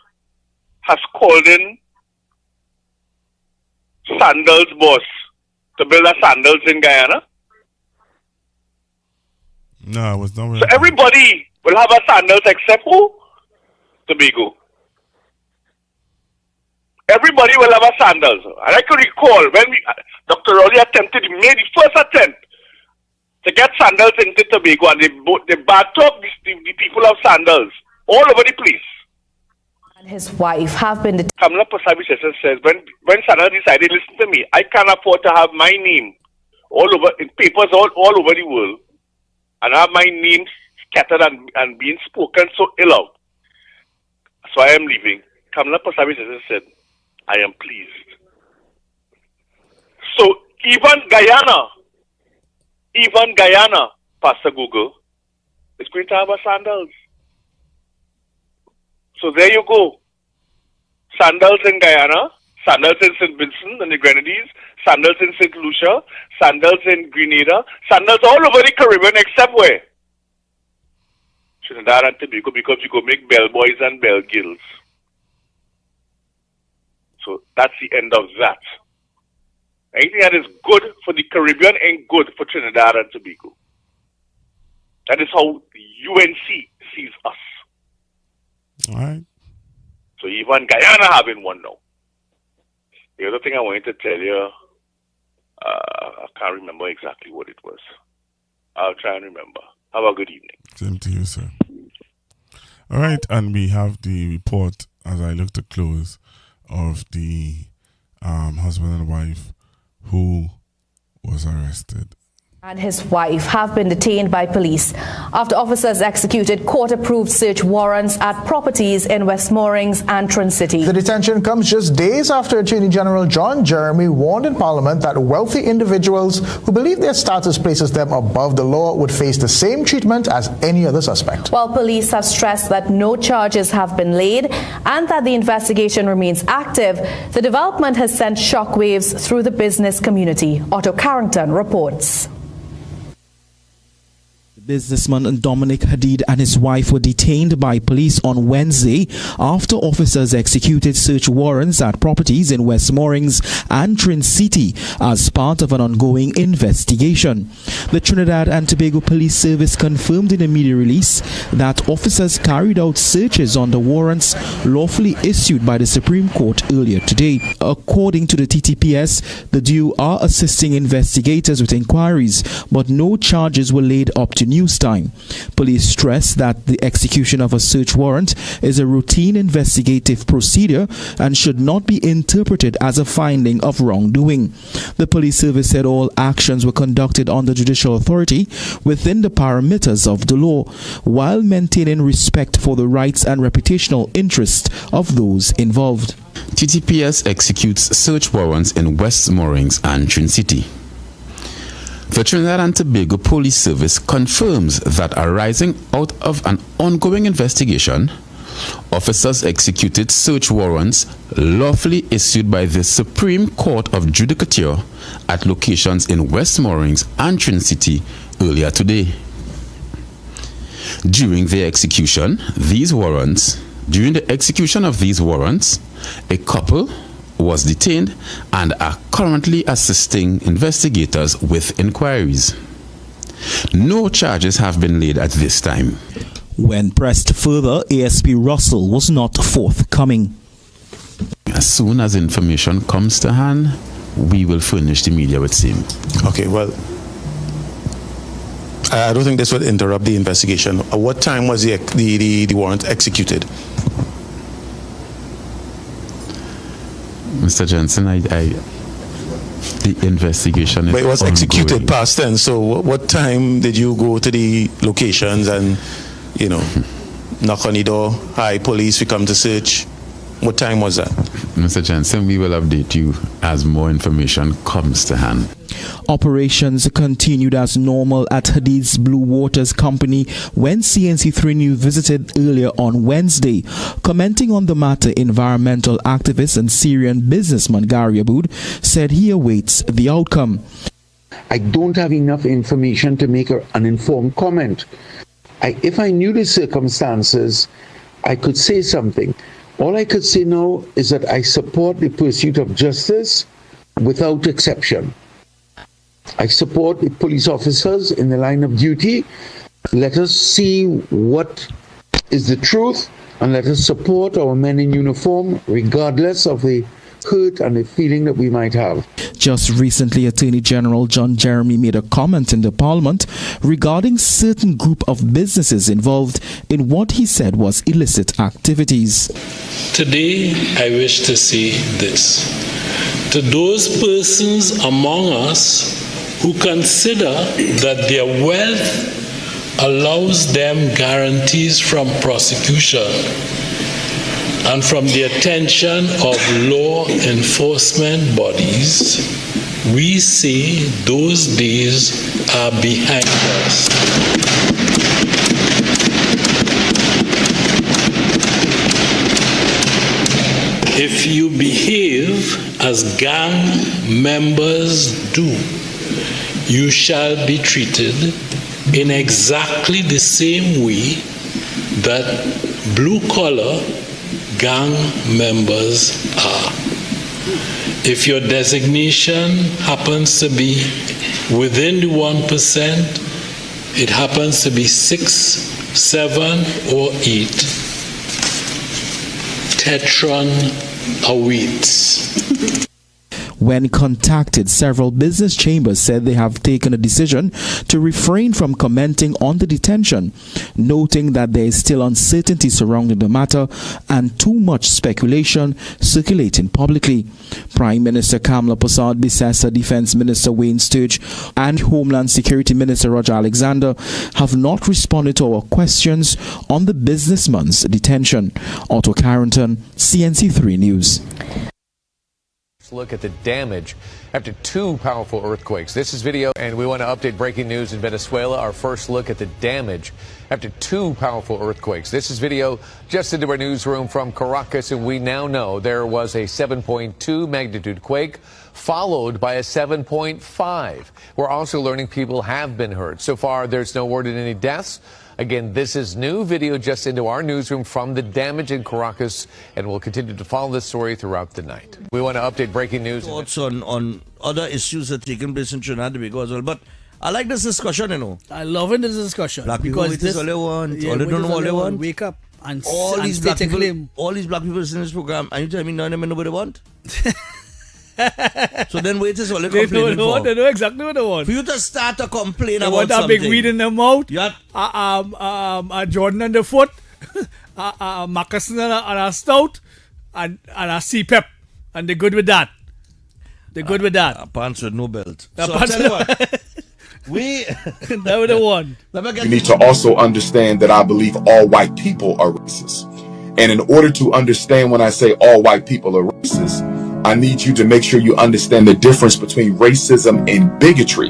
has called in Sandals boss to build a Sandals in Guyana? No, I was not. So everybody will have a Sandals except who? Tobago. Everybody will have a Sandals. And I could recall when Dr. Rowley made the first attempt to get Sandals into Tobago, and they battered the people of Sandals all over the place. And his wife have been Kamala Pasabi says, when Sandals decided, listen to me, I can't afford to have my name all over in papers all over the world, and have my name scattered and being spoken so ill of. So I am leaving. Kamala Pasabi said, I am pleased. So even Guyana, Pastor Google, is going to have a Sandals. So there you go. Sandals in Guyana, Sandals in St. Vincent and the Grenadines, Sandals in St. Lucia, Sandals in Grenada, Sandals all over the Caribbean except where? Trinidad and Tobago, because you go make bellboys and bellgills. So that's the end of that. Anything that is good for the Caribbean ain't good for Trinidad and Tobago. That is how the UNC sees us. All right. So even Guyana having one now. The other thing I wanted to tell you, I can't remember exactly what it was. I'll try and remember. Have a good evening. Same to you, sir. All right, and we have the report, as I look to close, of the husband and wife who was arrested. And his wife have been detained by police after officers executed court-approved search warrants at properties in West Moorings and Trin City. The detention comes just days after Attorney General John Jeremy warned in Parliament that wealthy individuals who believe their status places them above the law would face the same treatment as any other suspect. While police have stressed that no charges have been laid and that the investigation remains active, the development has sent shockwaves through the business community. Otto Carrington reports. Businessman Dominic Hadid and his wife were detained by police on Wednesday after officers executed search warrants at properties in West Moorings and Trin City as part of an ongoing investigation. The Trinidad and Tobago Police Service confirmed in a media release that officers carried out searches on the warrants lawfully issued by the Supreme Court earlier today. According to the TTPS, the duo are assisting investigators with inquiries, but no charges were laid up to news time. Police stress that the execution of a search warrant is a routine investigative procedure and should not be interpreted as a finding of wrongdoing. The police service said all actions were conducted under judicial authority within the parameters of the law, while maintaining respect for the rights and reputational interests of those involved. TTPS executes search warrants in West Moorings and Trin City. The Trinidad and Tobago Police Service confirms that arising out of an ongoing investigation, officers executed search warrants lawfully issued by the Supreme Court of Judicature at locations in West Moorings and Trin City earlier today. During the execution of these warrants, a couple was detained and are currently assisting investigators with inquiries. No charges have been laid at this time. When pressed further, ASP Russell was not forthcoming. As soon as information comes to hand, we will furnish the media with same. Okay, well, I don't think this would interrupt the investigation. At what time was the warrant executed? Mr. Jensen, the investigation is But it was ongoing. executed past tense, so what time did you go to the locations and, knock on the door, hi, police, we come to search? What time was that? Mr. Jensen, we will update you as more information comes to hand. Operations continued as normal at Hadid's Blue Waters Company when CNC3 News visited earlier on Wednesday. Commenting on the matter, environmental activist and Syrian businessman Gary Aboud said he awaits the outcome. I don't have enough information to make an informed comment. If I knew the circumstances, I could say something. All I could say now is that I support the pursuit of justice without exception. I support the police officers in the line of duty. Let us see what is the truth and let us support our men in uniform regardless of the hurt and the feeling that we might have. Just recently, Attorney General John Jeremy made a comment in the Parliament regarding certain group of businesses involved in what he said was illicit activities. Today, I wish to say this. To those persons among us who consider that their wealth allows them guarantees from prosecution and from the attention of law enforcement bodies, we say those days are behind us. If you behave as gang members do, you shall be treated in exactly the same way that blue-collar gang members are. If your designation happens to be within the 1%, it happens to be 6, 7, or 8, Tetron awaits. When contacted, several business chambers said they have taken a decision to refrain from commenting on the detention, noting that there is still uncertainty surrounding the matter and too much speculation circulating publicly. Prime Minister Kamla Persad-Bissessar, Defense Minister Wayne Sturge, and Homeland Security Minister Roger Alexander have not responded to our questions on the businessman's detention. Otto Carrington, CNC3 News. Look at the damage after two powerful earthquakes. This is video, and we want to update breaking news in Venezuela. Our first look at the damage after two powerful earthquakes. This is video just into our newsroom from Caracas, and we now know there was a 7.2 magnitude quake followed by a 7.5. We're also learning people have been hurt. So far, there's no word of any deaths. Again, this is new video just into our newsroom from the damage in Caracas, and we'll continue to follow this story throughout the night. We want to update breaking news. Thoughts on other issues that are taking place in Trinidad and Tobago as well. But I like this discussion, you know. I love it, this discussion. Black people, because this is all they want. Yeah, all they don't know what they want. Wake up and all and these black people, claim. all these black people in this program, and you tell me none of them know what they want? So then wait is all they complaining for. They know exactly what they want. For you to start to complain they about want something. a big weed in their mouth. Yeah. A Jordan underfoot. A moccasin and a stout. And a CPEP. And they're good with that. They're good with that. Pants with no belt. So I'll tell you what. We that would have won. You need to also understand that I believe all white people are racist. And in order to understand when I say all white people are racist, I need you to make sure you understand the difference between racism and bigotry.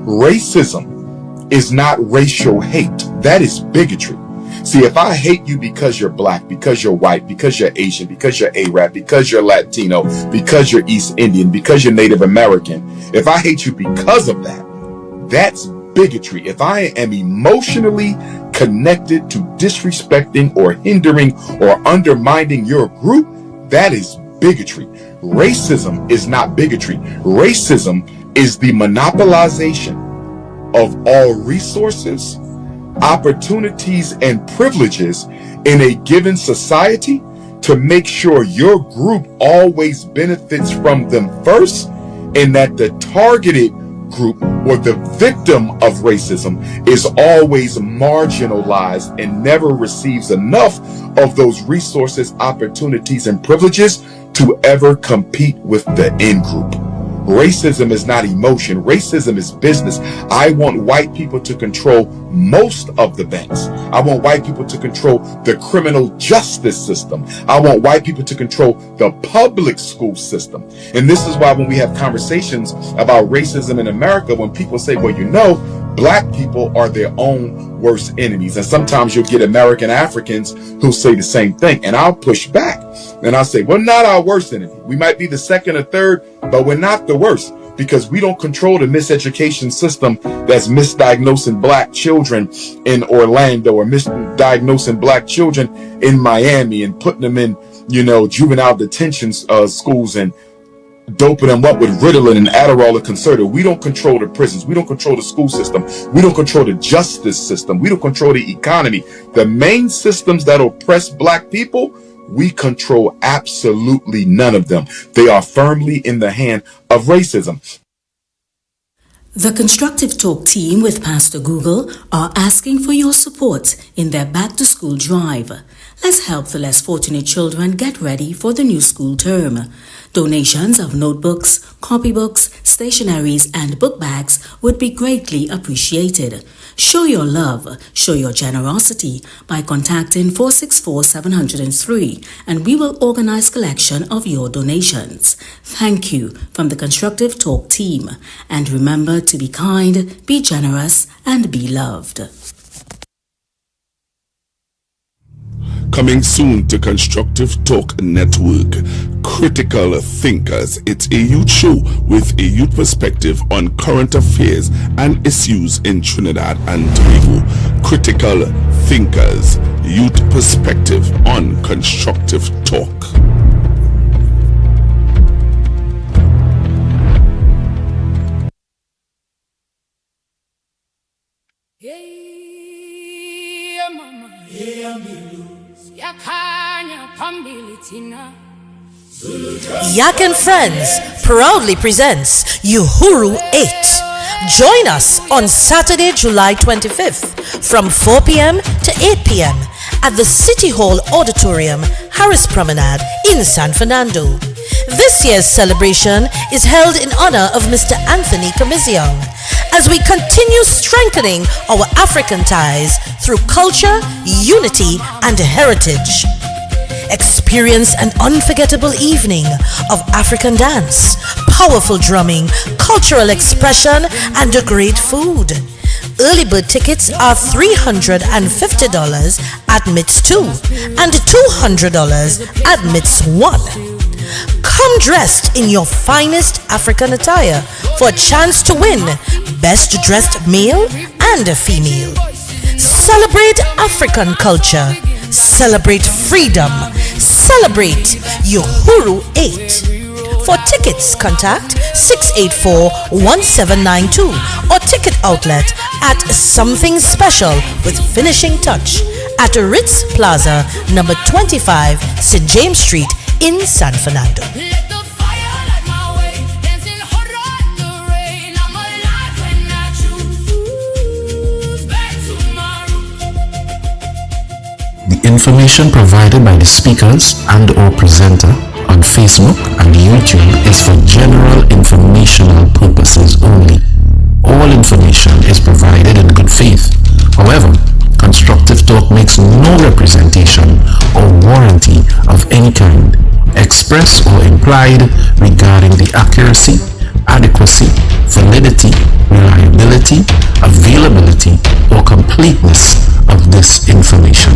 Racism is not racial hate. That is bigotry. See, if I hate you because you're black, because you're white, because you're Asian, because you're Arab, because you're Latino, because you're East Indian, because you're Native American, if I hate you because of that, that's bigotry. If I am emotionally connected to disrespecting or hindering or undermining your group, that is bigotry. Racism is not bigotry. Racism is the monopolization of all resources, opportunities, and privileges in a given society to make sure your group always benefits from them first, and that the targeted group or the victim of racism is always marginalized and never receives enough of those resources, opportunities, and privileges to ever compete with the in-group. Racism is not emotion. Racism is business. I want white people to control most of the banks. I want white people to control the criminal justice system. I want white people to control the public school system. And this is why when we have conversations about racism in America, when people say, well, you know, black people are their own worst enemies. And sometimes you'll get American Africans who say the same thing. And I'll push back. And I'll say, we're not our worst enemy. We might be the second or third, but we're not the worst, because we don't control the miseducation system that's misdiagnosing black children in Orlando or misdiagnosing black children in Miami and putting them in, juvenile detention schools and doping them up with Ritalin and Adderall and Concerta. We don't control the prisons. We don't control the school system. We don't control the justice system. We don't control the economy. The main systems that oppress black people, we control absolutely none of them. They are firmly in the hand of racism. The Constructive Talk team with Pastor Google are asking for your support in their back-to-school drive. Let's help the less fortunate children get ready for the new school term. Donations of notebooks, copybooks, stationaries, and book bags would be greatly appreciated. Show your love, show your generosity by contacting 464-703, and we will organize collection of your donations. Thank you from the Constructive Talk team. And remember to be kind, be generous, and be loved. Coming soon to Constructive Talk Network, Critical Thinkers. It's a youth show with a youth perspective on current affairs and issues in Trinidad and Tobago. Critical Thinkers, youth perspective on Constructive Talk. Yeah, mama. Yeah, yakanya pambilitina Yak and Friends proudly presents Uhuru 8. Join us on Saturday, July 25th from 4 p.m. to 8 p.m. at the City Hall Auditorium, Harris Promenade in San Fernando. This year's celebration is held in honor of Mr. Anthony Kamiziong as we continue strengthening our African ties through culture, unity, and heritage. Experience an unforgettable evening of African dance, powerful drumming, cultural expression, and a great food. Early bird tickets are $350 at MITS 2 and $200 at MITS 1. Come dressed in your finest African attire for a chance to win Best Dressed Male and Female. Celebrate African culture. Celebrate freedom. Celebrate Uhuru 8. For tickets, contact 684-1792 or ticket outlet at Something Special with Finishing Touch at Ritz Plaza, number 25, St. James Street in San Fernando. The information provided by the speakers and or presenter on Facebook and YouTube is for general informational purposes only. All information is provided in good faith. However, Constructive Talk makes no representation or warranty of any kind, express or implied, regarding the accuracy, adequacy, validity, reliability, availability, or completeness of this information.